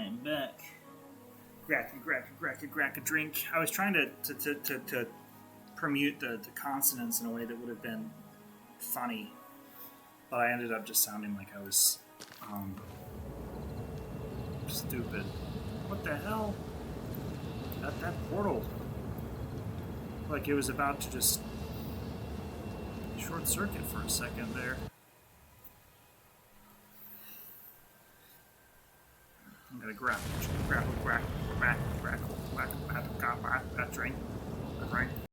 am back. Crack a drink. I was trying to permute the consonants in a way that would have been funny, but I ended up just sounding like I was stupid. What the hell? That portal. Like it was about to just short circuit for a second there. I'm gonna grab that drink.